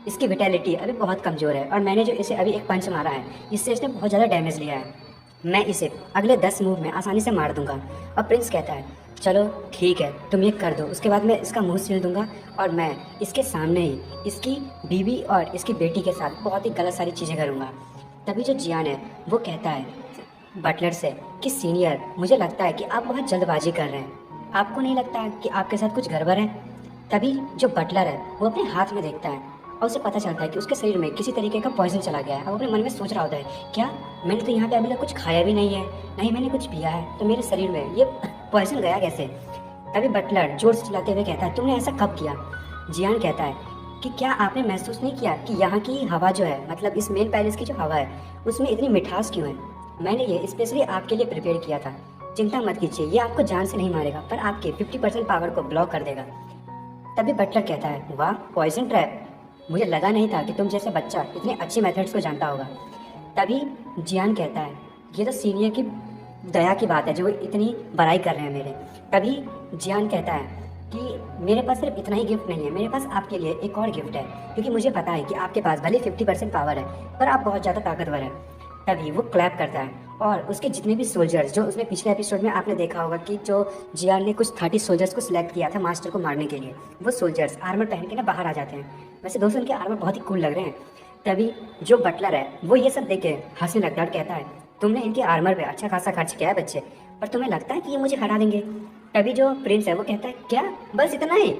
इसकी विटेलिटी अभी बहुत कमज़ोर है और मैंने जो इसे अभी एक पंच मारा है इससे इसने बहुत ज़्यादा डैमेज लिया है। मैं इसे अगले 10 मूव में आसानी से मार दूंगा। और प्रिंस कहता है, चलो ठीक है तुम ये कर दो, उसके बाद मैं इसका मुंह सील दूंगा और मैं इसके सामने ही इसकी बीवी और इसकी बेटी के साथ बहुत ही गलत सारी चीज़ें करूँगा। तभी जो जियान है वो कहता है बटलर से कि सीनियर, मुझे लगता है कि आप बहुत जल्दबाजी कर रहे हैं, आपको नहीं लगता कि आपके साथ कुछ गड़बड़ है? तभी जो बटलर है वो अपने हाथ में देखता है और उसे पता चलता है कि उसके शरीर में किसी तरीके का पॉइजन चला गया है। अब अपने मन में सोच रहा होता है, क्या मैंने तो यहाँ पे अभी तक कुछ खाया भी नहीं है, नहीं मैंने कुछ पिया है, तो मेरे शरीर में ये पॉइजन गया कैसे? तभी बटलर जोर से चिल्लाते हुए कहता है, तुमने ऐसा कब किया? जियान कहता है कि क्या आपने महसूस नहीं किया कि यहाँ की हवा जो है, मतलब इस मेन पैलेस की जो हवा है उसमें इतनी मिठास क्यों है? मैंने ये स्पेशली आपके लिए प्रिपेयर किया था। चिंता मत कीजिए, ये आपको जान से नहीं मारेगा पर आपके 50% पावर को ब्लॉक कर देगा। तभी बटलर कहता है, वाह पॉइजन ट्रैप, मुझे लगा नहीं था कि तुम जैसे बच्चा इतने अच्छे मेथड्स को जानता होगा। तभी जियान कहता है, ये तो सीनियर की दया की बात है जो इतनी बड़ाई कर रहे हैं मेरे। तभी जियान कहता है कि मेरे पास सिर्फ इतना ही गिफ्ट नहीं है, मेरे पास आपके लिए एक और गिफ्ट है, क्योंकि मुझे पता है कि आपके पास भले 50% पावर है पर आप बहुत ज़्यादा ताकतवर है। तभी वो क्लैप करता है और उसके जितने भी सोल्जर्स, जो उसने पिछले एपिसोड में आपने देखा होगा कि जो जियान ने कुछ 30 सोल्जर्स को सिलेक्ट किया था मास्टर को मारने के लिए, वो सोल्जर्स आर्मर पहन के ना बाहर आ जाते हैं। वैसे दोस्तों उनके आर्मर बहुत ही कूल लग रहे हैं। तभी जो बटलर है वो ये सब देख के हंसने लगता है और कहता है, तुमने इनके आर्मर पे अच्छा खासा खर्च किया है बच्चे, पर तुम्हें लगता है कि ये मुझे हरा देंगे? तभी जो प्रिंस है वो कहता है क्या बस इतना ही?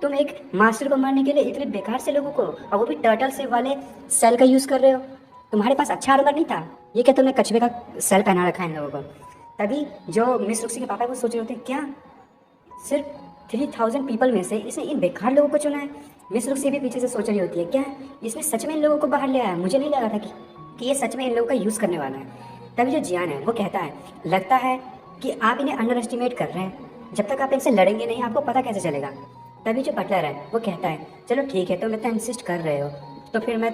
तुम एक मास्टर को मारने के लिए इतने बेकार से लोगों को, और वो भी टर्टल से वाले सेल का यूज़ कर रहे हो? तुम्हारे पास अच्छा आर्मर नहीं था? ये क्या तुमने कछुए का सेल पहना रखा है इन लोगों को? तभी जो मिस रुक्सी के पापा है वो सोच रहे होते हैं क्या सिर्फ 3000 पीपल में से इसने इन बेकार लोगों को चुना है? मिस रुक्सी भी पीछे से सोच रही होती है क्या इसने सच में इन लोगों को बाहर ले आया? मुझे नहीं लगा था कि ये सच में इन लोगों का यूज़ करने वाला है। तभी जो जियान है वो कहता है लगता है कि आप इन्हें अंडर एस्टिमेट कर रहे हैं, जब तक आप इनसे लड़ेंगे नहीं आपको पता कैसे चलेगा? तभी जो बटलर है वो कहता है चलो ठीक है, तुम इतना इंसिस्ट कर रहे हो तो फिर मैं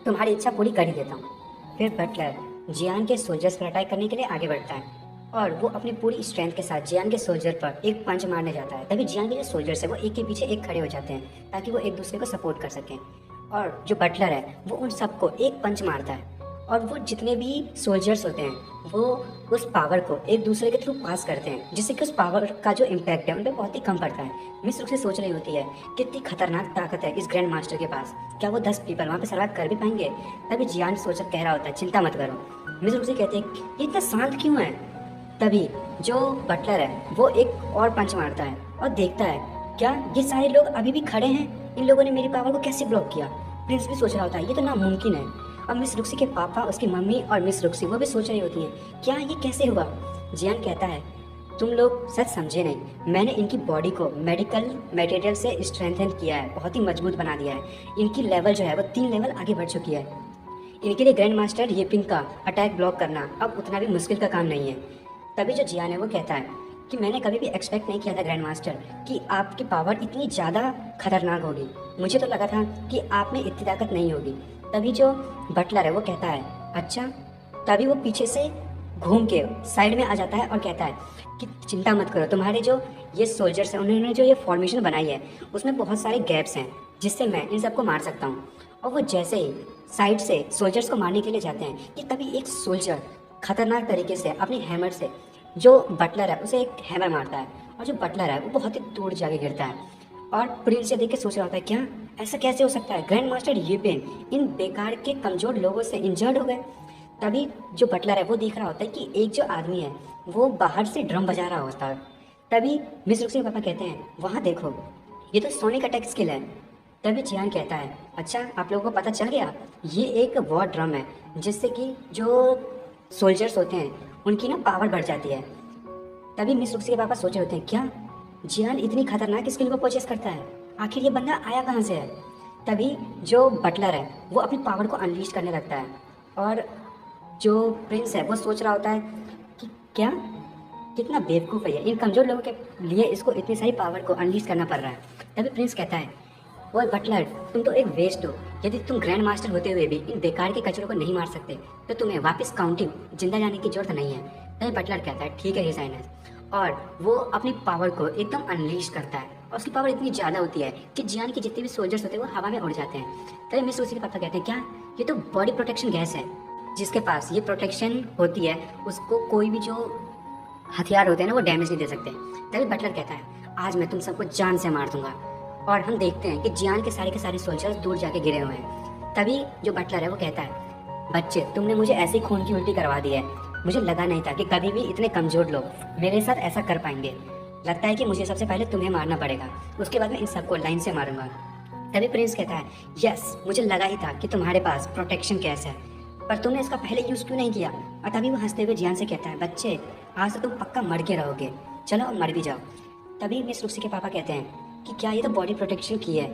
तुम्हारी इच्छा पूरी कर ही देता हूँ। फिर बटलर जियान के सोल्जर्स पर अटैक करने के लिए आगे बढ़ता है और वो अपनी पूरी स्ट्रेंथ के साथ जियान के सोल्जर पर एक पंच मारने जाता है। तभी जियान के जो सोल्जर्स है वो एक के पीछे एक खड़े हो जाते हैं ताकि वो एक दूसरे को सपोर्ट कर सकें, और जो बटलर है वो उन सबको एक पंच मारता है और वो जितने भी सोल्जर्स होते हैं वो उस पावर को एक दूसरे के थ्रू पास करते हैं, जिससे कि उस पावर का जो इम्पैक्ट है उन पर बहुत ही कम पड़ता है। मिस रुक्सी सोच रही होती है कितनी खतरनाक ताकत है इस ग्रैंड मास्टर के पास, क्या वो 10 पीपल वहाँ पे सर्वाइव कर भी पाएंगे? तभी जियान सोच कह रहा होता है चिंता मत करो। मिस रुक्सी कहते हैं ये इतना शांत क्यों है? तभी जो बटलर है वो एक और पंच मारता है और देखता है क्या ये सारे लोग अभी भी खड़े हैं, इन लोगों ने मेरी पावर को कैसे ब्लॉक किया? प्रिंस भी सोच रहा होता है ये तो नामुमकिन है। अब मिस रुक्सी के पापा, उसकी मम्मी और मिस रुक्सी वो भी सोच रही होती हैं क्या ये कैसे हुआ? जियान कहता है तुम लोग सच समझे नहीं, मैंने इनकी बॉडी को मेडिकल मटेरियल से स्ट्रेंथन किया है, बहुत ही मजबूत बना दिया है। इनकी लेवल जो है वो 3 लेवल आगे बढ़ चुकी है। इनके लिए ग्रैंड मास्टर येपिंग का अटैक ब्लॉक करना अब उतना भी मुश्किल का काम नहीं है। तभी जो जियान है वो कहता है कि मैंने कभी भी एक्सपेक्ट नहीं किया था ग्रैंड मास्टर कि आपकी पावर इतनी ज़्यादा खतरनाक होगी, मुझे तो लगा था कि आप में इतनी ताकत नहीं होगी। तभी जो बटलर है वो कहता है अच्छा। तभी वो पीछे से घूम के साइड में आ जाता है और कहता है कि चिंता मत करो, तुम्हारे जो ये सोल्जर्स हैं उन्होंने जो ये फॉर्मेशन बनाई है उसमें बहुत सारे गैप्स हैं जिससे मैं इन सबको मार सकता हूँ। और वो जैसे ही साइड से सोल्जर्स को मारने के लिए जाते हैं कि तभी एक सोल्जर खतरनाक तरीके से अपनी हैमर से जो बटलर है उसे एक हैमर मारता है और जो बटलर है वो बहुत ही दूर जाके गिरता है। और प्रिंस से देख के सोच रहा होता है क्या ऐसा कैसे हो सकता है, ग्रैंड मास्टर येपेन इन बेकार के कमजोर लोगों से इंजर्ड हो गए। तभी जो बटलर है वो देख रहा होता है कि एक जो आदमी है वो बाहर से ड्रम बजा रहा होता है। तभी मिस रुक्सी के पापा कहते हैं वहाँ देखो ये तो सोनिक अटैक स्किल है। तभी जियान कहता है अच्छा आप लोगों को पता चल गया, ये एक वॉर ड्रम है जिससे कि जो सोल्जर्स होते हैं उनकी ना पावर बढ़ जाती है। तभी मिस रुक्सी के पापा सोच रहे होते हैं क्या जियान इतनी खतरनाक स्किल को परचेस करता है, आखिर ये बंदा आया कहाँ से है? तभी जो बटलर है वो अपनी पावर को अनलीश करने लगता है और जो प्रिंस है वो सोच रहा होता है कि क्या कितना बेवकूफ़ है ये, इन कमज़ोर लोगों के लिए इसको इतनी सारी पावर को अनलीश करना पड़ रहा है। तभी प्रिंस कहता है ओए बटलर तुम तो एक वेस्ट हो, यदि तुम ग्रैंड मास्टर होते हुए भी इन बेकार के कचरों को नहीं मार सकते तो तुम्हें वापस काउंटिंग जिंदा जाने की जरूरत नहीं है। तभी बटलर कहता है ठीक है हिज हाइनेस, और वो अपनी पावर को एकदम अनलीश करता है और उसकी पावर इतनी ज़्यादा होती है कि जियान के जितने भी सोल्जर्स होते हैं वो हवा में उड़ जाते हैं। तभी मिस रुक्सी के पापा कहते हैं क्या ये तो बॉडी प्रोटेक्शन गैस है, जिसके पास ये प्रोटेक्शन होती है उसको कोई भी जो हथियार होते हैं ना वो डैमेज नहीं दे सकते। तभी बटलर कहता है आज मैं तुम सबको जान से मार दूंगा, और हम देखते हैं कि जियान के सारे सोल्जर्स दूर जाके गिरे हुए हैं। तभी जो बटलर है वो कहता है बच्चे तुमने मुझे ऐसी खून की उल्टी करवा दी है, मुझे लगा नहीं था कि कभी भी इतने कमज़ोर लोग मेरे साथ ऐसा कर पाएंगे। लगता है कि मुझे सबसे पहले तुम्हें मारना पड़ेगा, उसके बाद मैं इन सबको लाइन से मारूंगा। तभी प्रिंस कहता है यस मुझे लगा ही था कि तुम्हारे पास प्रोटेक्शन कैसे है, पर तुमने इसका पहले यूज़ क्यों नहीं किया? और तभी वो हंसते हुए जियान से कहता है बच्चे आज तो तुम पक्का मर के रहोगे, चलो मर भी जाओ। तभी मिस रुक्सी के पापा कहते हैं कि क्या ये तो बॉडी प्रोटेक्शन की है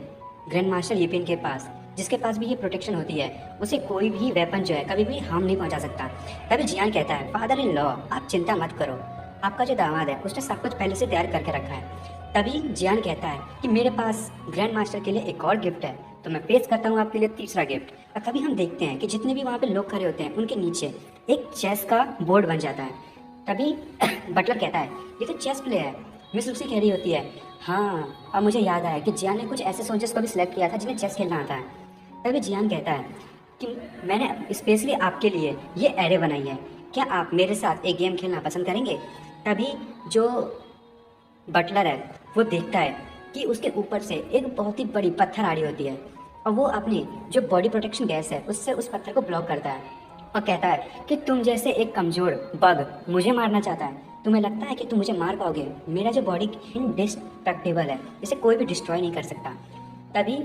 ग्रैंड मास्टर येपिन के पास, जिसके पास भी ये प्रोटेक्शन होती है उसे कोई भी वेपन जो है कभी भी हार्म नहीं पहुंचा सकता। तभी जियान कहता है फादर इन लॉ आप चिंता मत करो, आपका जो दामाद है उसने सब कुछ पहले से तैयार करके रखा है। तभी जियान कहता है कि मेरे पास ग्रैंड मास्टर के लिए एक और गिफ्ट है, तो मैं पेश करता हूँ आपके लिए तीसरा गिफ्ट। और तभी हम देखते हैं कि जितने भी वहाँ पे लोग खड़े होते हैं उनके नीचे एक चेस का बोर्ड बन जाता है। तभी बटलर कहता है ये तो चेस प्ले है। मिस रुक्सी कह रही होती है हाँ अब मुझे याद आया कि जियान ने कुछ ऐसे सोल्जर्स को भी सिलेक्ट किया था जिन्हें चेस खेलना आता है। तभी जियान कहता है कि मैंने स्पेशली आपके लिए ये एरे बनाई है, क्या आप मेरे साथ एक गेम खेलना पसंद करेंगे? तभी जो बटलर है वो देखता है कि उसके ऊपर से एक बहुत ही बड़ी पत्थर आ रही होती है और वो अपनी जो बॉडी प्रोटेक्शन गैस है उससे उस पत्थर को ब्लॉक करता है और कहता है कि तुम जैसे एक कमज़ोर बग मुझे मारना चाहता है, तुम्हें लगता है कि तुम मुझे मार पाओगे? मेरा जो बॉडी इंडिस्ट्रक्टिबल है, इसे कोई भी डिस्ट्रॉय नहीं कर सकता। तभी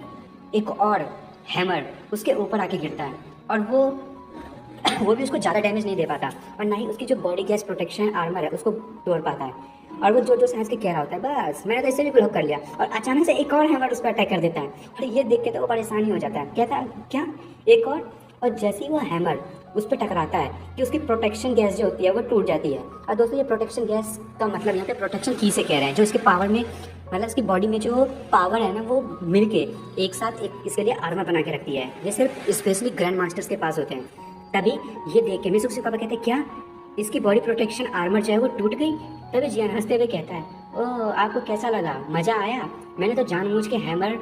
एक और हैमर उसके ऊपर आके गिरता है और वो भी उसको ज़्यादा डैमेज नहीं दे पाता और ना ही उसकी जो बॉडी गैस प्रोटेक्शन आर्मर है उसको तोड़ पाता है। और वो जो जो साइंस के कह रहा होता है, बस मैंने तो इसे भी ब्लॉक कर लिया, और अचानक से एक और हैमर उस पर अटैक कर देता है। और ये देख के तो वो परेशानी हो जाता है, कहता है क्या एक और जैसे ही वो हैमर उस पर टकराता है कि उसकी प्रोटेक्शन गैस जो होती है वो टूट जाती है। और दोस्तों, ये प्रोटेक्शन गैस का मतलब यहाँ पे प्रोटेक्शन की से कह रहे हैं, जो इसके पावर में, मतलब इसकी बॉडी में जो पावर है ना, वो मिलके एक साथ एक इसके लिए आर्मर बना के रखती है, ये सिर्फ स्पेशली ग्रैंड मास्टर्स के पास होते हैं। तभी ये देख के मिसुक से पापा कहते हैं, क्या इसकी बॉडी प्रोटेक्शन आर्मर जो है वो टूट गई? तभी जियान हंसते हुए कहता है, ओह आपको कैसा लगा, मज़ा आया? मैंने तो जानबूझ के हैमर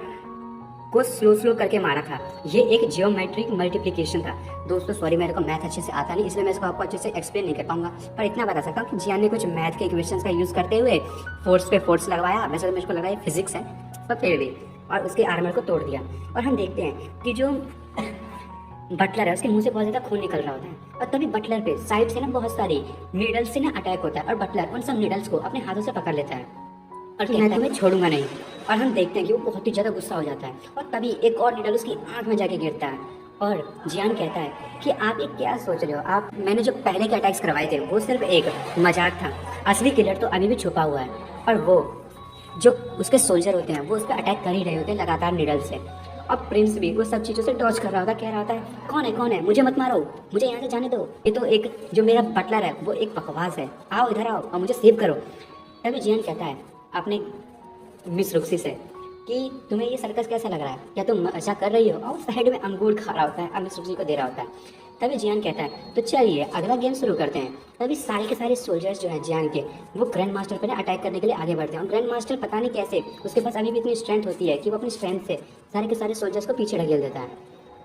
को स्लो करके मारा था। ये एक जियोमेट्रिक मल्टीप्लिकेशन था। दोस्तों सॉरी, मेरे को मैथ अच्छे से आता नहीं, इसलिए मैं इसको आपको अच्छे से एक्सप्लेन नहीं कर पाऊंगा, पर इतना बता सकता हूँ कि जियान ने कुछ मैथ के इक्वेशंस का यूज़ करते हुए फोर्स पे फोर्स लगवाया। वैसे तो मुझको लगा ये फिजिक्स है, पर फिर भी, और उसके आर्मर को तोड़ दिया। और हम देखते हैं कि जो बटलर है उसके मुंह से बहुत ज़्यादा खून निकल रहा होता है, और तभी बटलर पे साइड से ना बहुत सारी नीडल्स से ना अटैक होता है, और बटलर उन सब नीडल्स को अपने हाथों से पकड़ लेता है और कहता है मैं छोड़ूंगा नहीं। और हम देखते हैं कि वो बहुत ही ज़्यादा गुस्सा हो जाता है, और तभी एक और नीडल उसकी आंख में जाके गिरता है। और जियान कहता है कि आप ये क्या सोच रहे हो, आप, मैंने जो पहले के अटैक्स करवाए थे वो सिर्फ एक मजाक था, असली किलर तो अभी भी छुपा हुआ है। और वो जो उसके सोल्जर होते हैं वो उस पर अटैक कर ही रहे होते हैं लगातार नीडल से। अब प्रिंस भी वो सब चीज़ों से डॉज कर रहा होता, कह रहा होता है कौन है, मुझे मत मारो, मुझे यहाँ से जाने दो, ये तो एक जो मेरा बटलर है वो एक बकवास है, आओ इधर आओ और मुझे सेव करो। तभी जियान कहता है अपने मिस रुक्सी से कि तुम्हें ये सर्कस कैसा लग रहा है, क्या तुम मजा कर रही हो? और साइड में अंगूर खा रहा होता है और मिस रुक्सी को दे रहा होता है। तभी जियान कहता है तो चलिए अगला गेम शुरू करते हैं। तभी सारे के सारे सोल्जर्स जो हैं जियान के, वो ग्रैंड मास्टर पर अटैक करने के लिए आगे बढ़ते हैं, और ग्रैंड मास्टर पता नहीं कैसे उसके पास अभी भी इतनी स्ट्रेंथ होती है कि वो अपनी स्ट्रेंथ से सारे के सारे सोल्जर्स को पीछे ढकेल देता है।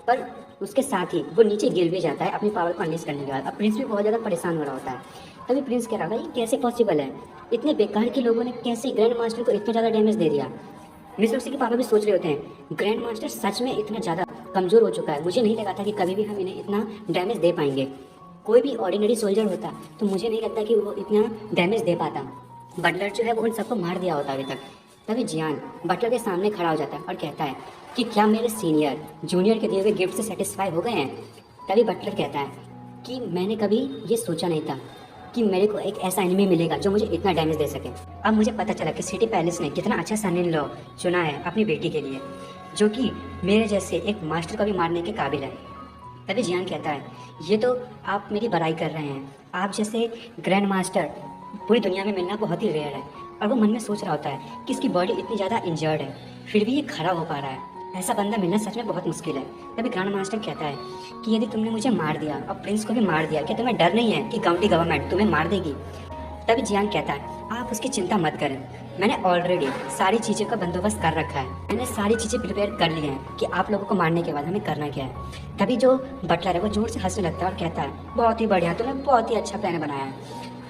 पर उसके साथ ही वो नीचे गिर भी जाता है अपनी पावर को अनलीज करने के बाद। अब प्रिंस भी बहुत ज़्यादा परेशान हो रहा होता है। तभी प्रिंस कह रहा था ये कैसे पॉसिबल है, इतने बेकार के लोगों ने कैसे ग्रैंड मास्टर को इतना ज़्यादा डैमेज दे दिया। मिस रुक्सी के पापा भी सोच रहे होते हैं ग्रैंड मास्टर सच में इतना ज़्यादा कमज़ोर हो चुका है, मुझे नहीं लगा था कि कभी भी हम इन्हें इतना डैमेज दे पाएंगे। कोई भी ऑर्डिनरी सोल्जर होता तो मुझे नहीं लगता कि वो इतना डैमेज दे पाता। बटलर जो है वो उन सबको मार दिया होता अभी तक। तभी जियान बटलर के सामने खड़ा हो जाता है और कहता है कि क्या मेरे सीनियर जूनियर के दिए हुए गिफ्ट से सेटिस्फाई हो गए हैं? तभी बटलर कहता है कि मैंने कभी ये सोचा नहीं था कि मेरे को एक ऐसा एनिमी मिलेगा जो मुझे इतना डैमेज दे सके। अब मुझे पता चला कि सिटी पैलेस ने कितना अच्छा सन इन लॉ चुना है अपनी बेटी के लिए, जो कि मेरे जैसे एक मास्टर को भी मारने के काबिल है। तभी जियान कहता है ये तो आप मेरी बड़ाई कर रहे हैं, आप जैसे ग्रैंड मास्टर पूरी दुनिया में मिलना बहुत ही रेयर है। और वो मन में सोच रहा होता है कि इसकी बॉडी इतनी ज़्यादा इंजर्ड है फिर भी ये खड़ा हो पा रहा है, ऐसा बंदा मिलना सच में बहुत मुश्किल है। तभी ग्रैंड मास्टर कहता है कि यदि तुमने मुझे मार दिया और प्रिंस को भी मार दिया, क्या तुम्हें डर नहीं है कि काउंटी गवर्नमेंट तुम्हें मार देगी? तभी जियान कहता है आप उसकी चिंता मत करें, मैंने ऑलरेडी सारी चीज़ों का बंदोबस्त कर रखा है, मैंने सारी चीज़ें प्रिपेयर कर ली हैं कि आप लोगों को मारने के बाद हमें करना क्या है। तभी जो बटलर है वो जोर से हंसने लगता है और कहता है बहुत ही बढ़िया, तुमने बहुत ही अच्छा प्लान बनाया है,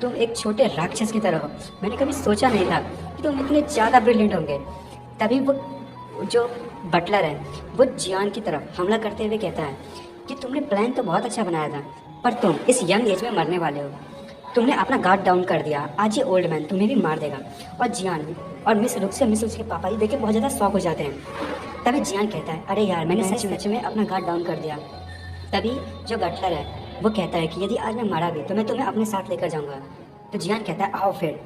तुम एक छोटे राक्षस की तरह हो, मैंने कभी सोचा नहीं था कि तुम इतने ज़्यादा ब्रिलियंट होंगे। तभी वो जो बटलर है वो जियान की तरफ हमला करते हुए कहता है कि तुमने प्लान तो बहुत अच्छा बनाया था, पर तुम इस यंग एज में मरने वाले हो, तुमने अपना गार्ड डाउन कर दिया, आज ये ओल्ड मैन तुम्हें भी मार देगा। और जियान और मिस रुक्स के पापा जी देख के बहुत ज़्यादा शौक हो जाते हैं। तभी जियान कहता है अरे यार मैंने सच में अपना गार्ड डाउन कर दिया। तभी जो बटलर है वो कहता है कि यदि आज मैं मारा भी तो मैं तुम्हें अपने साथ लेकर जाऊँगा। तो जियान कहता है आओ फिर।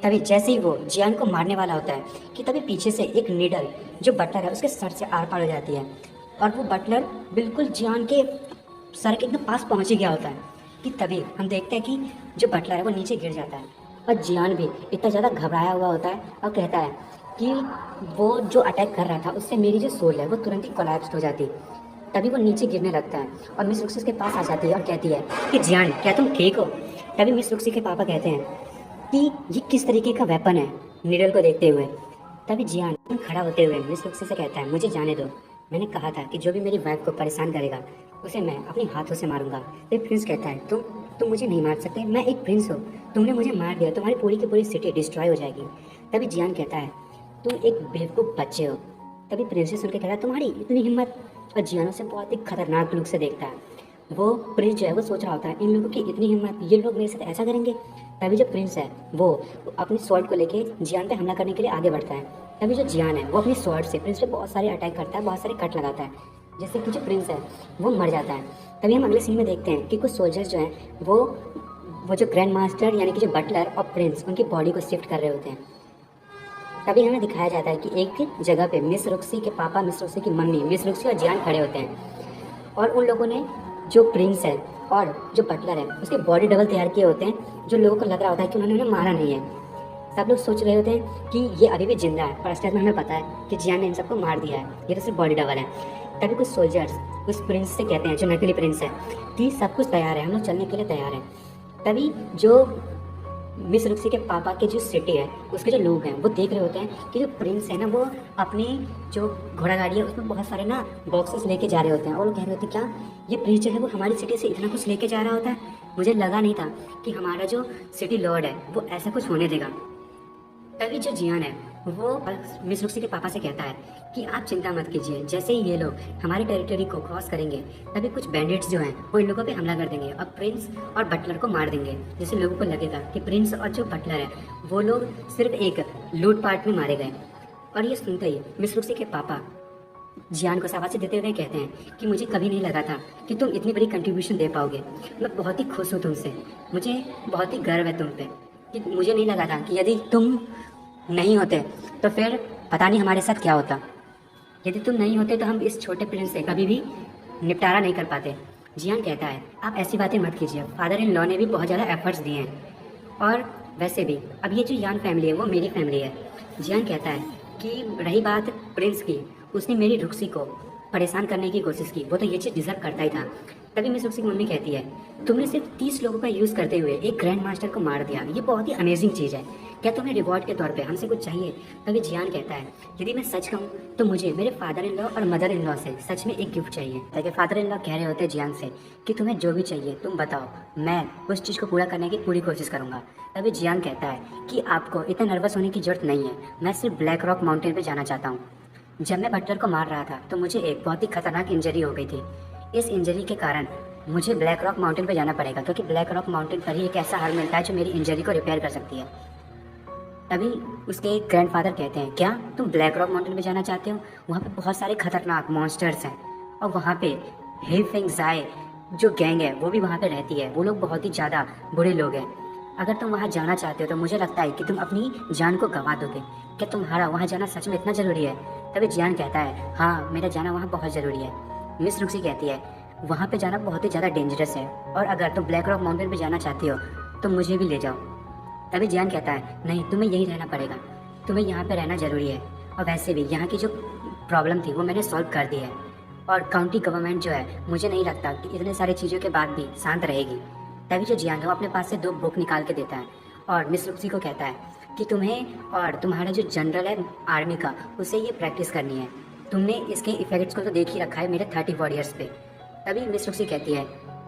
तभी जैसे ही वो जियान को मारने वाला होता है कि तभी पीछे से एक नीडल जो बटलर है उसके सर से आर पार हो जाती है, और वो बटलर बिल्कुल जियान के सर के एकदम पास पहुंच ही गया होता है कि तभी हम देखते हैं कि जो बटलर है वो नीचे गिर जाता है, और जियान भी इतना ज़्यादा घबराया हुआ होता है और कहता है कि वो जो अटैक कर रहा था उससे मेरी जो सोल है वो तुरंत ही कोलैप्स हो जाती। तभी वो नीचे गिरने लगता है और मिस रुक्सी के पास आ जाती है और कहती है कि जियान क्या तुम ठीक हो? तभी मिस रुक्सी के पापा कहते हैं कि ये किस तरीके का वेपन है, नीडल को देखते हुए। तभी जियान खड़ा होते हुए मिस रुक्सी से कहता है मुझे जाने दो, मैंने कहा था कि जो भी मेरी वाइफ को परेशान करेगा उसे मैं अपने हाथों से मारूंगा। फिर प्रिंस कहता है तुम मुझे नहीं मार सकते, मैं एक प्रिंस हूँ, तुमने मुझे मार दिया तुम्हारी पूरी की पूरी सिटी डिस्ट्रॉय हो जाएगी। तभी जियान कहता है तुम एक बेवकूफ़ बच्चे हो। तभी प्रिंस सुन के कहता है तुम्हारी इतनी हिम्मत, और जियान उसे बहुत ही खतरनाक लुक से देखता है। वो प्रिंस जो है वो सोच रहा होता है इन लोगों की इतनी हिम्मत, ये लोग मेरे साथ ऐसा करेंगे। तभी जो प्रिंस है वो अपनी स्वॉर्ड को लेके जियान पे हमला करने के लिए आगे बढ़ता है। तभी जो जियान है वो अपनी स्वॉर्ड से प्रिंस पे बहुत सारे अटैक करता है, बहुत सारे कट लगाता है, जिससे कि जो प्रिंस है वो मर जाता है। तभी हम अगले सीन में देखते हैं कि कुछ सोल्जर्स जो हैं वो जो ग्रैंड मास्टर यानी कि जो बटलर और प्रिंस उनकी बॉडी को शिफ्ट कर रहे होते हैं। तभी हमें दिखाया जाता है कि एक जगह पे मिस रुक्सी के पापा, मिस रुक्सी की मम्मी, मिस रुक्सी और जियान खड़े होते हैं और उन लोगों ने जो प्रिंस है और जो बटलर है उसके बॉडी डबल तैयार किए होते हैं, जो लोगों को लग रहा होता है कि उन्होंने उन्हें मारा नहीं है। सब लोग सोच रहे होते हैं कि ये अभी भी जिंदा है, पर असलियत में हमें पता है कि जियान ने इन सबको मार दिया है, ये तो सिर्फ बॉडी डबल है। तभी कुछ सोल्जर्स उस प्रिंस से कहते हैं, जो नकली प्रिंस है, कि सब कुछ तैयार है, हम लोग चलने के लिए तैयार हैं। तभी जो मिस रुक्सी के पापा के जो सिटी है उसके जो लोग हैं वो देख रहे होते हैं कि जो प्रिंस है ना वो अपनी जो घोड़ा गाड़ी है उसमें बहुत सारे ना बॉक्सेस लेके जा रहे होते हैं और वो कह रहे होते हैं क्या ये प्रिंस जो है वो हमारी सिटी से इतना कुछ लेके जा रहा होता है, मुझे लगा नहीं था कि हमारा जो सिटी लॉर्ड है वो ऐसा कुछ होने देगा। तभी जो जियान है वो मिस रुक्सी के पापा से कहता है कि आप चिंता मत कीजिए, जैसे ही ये लोग हमारे टेरिटरी को क्रॉस करेंगे तभी कुछ बैंडिट्स जो हैं वो इन लोगों पे हमला कर देंगे और प्रिंस और बटलर को मार देंगे, जिससे लोगों को लगेगा कि प्रिंस और जो बटलर है वो लोग सिर्फ एक लूटपाट में मारे गए। और ये सुनते ही मिस रुक्सी के पापा जियान को शाबाशी देते हुए कहते हैं कि मुझे कभी नहीं लगा था कि तुम इतनी बड़ी कंट्रीब्यूशन दे पाओगे, मैं बहुत ही खुश हूँ तुमसे, मुझे बहुत ही गर्व है तुम पे, कि मुझे नहीं लगा था कि यदि तुम नहीं होते तो फिर पता नहीं हमारे साथ क्या होता, यदि तुम नहीं होते तो हम इस छोटे प्रिंस से कभी भी निपटारा नहीं कर पाते। जियान कहता है आप ऐसी बातें मत कीजिए, फादर इन लॉ ने भी बहुत ज़्यादा एफर्ट्स दिए हैं और वैसे भी अब ये जो यान फैमिली है वो मेरी फैमिली है। जियान कहता है कि रही बात प्रिंस की, उसने मेरी रुक्सी को परेशान करने की कोशिश की, वो तो ये चीज़ डिजर्व करता ही था। तभी मिस रुक्सी की मम्मी कहती है तुमने सिर्फ 30 लोगों का यूज़ करते हुए एक ग्रैंड मास्टर को मार दिया, ये बहुत ही अमेजिंग चीज़ है, क्या तुम्हें रिवॉर्ड के तौर पे हमसे कुछ चाहिए? तभी जियान कहता है यदि मैं सच कहूँ तो मुझे मेरे फादर इन लॉ और मदर इन लॉ से सच में एक गिफ्ट चाहिए। ताकि फादर इन लॉ कह रहे होते हैं जियान से कि तुम्हें जो भी चाहिए तुम बताओ, मैं उस चीज़ को पूरा करने की पूरी कोशिश करूँगा। तभी जियान कहता है कि आपको इतना नर्वस होने की जरूरत नहीं है, मैं सिर्फ ब्लैक रॉक माउंटेन पर जाना चाहता हूँ। जब मैं बटलर को मार रहा था तो मुझे एक बहुत ही खतरनाक इंजरी हो गई थी, इस इंजरी के कारण मुझे ब्लैक रॉक माउंटेन पर जाना पड़ेगा, क्योंकि ब्लैक रॉक माउंटेन पर ही एक ऐसा हल मिलता है जो मेरी इंजरी को रिपेयर कर सकती है। तभी उसके ग्रैंडफादर कहते हैं क्या तुम ब्लैक रॉक माउंटेन पे जाना चाहते हो, वहाँ पे बहुत सारे खतरनाक मॉन्स्टर्स हैं और वहाँ पे हेफेंग ज़ाई जो गैंग है वो भी वहाँ पे रहती है, वो लोग बहुत ही ज़्यादा बुरे लोग हैं। अगर तुम वहाँ जाना चाहते हो तो मुझे लगता है कि तुम अपनी जान को गंवा दोगे, क्या तुम्हारा वहाँ जाना सच में इतना ज़रूरी है? तभी जियान कहता है हाँ मेरा जाना वहाँ बहुत ज़रूरी है। मिस रुक्सी कहती है वहाँ पे जाना बहुत ही ज़्यादा डेंजरस है और अगर तुम ब्लैक रॉक माउंटेन पे जाना चाहती हो तो मुझे भी ले जाओ। तभी जियान कहता है नहीं तुम्हें यहीं रहना पड़ेगा, तुम्हें यहाँ पे रहना ज़रूरी है, और वैसे भी यहाँ की जो प्रॉब्लम थी वो मैंने सॉल्व कर दी है और काउंटी गवर्नमेंट जो है मुझे नहीं लगता कि इतने सारी चीज़ों के बाद भी शांत रहेगी। तभी जो जियान है वो अपने पास से 2 बुक निकाल के देता है और मिस रुक्सी को कहता है कि तुम्हें और तुम्हारा जो जनरल है आर्मी का उसे ये प्रैक्टिस करनी है, तुमने इसके इफेक्ट्स को तो देख ही रखा है मेरे 30 वॉरियर्स पे। तभी मिस रुक्सी कहती है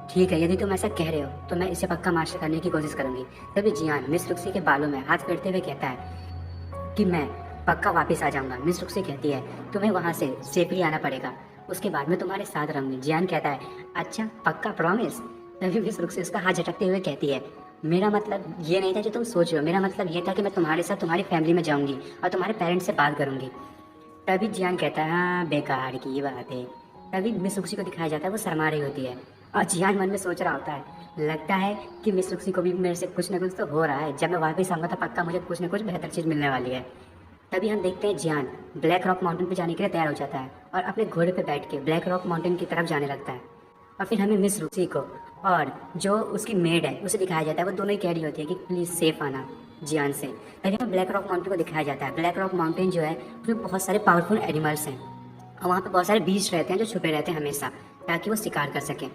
ठीक है, यदि तुम ऐसा कह रहे हो तो मैं इसे पक्का मास्टर करने की कोशिश करूंगी। तभी जियान मिस रुक्सी के बालों में हाथ फेरते हुए कहता है कि मैं पक्का वापस आ जाऊंगा। मिस रुक्सी कहती है तुम्हें वहाँ से सेफली आना पड़ेगा, उसके बाद मैं तुम्हारे साथ रहूंगी। जियान कहता है अच्छा पक्का प्रॉमिस? तभी मिस रुक्सी उसका हाथ झटकते हुए कहती है मेरा मतलब ये नहीं था जो तुम सोच रहे हो, मेरा मतलब ये था कि मैं तुम्हारे साथ तुम्हारी फैमिली में जाऊंगी और तुम्हारे पेरेंट्स से बात करूंगी। तभी जियान कहता है हाँ बेकार की बात है। तभी मिस रुक्सी को दिखाया जाता है वो शर्मा रही होती है और जियान मन में सोच रहा होता है लगता है कि मिस रुक्सी को भी मेरे से कुछ ना कुछ तो हो रहा है, जब मैं वापस आऊँगा तो पक्का मुझे कुछ ना कुछ बेहतर चीज़ मिलने वाली है। तभी हम देखते हैं जियान ब्लैक रॉक माउंटेन पे जाने के लिए तैयार हो जाता है और अपने घोड़े पे बैठ के ब्लैक रॉक माउंटेन की तरफ जाने लगता है। और फिर हमें मिस रुक्सी को और जो उसकी मेड है उसे दिखाया जाता है, वो दोनों ही कह रही होती है कि प्लीज़ सेफ आना जियान से। तभी हमें ब्लैक रॉक माउंटेन को दिखाया जाता है। ब्लैक रॉक माउंटेन जो है उसमें बहुत सारे पावरफुल एनिमल्स हैं और वहाँ पे बहुत सारे बीस्ट रहते हैं जो छुपे रहते हैं हमेशा, ताकि वो शिकार कर सकें।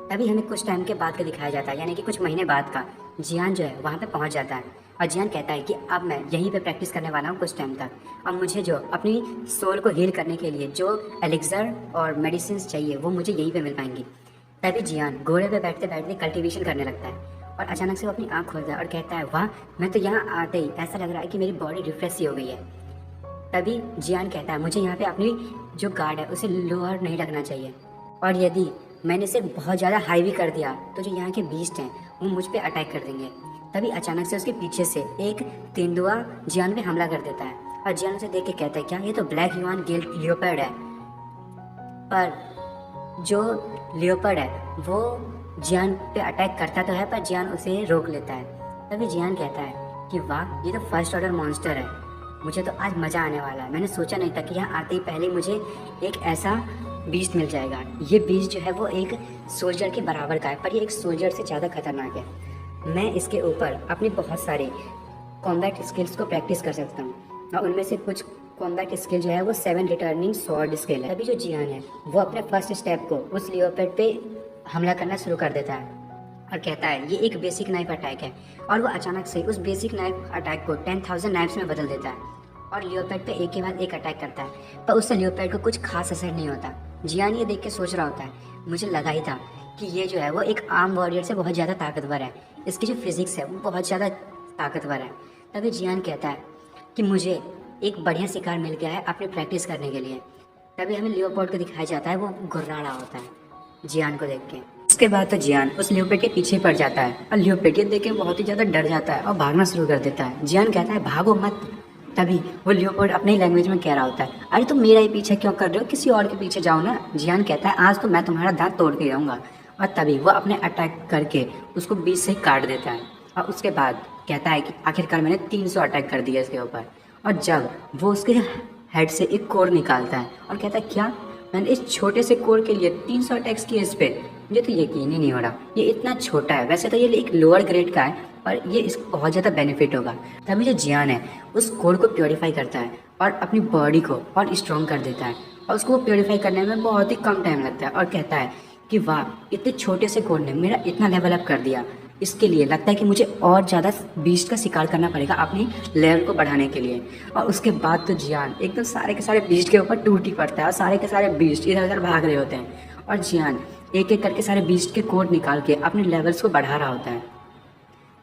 तभी हमें कुछ टाइम के बाद का दिखाया जाता है, यानी कि कुछ महीने बाद का। जियान जो है वहाँ पे पहुँच जाता है और जियान कहता है कि अब मैं यहीं पे प्रैक्टिस करने वाला हूँ कुछ टाइम तक, और मुझे जो अपनी सोल को हील करने के लिए जो एलिक्सर और मेडिसिन चाहिए वो मुझे यहीं पे मिल पाएंगी। तभी जियान घोड़े पे बैठते बैठते कल्टीवेशन करने लगता है और अचानक से वो अपनी आँख खोलता है और कहता है वाह, मैं तो यहाँ आते ही ऐसा लग रहा है कि मेरी बॉडी रिफ्रेश ही हो गई है। तभी जियान कहता है मुझे यहाँ पे अपनी जो गार्ड है उसे लोअर नहीं रखना चाहिए, और यदि मैंने इसे बहुत ज़्यादा हाई भी कर दिया तो जो यहाँ के बीस्ट हैं वो मुझ पर अटैक कर देंगे। तभी अचानक से उसके पीछे से एक तेंदुआ जियान पे हमला कर देता है और जियान उसे देख के कहता है क्या ये तो ब्लैक ह्यूमन गिल्ड लियोपर्ड है। पर जो लियोपर्ड है वो जियान पे अटैक करता तो है पर जियान उसे रोक लेता है। तभी जियान कहता है कि वाह ये तो फर्स्ट ऑर्डर मॉन्स्टर है, मुझे तो आज मज़ा आने वाला है। मैंने सोचा नहीं था कि यहाँ आते ही पहले मुझे एक ऐसा बीस्ट मिल जाएगा। ये बीस्ट जो है वो एक सोल्जर के बराबर का है पर ये एक सोल्जर से ज़्यादा खतरनाक है। मैं इसके ऊपर अपनी बहुत सारे कॉम्बैट स्किल्स को प्रैक्टिस कर सकता हूँ और उनमें से कुछ कॉम्बैट स्किल जो है वो 7 रिटर्निंग स्वॉर्ड स्किल है। तभी जो जियान है वो अपने फर्स्ट स्टेप को उस लियोपर्ड पे हमला करना शुरू कर देता है और कहता है ये एक बेसिक नाइफ अटैक है और वो अचानक से उस बेसिक नाइफ अटैक को 10,000 नाइफ्स में बदल देता है और लियोपर्ड पे एक के बाद एक अटैक करता है पर उससे लियोपर्ड को कुछ खास असर नहीं होता। जियान ये देख के सोच रहा होता है मुझे लगा ही था कि ये जो है वो एक आर्म वॉरियर से बहुत ज़्यादा ताकतवर है, इसकी जो फिजिक्स है वो बहुत ज़्यादा ताकतवर है। तभी जियान कहता है कि मुझे एक बढ़िया शिकार मिल गया है अपनी प्रैक्टिस करने के लिए। तभी हमें लियोपर्ड को दिखाया जाता है वो घुर्रा रहा होता है जियान को देख के। उसके बाद तो जियान उस लियोपर्ड के पीछे पड़ जाता है और लियोपर्ड ये देख के बहुत ही ज़्यादा डर जाता है और भागना शुरू कर देता है। जियान कहता है भागो मत। तभी वो लियोपर्ड अपने लैंग्वेज में कह रहा होता है अरे तुम मेरा ही पीछे क्यों कर रहे हो, किसी और के पीछे जाओ ना। जियान कहता है आज तो मैं तुम्हारा दांत तोड़ के जाऊँगा और तभी वो अपने अटैक करके उसको बीच से काट देता है और उसके बाद कहता है कि आखिरकार मैंने 300 अटैक कर दिया इसके ऊपर। और जब वो उसके हेड से एक कोर निकालता है और कहता है क्या मैंने इस छोटे से कोर के लिए 300 अटैक्स किए इस पर, मुझे तो यकीन ही नहीं हो रहा ये इतना छोटा है। वैसे तो ये एक लोअर ग्रेड का है पर ये इसको बहुत ज़्यादा बेनिफिट होगा। तभी जो जियान है उस कोर को प्योरीफाई करता है और अपनी बॉडी को और स्ट्रॉन्ग कर देता है और उसको प्योरीफाई करने में बहुत ही कम टाइम लगता है और कहता है कि वाह इतने छोटे से कोर ने मेरा इतना लेवल अप कर दिया, इसके लिए लगता है कि मुझे और ज़्यादा बीस्ट का शिकार करना पड़ेगा अपनी लेवल को बढ़ाने के लिए। और उसके बाद तो जियान एकदम सारे के सारे बीस्ट के ऊपर टूट ही पड़ता है और सारे के सारे बीस्ट इधर उधर भाग रहे होते हैं और जियान एक एक करके सारे बीस्ट के कोड निकाल के अपने लेवल्स को बढ़ा रहा होता है।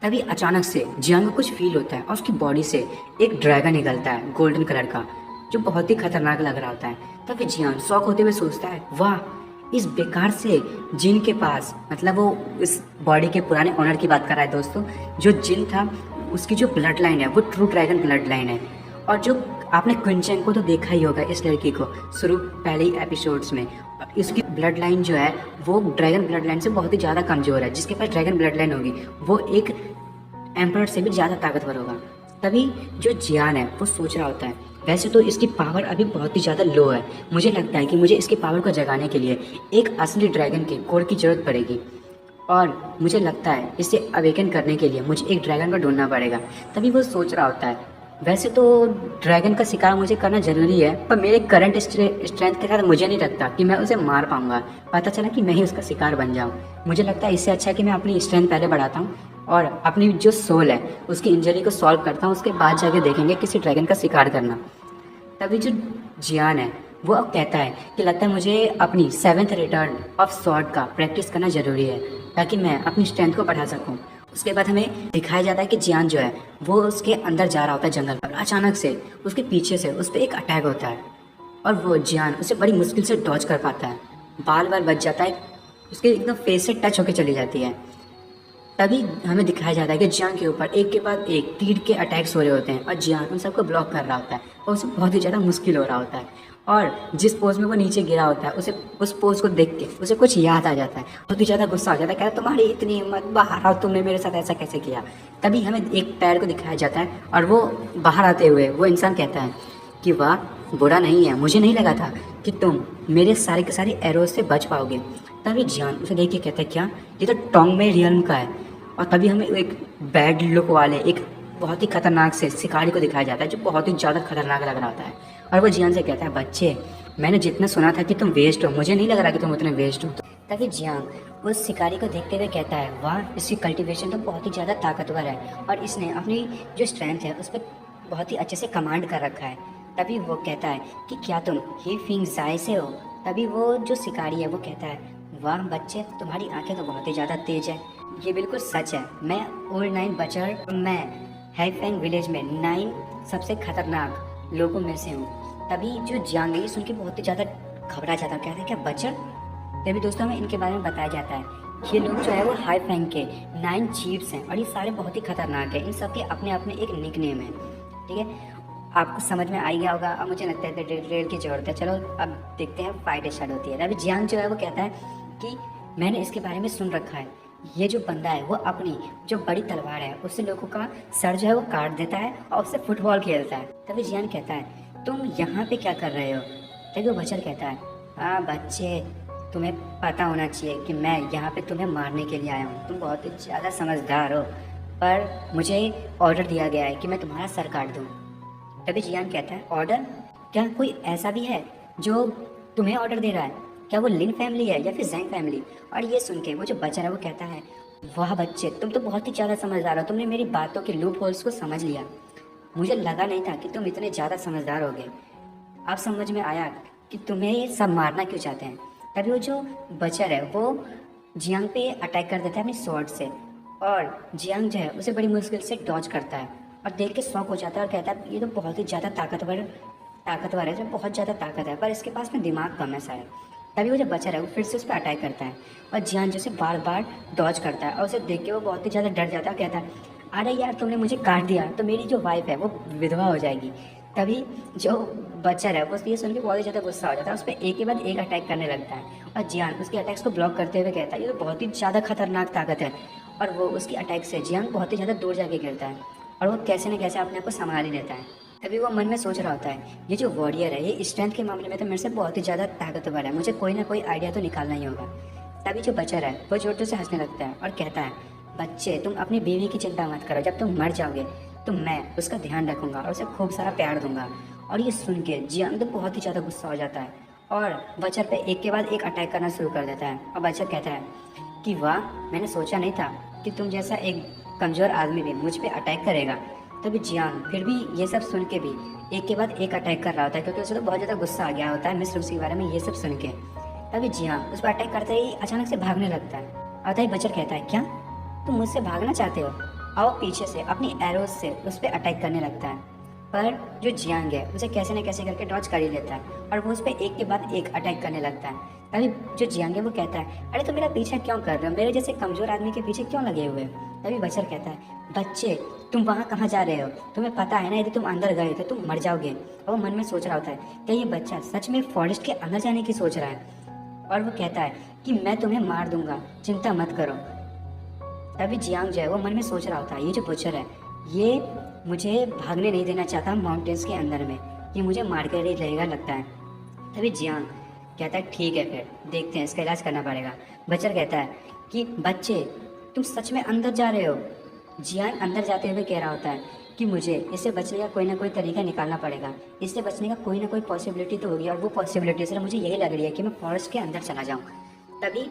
तभी अचानक से जियान को कुछ फील होता है और उसकी बॉडी से एक ड्रैगन निकलता है गोल्डन कलर का जो बहुत ही खतरनाक लग रहा होता है। तभी जियान शॉक होते हुए सोचता है वाह इस बेकार से जिन के पास, मतलब वो इस बॉडी के पुराने ओनर की बात कर रहा है दोस्तों, जो जिन था उसकी जो ब्लड लाइन है वो ट्रू ड्रैगन ब्लड लाइन है। और जो आपने क्विंचन को तो देखा ही होगा इस लड़की को शुरू पहले ही एपिसोड्स में, इसकी ब्लड लाइन जो है वो ड्रैगन ब्लड लाइन से बहुत ही ज़्यादा कमज़ोर है। जिसके पास ड्रैगन ब्लड लाइन होगी वो एक एम्परर से भी ज़्यादा ताकतवर होगा। तभी जो जियान है वो सोच रहा होता है वैसे तो इसकी पावर अभी बहुत ही ज़्यादा लो है, मुझे लगता है कि मुझे इसकी पावर को जगाने के लिए एक असली ड्रैगन के कोर की ज़रूरत पड़ेगी और मुझे लगता है इसे अवेकन करने के लिए मुझे एक ड्रैगन को ढूंढना पड़ेगा। तभी वो सोच रहा होता है वैसे तो ड्रैगन का शिकार मुझे करना ज़रूरी है पर मेरे करंट स्ट्रेंथ के साथ मुझे नहीं लगता कि मैं उसे मार पाऊंगा। पता चला कि मैं ही उसका शिकार बन जाऊं। मुझे लगता है इससे अच्छा है कि मैं अपनी स्ट्रेंथ पहले बढ़ाता हूं और अपनी जो सोल है उसकी इंजरी को सॉल्व करता हूं, उसके बाद जाके देखेंगे किसी ड्रैगन का शिकार करना। तभी जो जियान है वो अब कहता है कि लगता है मुझे अपनी 7th रिटर्न ऑफ स्वॉर्ड का प्रैक्टिस करना ज़रूरी है ताकि मैं अपनी स्ट्रेंथ को बढ़ा सकूं। उसके बाद हमें दिखाया जाता है कि जियान जो है वो उसके अंदर जा रहा होता है जंगल पर। अचानक से उसके पीछे से उस पर एक अटैक होता है और वो जियान उसे बड़ी मुश्किल से डॉज कर पाता है, बाल बच जाता है, उसके एकदम फेस से टच होकर चली जाती है। तभी हमें दिखाया जाता है कि जियान के ऊपर एक के बाद एक तीर के अटैक्स हो रहे होते हैं और जियान उन सबको ब्लॉक कर रहा होता है और उसे बहुत ही ज़्यादा मुश्किल हो रहा होता है। और जिस पोज में वो नीचे गिरा होता है उसे उस पोज को देख के उसे कुछ याद आ जाता है, बहुत ही ज़्यादा गुस्सा हो जाता है, कहता है तुम्हारी इतनी हिम्मत, बाहर आओ, तुमने मेरे साथ ऐसा कैसे किया। तभी हमें एक पैर को दिखाया जाता है और वो बाहर आते हुए वो इंसान कहता है कि वाह बुरा नहीं है, मुझे नहीं लगा था कि तुम मेरे सारे के सारे एरोज से बच पाओगे। तभी जियान उसे देख के कहता है क्या ये तो टोंग में रियल्म का है। और तभी हमें एक बैड लुक वाले एक बहुत ही खतरनाक से शिकारी को दिखाया जाता है जो बहुत ही ज़्यादा खतरनाक लग रहा होता है और वो जियान से कहता है बच्चे मैंने जितना सुना था कि तुम वेस्ट हो, मुझे नहीं लग रहा कि तुम उतने वेस्ट हो। तभी जियान उस शिकारी को देखते हुए कहता है वाह इसकी कल्टीवेशन तो बहुत ही ज़्यादा ताकतवर है और इसने अपनी जो स्ट्रेंथ है उस पर बहुत ही अच्छे से कमांड कर रखा है। तभी वो कहता है कि क्या तुम ही फिंग जाय से हो। तभी वो जो शिकारी है वो कहता है वाह बच्चे तुम्हारी आंखें तो बहुत ही ज़्यादा तेज है, ये बिल्कुल सच है, मैं ओल्ड 9 बचर, मैं हैफेंग विलेज में 9 सबसे खतरनाक लोगों में से हूँ। तभी जो जियांग ये सुन के बहुत ही ज़्यादा घबरा जाता है, कहता है क्या बचर, तभी दोस्तों हमें इनके बारे में बताया जाता है। ये लोग जो है वो हाई रैंक के 9 चीफ्स हैं और ये सारे बहुत ही खतरनाक हैं। इन सब के अपने अपने एक निक नेम है, ठीक है। आपको समझ में आ गया होगा। अब मुझे लगता है डिटेल की जरूरत है। चलो अब देखते हैं, फाइट स्टार्ट होती है। अभी जियांग जो है वो कहता है कि मैंने इसके बारे में सुन रखा है, ये जो बंदा है वो अपनी जो बड़ी तलवार है उससे लोगों का सर जो है वो काट देता है और उससे फुटबॉल खेलता है। तभी जियांग कहता है तुम यहाँ पे क्या कर रहे हो। तभी वो बचर कहता है हाँ बच्चे, तुम्हें पता होना चाहिए कि मैं यहाँ पे तुम्हें मारने के लिए आया हूँ। तुम बहुत ही ज़्यादा समझदार हो, पर मुझे ऑर्डर दिया गया है कि मैं तुम्हारा सर काट दूँ। तभी जियांग कहता है ऑर्डर? क्या कोई ऐसा भी है जो तुम्हें ऑर्डर दे रहा है? क्या वो लिन फैमिली है या फिर जैंग फैमिली? और ये सुन के वो जो बच्चा है वो कहता है वाह बच्चे, तुम तो बहुत ही ज़्यादा समझदार हो। तुमने मेरी बातों के लूप होल्स को समझ लिया। मुझे लगा नहीं था कि तुम इतने ज़्यादा समझदार होगे। अब समझ में आया कि तुम्हें ये सब मारना क्यों चाहते हैं। तभी वो जो बचर है वो जियांग पे अटैक कर देता है अपनी स्वॉर्ड से और जियांग जो है उसे बड़ी मुश्किल से डॉज करता है और देख के शॉक हो जाता है और कहता है ये तो बहुत ही ज़्यादा ताकतवर है, जो बहुत ज़्यादा ताकत है, पर इसके पास में दिमाग कम है शायद। तभी वो जो बचर है वो फिर से उस पर अटैक करता है और जियांग जैसे बार बार डॉज करता है और उसे देख के वो बहुत ही ज़्यादा डर जाता है और कहता है अरे यार तुमने मुझे काट दिया तो मेरी जो वाइफ है वो विधवा हो जाएगी। तभी जो बचर है वो ये सुन के बहुत ही ज़्यादा गुस्सा हो जाता है, उस पर एक के बाद एक अटैक करने लगता है और जियांग उसके अटैक्स को ब्लॉक करते हुए कहता है ये तो बहुत ही ज़्यादा खतरनाक ताकत है। और वो उसकी अटैक से जियांग बहुत ही ज़्यादा दूर जाके गिरता है और वो कैसे न कैसे अपने आप को संभाल ही लेता है। तभी वो मन में सोच रहा होता है ये जो वॉरियर है ये स्ट्रेंथ के मामले में तो मेरे से बहुत ही ज़्यादा ताकतवर है, मुझे कोई ना कोई आइडिया तो निकालना ही होगा। तभी जो बचर है वो जोर जोर से हंसने लगता है और कहता है बच्चे तुम अपनी बीवी की चिंता मत करो, जब तुम मर जाओगे तो मैं उसका ध्यान रखूंगा और उसे खूब सारा प्यार दूंगा। और ये सुन के जियांग तो बहुत ही ज़्यादा गुस्सा हो जाता है और बचर पे एक के बाद एक अटैक करना शुरू कर देता है। और बचर कहता है कि वाह, मैंने सोचा नहीं था कि तुम जैसा एक कमज़ोर आदमी भी मुझ पे अटैक करेगा। तभी जियांग फिर भी ये सब सुन के भी एक के बाद एक अटैक कर रहा होता है क्योंकि उसे तो बहुत ज़्यादा गुस्सा आ गया होता है मिस रूसी के बारे में ये सब सुन के। तभी जियांग उस पर अटैक करते ही अचानक से भागने लगता है और तभी बचर कहता है क्या तुम मुझसे भागना चाहते हो? और वो पीछे से अपनी एरोज से उस पर अटैक करने लगता है, पर जो जियांग है उसे कैसे न कैसे करके डॉज कर ही लेता है और वो उस पर एक के बाद एक अटैक करने लगता है। तभी जो जियांग है वो कहता है अरे तुम मेरा पीछा क्यों कर रहे हो, मेरे जैसे कमज़ोर आदमी के पीछे क्यों लगे हुए हो? तभी बचर कहता है बच्चे तुम वहाँ कहाँ जा रहे हो, तुम्हें पता है ना यदि तुम अंदर गए तो तुम मर जाओगे। और वो मन में सोच रहा होता है क्या ये बच्चा सच में फॉरेस्ट के अंदर जाने की सोच रहा है। और वो कहता है कि मैं तुम्हें मार दूंगा, चिंता मत करो। तभी जियांग जो है वो मन में सोच रहा होता है ये जो बचर है ये मुझे भागने नहीं देना चाहता माउंटेन्स के अंदर में, ये मुझे मार कर ही रहेगा लगता है। तभी जियांग कहता है ठीक है फिर देखते हैं, इसका इलाज करना पड़ेगा। बचर कहता है कि बच्चे तुम सच में अंदर जा रहे हो? जियांग अंदर जाते हुए कह रहा होता है कि मुझे इससे बचने का कोई ना कोई तरीका निकालना पड़ेगा, इससे बचने का कोई ना कोई पॉसिबिलिटी तो होगी और वो पॉसिबिलिटी सिर्फ मुझे यही लग रही है कि मैं फॉरेस्ट के अंदर चला जाऊँ। तभी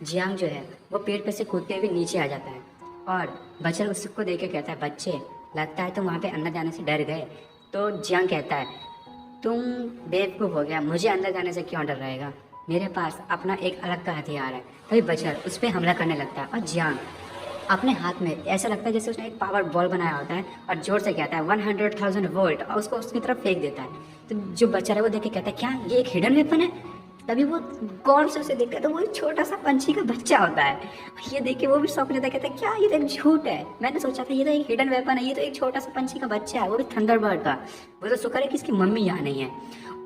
जियांग जो है वो पेड़ पे से कूदते हुए नीचे आ जाता है और बचर उसको देख के कहता है बच्चे लगता है तुम वहाँ पे अंदर जाने से डर गए। तो जियांग कहता है तुम बेवकूफ़ हो गया, मुझे अंदर जाने से क्यों डर रहेगा, मेरे पास अपना एक अलग का हथियार है। तभी बचर उस पर हमला करने लगता है और जियांग अपने हाथ में ऐसा लगता है जैसे उसने एक पावर बॉल बनाया होता है और जोर से कहता है 100,000 वोल्ट और उसको उसकी तरफ फेंक देता है। तो जो बच्चा है वो देख के कहता है क्या ये एक हिडन वेपन है? तभी वो गौर से उसे देखता है तो वो एक छोटा सा पंछी का बच्चा होता है। ये देख के वो भी शौक जाता है, कहता है क्या ये तो एक झूठ है, मैंने सोचा था ये तो एक हिडन वेपन है, ये तो एक छोटा सा पंछी का बच्चा है, वो भी थंडरबर्ड का। वो तो शुक्र है कि इसकी मम्मी यहाँ नहीं है।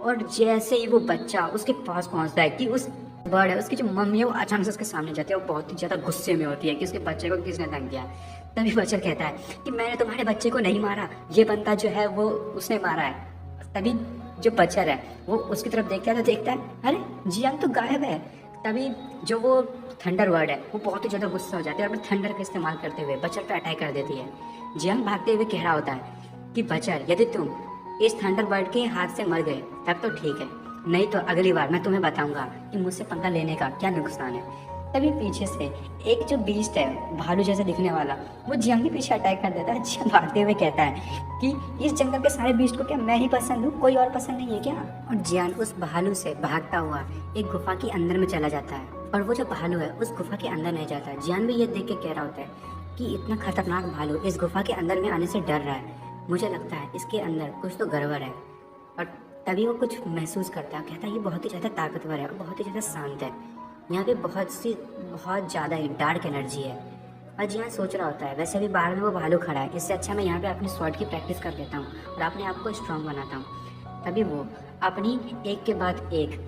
और जैसे ही वो बच्चा उसके पास पहुँचता है कि उस बर्ड है उसकी जो मम्मी है वो अचानक से उसके सामने जाती है और बहुत ही ज़्यादा गुस्से में होती है कि उसके बच्चे को किसने तंग किया। तभी बच्चा कहता है कि मैंने तुम्हारे बच्चे को नहीं मारा, ये बंदा जो है वो उसने मारा है। तभी जो बचर है वो उसकी तरफ देखता है तो देखता है अरे जियांग तो गायब है। तभी जो वो थंडर वर्ड है वो बहुत ही ज़्यादा गुस्सा हो जाती है और अपने थंडर का इस्तेमाल करते हुए बचर पे अटैक कर देती है। जियांग भागते हुए कह रहा होता है कि बचर यदि तुम इस थंडर बर्ड के हाथ से मर गए तब तो ठीक है, नहीं तो अगली बार मैं तुम्हें बताऊंगा कि मुझसे पंगा लेने का क्या नुकसान है। तभी पीछे से एक जो बीस्ट है भालू जैसा दिखने वाला वो जियांग के पीछे अटैक कर देता है। जियांग भागते हुए कहता है कि इस जंगल के सारे बीस्ट को क्या मैं ही पसंद हूँ, कोई और पसंद नहीं है क्या? और जियांग उस भालू से भागता हुआ एक गुफा के अंदर में चला जाता है और वो जो भालू है उस गुफा के अंदर नहीं जाता है। जियांग भी ये देख के कह रहा होता है कि इतना खतरनाक भालू इस गुफा के अंदर में आने से डर रहा है, मुझे लगता है इसके अंदर कुछ तो गड़बड़ है। और तभी वो कुछ महसूस करता है, कहता है ये बहुत ही ज़्यादा ताकतवर है और बहुत ही ज़्यादा शांत है। यहाँ पे बहुत ज़्यादा ही डार्क एनर्जी है। और जियान सोच रहा होता है वैसे भी बाहर में वो भालू खड़ा है, इससे अच्छा मैं यहाँ पे अपनी स्वॉर्ड की प्रैक्टिस कर लेता हूँ और अपने आप को स्ट्रांग बनाता हूँ। तभी वो अपनी एक के बाद एक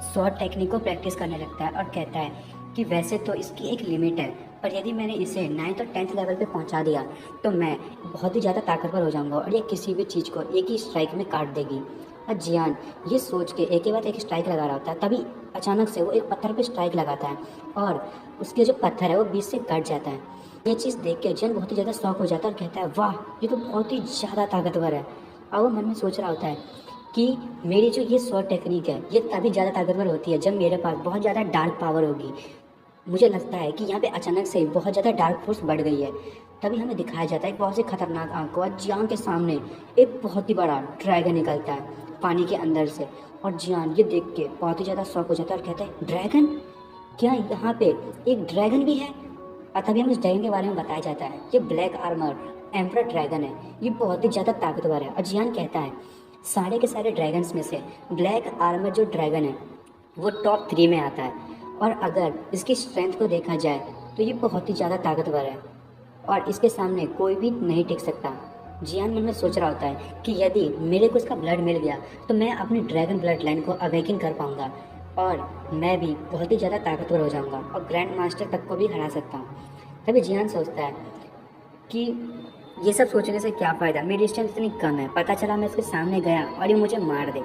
स्वॉर्ड टेक्निक को प्रैक्टिस करने लगता है और कहता है कि वैसे तो इसकी एक लिमिट है, पर यदि मैंने इसे 9th और 10th लेवल पे पहुंचा दिया तो मैं बहुत ही ज़्यादा ताकतवर हो जाऊंगा और ये किसी भी चीज़ को एक ही स्ट्राइक में काट देगी। और जियान ये सोच के एक के बाद एक स्ट्राइक लगा रहा होता है, तभी अचानक से वो एक पत्थर पे स्ट्राइक लगाता है और उसके जो पत्थर है वो बीच से कट जाता है। ये चीज़ देख के जियान बहुत ही ज़्यादा शॉक हो जाता है और कहता है वाह, ये तो बहुत ही ज़्यादा ताकतवर है। और वो मन में सोच रहा होता है कि मेरी जो ये स्वॉर्ड टेक्निक है ये तभी ज़्यादा ताकतवर होती है जब मेरे पास बहुत ज़्यादा डार्क पावर होगी। मुझे लगता है कि यहाँ पे अचानक से बहुत ज़्यादा डार्क फोर्स बढ़ गई है। तभी हमें दिखाया जाता है एक बहुत से खतरनाक आंखों और जियान के सामने एक बहुत ही बड़ा ड्रैगन निकलता है पानी के अंदर से। और जियान ये देख के बहुत ही ज़्यादा शॉक हो जाता है और कहता है ड्रैगन, क्या यहाँ पे एक ड्रैगन भी है? और तभी हमें इस ड्रैगन के बारे में बताया जाता है ये ब्लैक आर्मर एम्परर ड्रैगन है, ये बहुत ही ज़्यादा ताकतवर है। और जियान कहता है सारे के सारे ड्रैगन्स में से ब्लैक आर्मर जो ड्रैगन है वो टॉप 3 में आता है और अगर इसकी स्ट्रेंथ को देखा जाए तो ये बहुत ही ज़्यादा ताकतवर है और इसके सामने कोई भी नहीं टिक सकता। जियान मन में सोच रहा होता है कि यदि मेरे को इसका ब्लड मिल गया तो मैं अपनी ड्रैगन ब्लड लाइन को अवेकिन कर पाऊंगा और मैं भी बहुत ही ज़्यादा ताकतवर हो जाऊंगा और ग्रैंड मास्टर तक को भी हरा सकता हूँ। तभी जियान सोचता है कि ये सब सोचने से क्या फ़ायदा, मेरी स्ट्रेंथ इतनी कम है, पता चला मैं इसके सामने गया और ये मुझे मार दे।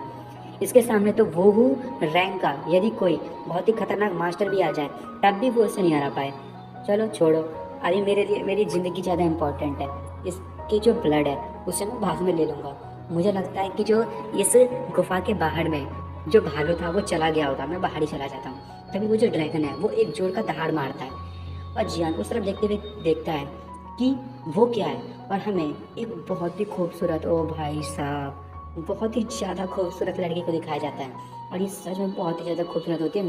इसके सामने तो वो हूँ रैंक का यदि कोई बहुत ही खतरनाक मास्टर भी आ जाए तब भी वो उसे नहीं हरा पाए। चलो छोड़ो, अभी मेरे लिए मेरी ज़िंदगी ज़्यादा इम्पोर्टेंट है। इसकी जो ब्लड है उसे मैं बाद में ले लूँगा। मुझे लगता है कि जो इस गुफा के बाहर में जो भालू था वो चला गया होगा, मैं बाहर ही चला जाता हूँ। तभी वो जो ड्रैगन है वो एक जोर का दहाड़ मारता है और जियान उस तरफ देखते हुए देखता है कि वो क्या है और हमें एक बहुत ही खूबसूरत, ओ भाई साहब, बहुत ही ज़्यादा खूबसूरत लड़की को दिखाया जाता है और ये सच में बहुत ही ज़्यादा खूबसूरत होती है,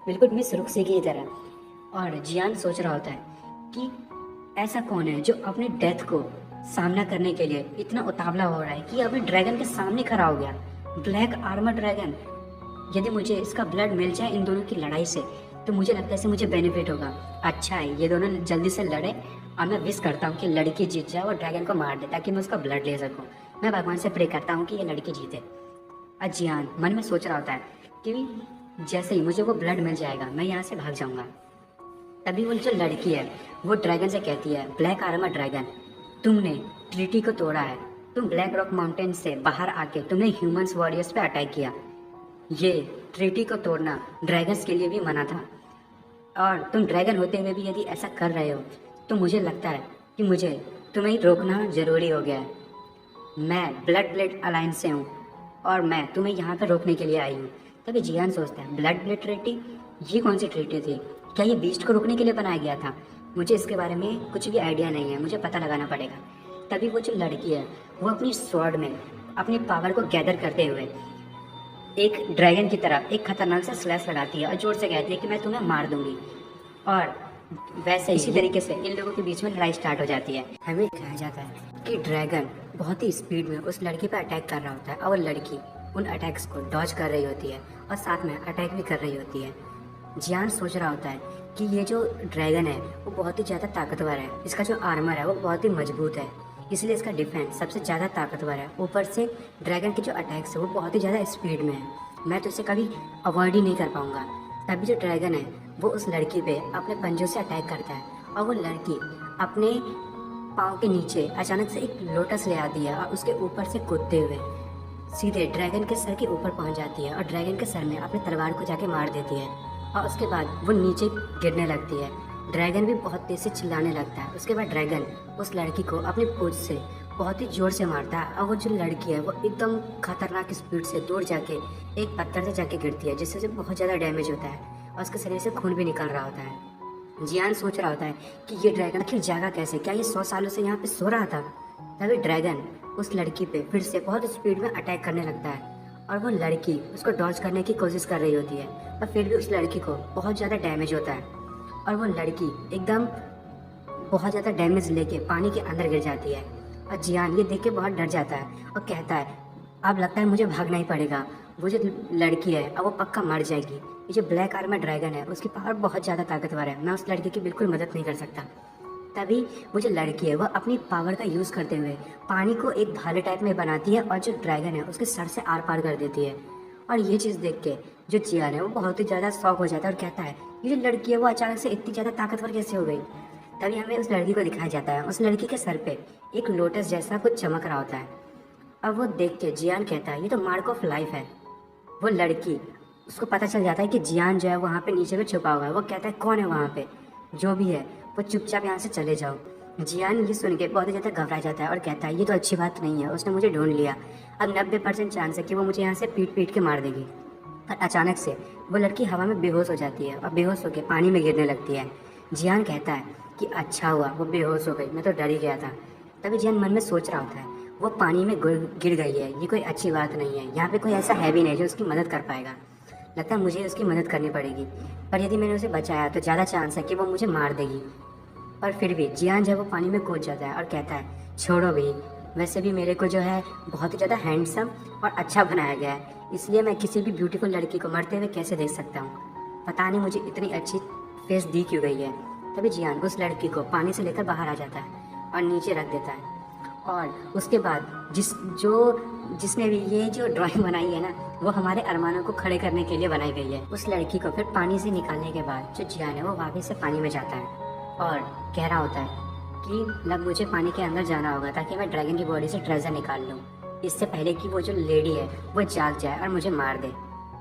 बिल्कुल मिस रुक्सी की तरह। और जियान सोच रहा होता है कि ऐसा कौन है जो अपने डेथ को सामना करने के लिए इतना उतावला हो रहा है कि अपने ड्रैगन के सामने खड़ा हो गया, ब्लैक आर्मर ड्रैगन। यदि मुझे इसका ब्लड मिल जाए इन दोनों की लड़ाई से तो मुझे लगता है इससे मुझे बेनिफिट होगा। अच्छा है ये दोनों जल्दी से लड़े और मैं विश करता हूँ कि लड़की जीत जाए और ड्रैगन को मार दे ताकि मैं उसका ब्लड ले सकूँ। मैं भगवान से प्रे करता हूँ कि ये लड़की जीते। जियान मन में सोच रहा होता है कि जैसे ही मुझे वो ब्लड मिल जाएगा मैं यहाँ से भाग जाऊँगा। तभी वो जो लड़की है वो ड्रैगन से कहती है ब्लैक आर्मर ड्रैगन, तुमने ट्रीटी को तोड़ा है, तुम ब्लैक रॉक माउंटेन से बाहर आके तुमने ह्यूमंस वॉरियर्स पे अटैक किया। ये ट्रीटी को तोड़ना ड्रैगन्स के लिए भी मना था और तुम ड्रैगन होते हुए भी यदि ऐसा कर रहे हो तो मुझे लगता है कि मुझे तुम्हें रोकना ज़रूरी हो गया है। मैं ब्लड अलायंस से हूँ और मैं तुम्हें यहाँ पर रोकने के लिए आई हूँ। तभी जियान सोचता है ब्लड ट्रीटी, ये कौन सी ट्रीटी थी? क्या ये बीस्ट को रोकने के लिए बनाया गया था? मुझे इसके बारे में कुछ भी आइडिया नहीं है, मुझे पता लगाना पड़ेगा। तभी वो जो लड़की है वो अपनी स्वॉर्ड में अपनी पावर को गैदर करते हुए एक ड्रैगन की तरफ एक खतरनाक सा स्लैश लगाती है और जोर से कहती है कि मैं तुम्हें मार दूंगी। और वैसे इसी तरीके से इन लोगों के बीच में लड़ाई स्टार्ट हो जाती है। हमें कहा जाता है कि ड्रैगन बहुत ही स्पीड में उस लड़की पर अटैक कर रहा होता है और लड़की उन अटैक्स को डॉज कर रही होती है और साथ में अटैक भी कर रही होती है। जियान सोच रहा होता है कि ये जो ड्रैगन है वो बहुत ही ज़्यादा ताकतवर है, इसका जो आर्मर है वो बहुत ही मजबूत है, इसलिए इसका डिफेंस सबसे ज़्यादा ताकतवर है। ऊपर से ड्रैगन के जो अटैक्स है वो बहुत ही ज़्यादा स्पीड में है, मैं तो इसे कभी अवॉइड ही नहीं कर पाऊँगा। तभी जो ड्रैगन है वो उस लड़की पे अपने पंजों से अटैक करता है और वो लड़की अपने पाँव के नीचे अचानक से एक लोटस ले आती है और उसके ऊपर से कूदते हुए सीधे ड्रैगन के सर के ऊपर पहुंच जाती है और ड्रैगन के सर में अपने तलवार को जाके मार देती है और उसके बाद वो नीचे गिरने लगती है। ड्रैगन भी बहुत तेज से चिल्लाने लगता है। उसके बाद ड्रैगन उस लड़की को अपनी पूंछ से बहुत ही जोर से मारता है और वो जो लड़की है वो एकदम खतरनाक स्पीड से दूर जाके एक पत्थर से जाके गिरती है, जिससे बहुत ज़्यादा डैमेज होता है और उसके शरीर से खून भी निकल रहा होता है। जियान सोच रहा होता है कि ये ड्रैगन आखिर जागा कैसे, क्या ये 100 सालों से यहाँ पे सो रहा था? तभी ड्रैगन उस लड़की पे फिर से बहुत स्पीड में अटैक करने लगता है और वो लड़की उसको डॉज करने की कोशिश कर रही होती है पर फिर भी उस लड़की को बहुत ज़्यादा डैमेज होता है और वो लड़की एकदम बहुत ज़्यादा डैमेज लेके पानी के अंदर गिर जाती है। और जियान ये देख के बहुत डर जाता है और कहता है अब लगता है मुझे भागना ही पड़ेगा, वो जो लड़की है अब वो पक्का मर जाएगी, ये जो ब्लैक आर्मर ड्रैगन है उसकी पावर बहुत ज़्यादा ताकतवर है, मैं उस लड़के की बिल्कुल मदद नहीं कर सकता। तभी वो जो लड़की है वह अपनी पावर का यूज़ करते हुए पानी को एक भाले टाइप में बनाती है और जो ड्रैगन है उसके सर से आर पार कर देती है। और ये चीज़ देख के जो जियान है वो बहुत ही ज़्यादा शॉक हो जाता है और कहता है ये जो लड़की है वो अचानक से इतनी ज़्यादा ताकतवर कैसे हो गई। तभी हमें उस लड़की को दिखाया जाता है, उस लड़की के सर पे एक लोटस जैसा कुछ चमक रहा होता है। अब वो देख के जियान कहता है ये तो मार्क ऑफ लाइफ है। वो लड़की, उसको पता चल जाता है कि जियान जो है वहाँ पे नीचे में छुपा हुआ है। वो कहता है कौन है वहाँ पे, जो भी है वो चुपचाप यहाँ से चले जाओ। जियान ये सुन के बहुत ही ज़्यादा घबरा जाता है और कहता है ये तो अच्छी बात नहीं है, उसने मुझे ढूंढ लिया, अब 90% चांस है कि वो मुझे यहाँ से पीट पीट के मार देगी। पर अचानक से वो लड़की हवा में बेहोश हो जाती है और बेहोश होकर पानी में गिरने लगती है। जियान कहता है कि अच्छा हुआ वो बेहोश हो गई, मैं तो डर ही गया था। तभी जियान मन में सोच रहा होता है वो पानी में गिर गई है, ये कोई अच्छी बात नहीं है, यहाँ पे कोई ऐसा है भी नहीं जो उसकी मदद कर पाएगा। लगता है मुझे उसकी मदद करनी पड़ेगी, पर यदि मैंने उसे बचाया तो ज़्यादा चांस है कि वो मुझे मार देगी। पर फिर भी जियान जब वो पानी में कूद जाता है और कहता है छोड़ो भी, वैसे भी मेरे को जो है बहुत ही ज़्यादा हैंडसम और अच्छा बनाया गया है, इसलिए मैं किसी भी ब्यूटीफुल लड़की को मरते हुए कैसे देख सकता हूँ, पता नहीं मुझे इतनी अच्छी फेस दी क्यों गई है। तभी जियान उस लड़की को पानी से लेकर बाहर आ जाता है और नीचे रख देता है। और उसके बाद जिसने भी ये जो ड्राइंग बनाई है ना वो हमारे अरमानों को खड़े करने के लिए बनाई गई है। उस लड़की को फिर पानी से निकालने के बाद जो जियान है वो वापस से पानी में जाता है और कह रहा होता है कि अब मुझे पानी के अंदर जाना होगा ताकि मैं ड्रैगन की बॉडी से ट्रेजर निकाल लूँ, इससे पहले कि वो जो लेडी है वो जाग जाए और मुझे मार दे।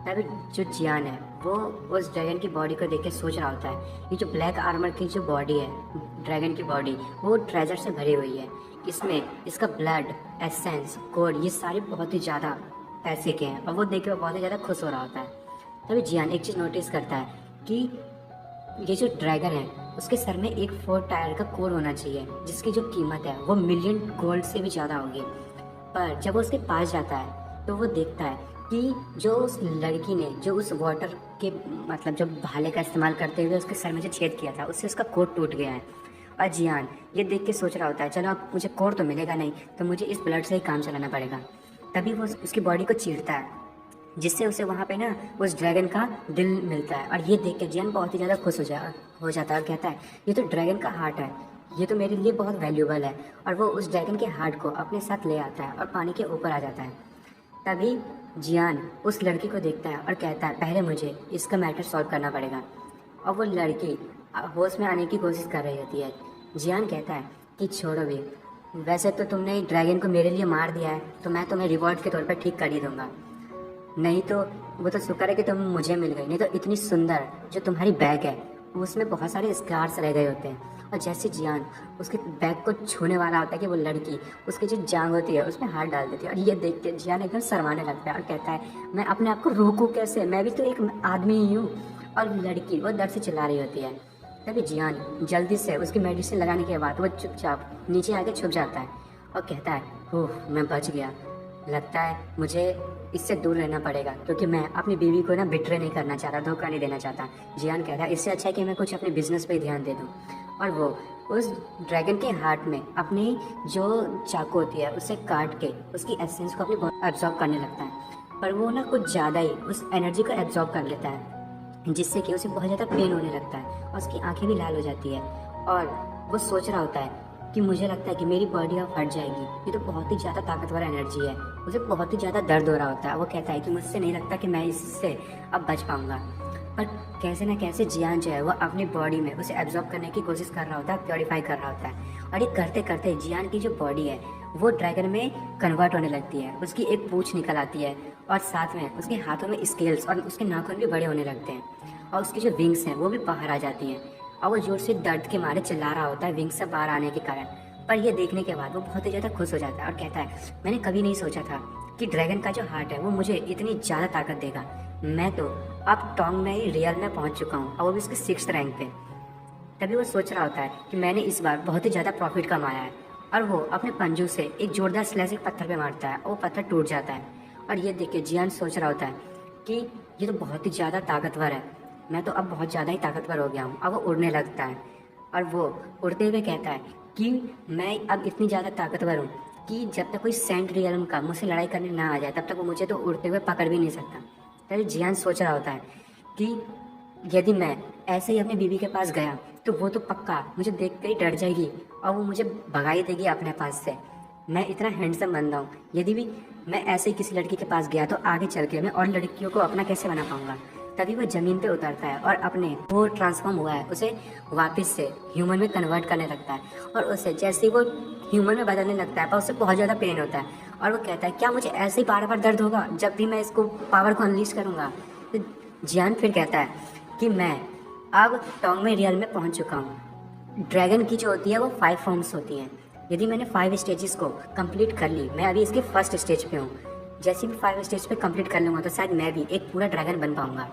तभी जो जियान है वो उस ड्रैगन की बॉडी को देख के सोच रहा होता है ये जो ब्लैक आर्मर की जो बॉडी है, ड्रैगन की बॉडी, वो ट्रेजर से भरी हुई है, इसमें इसका ब्लड, एसेंस, कोड ये सारे बहुत ही ज़्यादा पैसे के हैं। और वो देख के बहुत ही ज़्यादा खुश हो रहा होता है। तभी जियान एक चीज़ नोटिस करता है कि ये जो ड्रैगन है उसके सर में एक 4 टायर का कोड होना चाहिए जिसकी जो कीमत है वो मिलियन गोल्ड से भी ज़्यादा होगी। पर जब वो उसके पास जाता है तो वो देखता है कि जो उस लड़की ने जो उस वाटर के मतलब जो भाले का इस्तेमाल करते हुए उसके सर में जो छेद किया था उससे उसका कोट टूट गया है। और जियान ये देख के सोच रहा होता है चलो अब मुझे कोट तो मिलेगा नहीं, तो मुझे इस ब्लड से ही काम चलाना पड़ेगा। तभी वो उसकी बॉडी को चीरता है जिससे उसे वहाँ पे ना उस ड्रैगन का दिल मिलता है। और ये देख के जियान बहुत ही ज़्यादा खुश हो जाता है और कहता है ये तो ड्रैगन का हार्ट है, ये तो मेरे लिए बहुत वैल्यूबल है। और वो उस ड्रैगन के हार्ट को अपने साथ ले आता है और पानी के ऊपर आ जाता है। तभी जियान उस लड़की को देखता है और कहता है पहले मुझे इसका मैटर सॉल्व करना पड़ेगा। और वो लड़की होश में आने की कोशिश कर रही होती है। जियान कहता है कि छोड़ो भी, वैसे तो तुमने ड्रैगन को मेरे लिए मार दिया है तो मैं तुम्हें रिवॉर्ड के तौर पर ठीक कर ही दूंगा, नहीं तो वो तो शुक्र है कि तुम मुझे मिल गई, नहीं तो इतनी सुंदर जो तुम्हारी बैग है उसमें बहुत सारे स्कार्स रह गए होते हैं। और जैसे जियान उसके बैग को छूने वाला होता है कि वो लड़की उसकी जो जांग होती है उसमें हाथ डाल देती है। और ये देख के जियान एकदम शर्माने लगता है और कहता है मैं अपने आप को रोकूं कैसे, मैं भी तो एक आदमी ही हूँ। और लड़की वो दर्द से चिल्ला रही होती है। तभी जियान जल्दी से उसकी मेडिसिन लगाने के बाद वो चुपचाप नीचे आके छुप जाता है और कहता है ओह मैं बच गया, लगता है मुझे इससे दूर रहना पड़ेगा क्योंकि मैं अपनी बीवी को ना बिट्रे नहीं करना चाहता, धोखा नहीं देना चाहता। जियान कह रहा है इससे अच्छा है कि मैं कुछ अपने बिजनेस पे ध्यान दे दूँ। और वो उस ड्रैगन के हार्ट में अपनी जो चाकू होती है उसे काट के उसकी एसेंस को अपनी एब्जॉर्ब करने लगता है। पर वो ना कुछ ज़्यादा ही उस एनर्जी को एब्जॉर्ब कर लेता है जिससे कि उसे बहुत ज़्यादा पेन होने लगता है और उसकी आंखें भी लाल हो जाती है। और वो सोच रहा होता है कि मुझे लगता है कि मेरी बॉडी अब फट जाएगी, ये तो बहुत ही ज़्यादा ताकतवर एनर्जी है, उसे बहुत ही ज़्यादा दर्द हो रहा होता है। वो कहता है कि मुझसे नहीं लगता कि मैं इससे अब बच पाऊँगा। पर कैसे ना कैसे जियान जो है वो अपनी बॉडी में उसे एब्जॉर्ब करने की कोशिश कर रहा होता है, प्योरीफाई कर रहा होता है। और ये करते करते जियान की जो बॉडी है वो ड्रैगन में कन्वर्ट होने लगती है, उसकी एक पूँछ निकल आती है और साथ में उसके हाथों में स्केल्स और उसके नाखून भी बड़े होने लगते हैं और उसकी जो विंग्स हैं वो भी बाहर आ जाती हैं। और वो जोर से दर्द के मारे चिल्ला रहा होता है विंग्स से बाहर आने के कारण। पर ये देखने के बाद वो बहुत ही ज़्यादा खुश हो जाता है और कहता है मैंने कभी नहीं सोचा था कि ड्रैगन का जो हार्ट है वो मुझे इतनी ज़्यादा ताकत देगा, मैं तो अब टोंग में ही रियल में पहुंच चुका हूँ और वो भी उसके 6th रैंक पे। तभी वो सोच रहा होता है कि मैंने इस बार बहुत ही ज़्यादा प्रॉफिट कमाया है। और वो अपने पंजों से एक जोरदार स्लैश एक पत्थर पे मारता है और वो पत्थर टूट जाता है। और ये देख के जियान सोच रहा होता है कि ये तो बहुत ही ज़्यादा ताकतवर है, मैं तो अब बहुत ज़्यादा ही ताकतवर हो गया हूँ। अब वो उड़ने लगता है और वो उड़ते हुए कहता है कि मैं अब इतनी ज़्यादा ताकतवर हूँ कि जब तक कोई सेंट रियलम का मुझसे लड़ाई करने ना आ जाए तब तक वो मुझे तो उड़ते हुए पकड़ भी नहीं सकता। तभी जियान सोच रहा होता है कि यदि मैं ऐसे ही अपनी बीवी के पास गया तो वो तो पक्का मुझे देख कर ही डर जाएगी और वो मुझे भगा ही देगी अपने पास से। मैं इतना हैंडसम बंदा हूँ, यदि भी मैं ऐसे ही किसी लड़की के पास गया तो आगे चल के मैं और लड़कियों को अपना कैसे बना पाऊंगा। तभी वो ज़मीन पे उतरता है और अपने वो ट्रांसफॉर्म हुआ है उसे वापस से ह्यूमन में कन्वर्ट करने लगता है। और उसे जैसे ही वो ह्यूमन में बदलने लगता है पर उसे बहुत ज़्यादा पेन होता है और वो कहता है क्या मुझे ऐसे ही बार बार दर्द होगा जब भी मैं इसको पावर को अनलीश करूँगा। तो जियान फिर कहता है कि मैं अब टोंगमे रियल में पहुंच चुका हूँ। ड्रैगन की जो होती है वो 5 फॉर्म्स होती हैं। यदि मैंने 5 स्टेजेस को कंप्लीट कर ली, मैं अभी इसके फर्स्ट स्टेज पे हूँ, जैसे भी 5 स्टेज पे कंप्लीट कर लूँगा तो शायद मैं भी एक पूरा ड्रैगन बन पाऊँगा।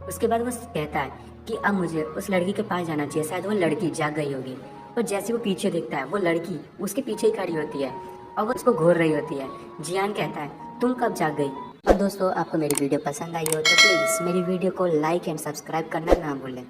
उसके बाद वो कहता है कि अब मुझे उस लड़की के पास जाना चाहिए, शायद वो लड़की जाग गई होगी। पर जैसे वो पीछे देखता है वो लड़की उसके पीछे ही खड़ी होती है और वो उसको घूर रही होती है। जियान कहता है तुम कब जाग गई। और दोस्तों आपको मेरी वीडियो पसंद आई हो तो प्लीज़ मेरी वीडियो को लाइक एंड सब्सक्राइब करना ना भूलें।